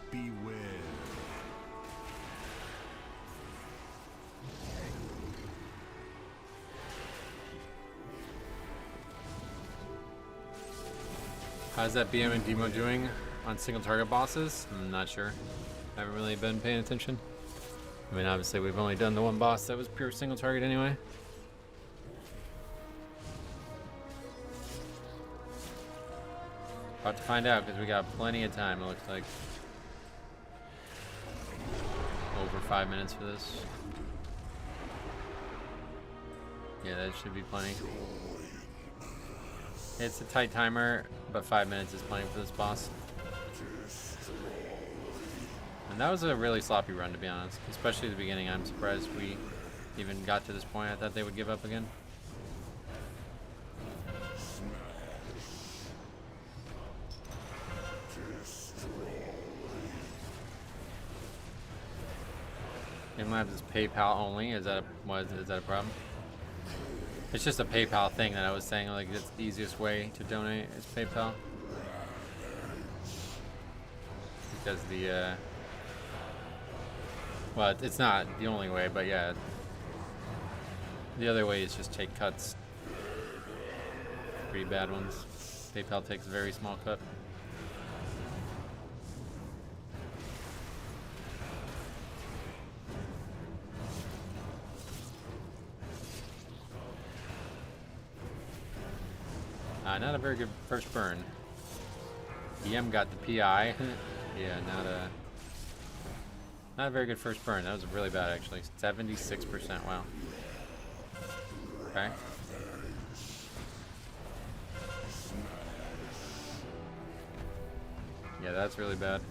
Beware. How's that BM and Demo doing on single target bosses? I'm not sure. I haven't really been paying attention. I mean, obviously we've only done the one boss that was pure single target anyway. About to find out because we got plenty of time, it looks like. Over 5 minutes for this. Yeah, that should be plenty. It's a tight timer, but 5 minutes is plenty for this boss. And that was a really sloppy run, to be honest. Especially at the beginning. I'm surprised we even got to this point. I thought they would give up again. Labs is PayPal only. Is that a problem? It's just a PayPal thing that I was saying. Like, it's the easiest way to donate is PayPal. Because the well, it's not the only way, but yeah. The other way is just take cuts. Pretty bad ones. PayPal takes a very small cut. Not a very good first burn. EM got the PI. Yeah, not a very good first burn. That was really bad, actually. 76%. Wow. Okay. Yeah, that's really bad.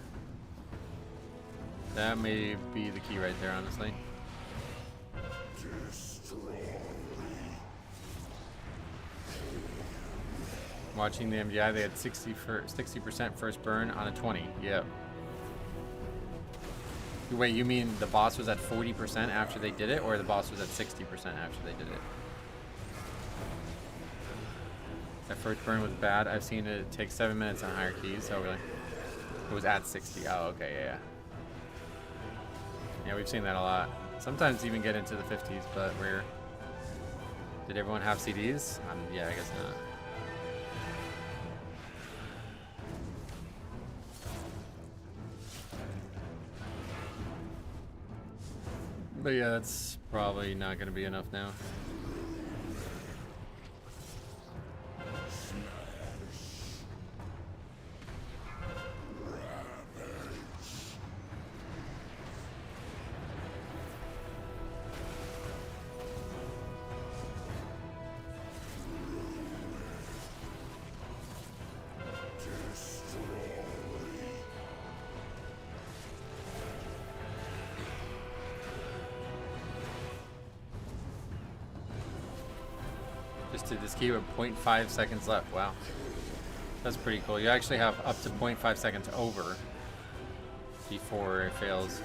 That may be the key right there, honestly. Watching the MGI, they had 60% first burn on a 20. Yep. Wait, you mean the boss was at 40% after they did it, or the boss was at 60% after they did it? That first burn was bad. I've seen it take 7 minutes on higher keys. Oh, really? It was at 60. Oh, okay, yeah. Yeah, we've seen that a lot. Sometimes even get into the 50s, but rare. Did everyone have CDs? Yeah, I guess not. But yeah, that's probably not going to be enough now. Just did this key with 0.5 seconds left. Wow. That's pretty cool. You actually have up to 0.5 seconds over before it fails.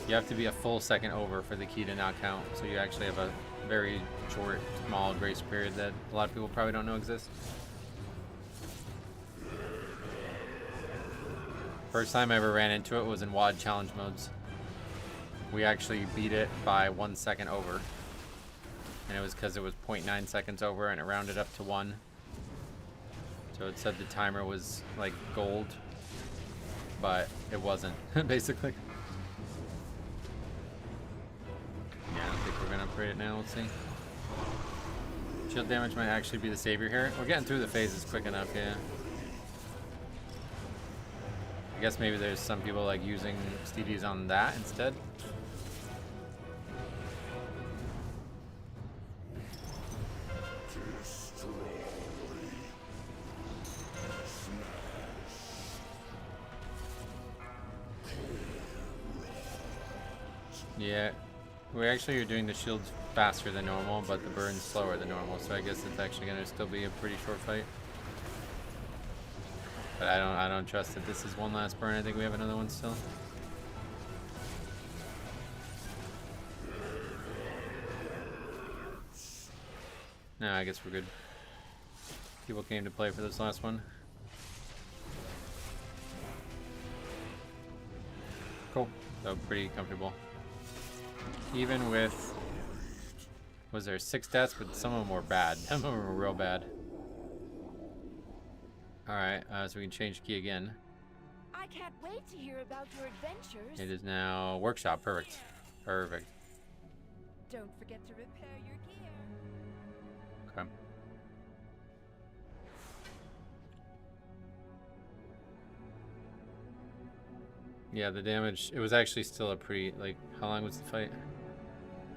You have to be a full second over for the key to not count. So you actually have a very short, small grace period that a lot of people probably don't know exists. First time I ever ran into it was in WOD challenge modes. We actually beat it by 1 second over. And it was because it was 0.9 seconds over and it rounded up to 1. So it said the timer was like gold, but it wasn't, basically. Yeah, I don't think we're gonna upgrade it now. Let's see. Shield damage might actually be the savior here. We're getting through the phases quick enough, yeah. I guess maybe there's some people like using STDs on that instead. Yeah, we actually are doing the shields faster than normal, but the burn's slower than normal, so I guess it's actually gonna still be a pretty short fight. But I don't trust that this is one last burn. I think we have another one still. No, I guess we're good. People came to play for this last one. Cool. So pretty comfortable. Even with, was there 6 deaths? But some of them were bad. Some of them were real bad. Alright, so we can change key again. I can't wait to hear about your adventures. It is now workshop. Perfect. Perfect. Don't forget to repair your gear. Okay. Yeah, the damage, it was actually still a pretty, like, how long was the fight?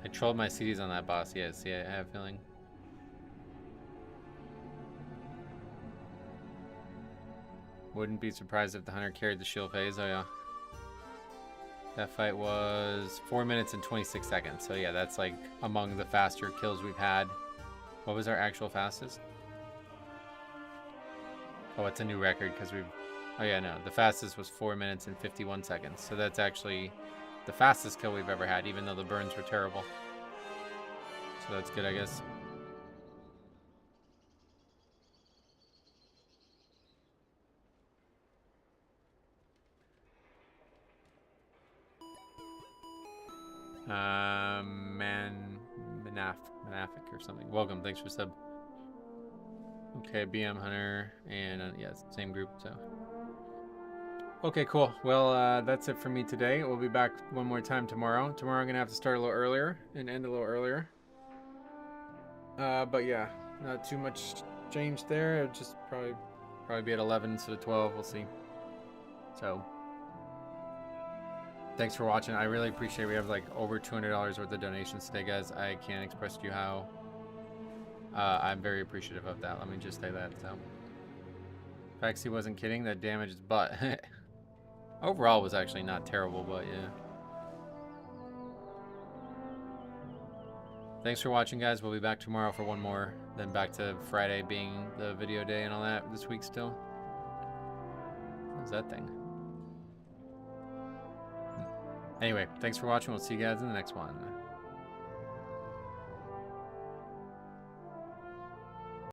I trolled my CDs on that boss. Yeah, see, I have a feeling. Wouldn't be surprised if the hunter carried the shield phase. Oh yeah. That fight was 4 minutes and 26 seconds. So yeah, that's like among the faster kills we've had. What was our actual fastest? Oh, it's a new record because we've... Oh yeah, no. The fastest was 4 minutes and 51 seconds. So that's actually the fastest kill we've ever had, even though the burns were terrible. So that's good, I guess. Manafic or something. Welcome, thanks for sub. Okay, BM Hunter, and yeah, it's the same group, so. Okay, cool. Well, that's it for me today. We'll be back one more time tomorrow. Tomorrow I'm gonna have to start a little earlier and end a little earlier. But yeah, not too much change there. It'll just probably be at 11 instead of 12. We'll see. So. Thanks for watching. I really appreciate it. We have like over $200 worth of donations today, guys. I can't express to you how I'm very appreciative of that. Let me just say that. So, Faxi wasn't kidding. That damaged his butt. Overall, was actually not terrible, but yeah. Thanks for watching, guys. We'll be back tomorrow for one more. Then back to Friday being the video day and all that this week still. What's that thing? Anyway, thanks for watching. We'll see you guys in the next one.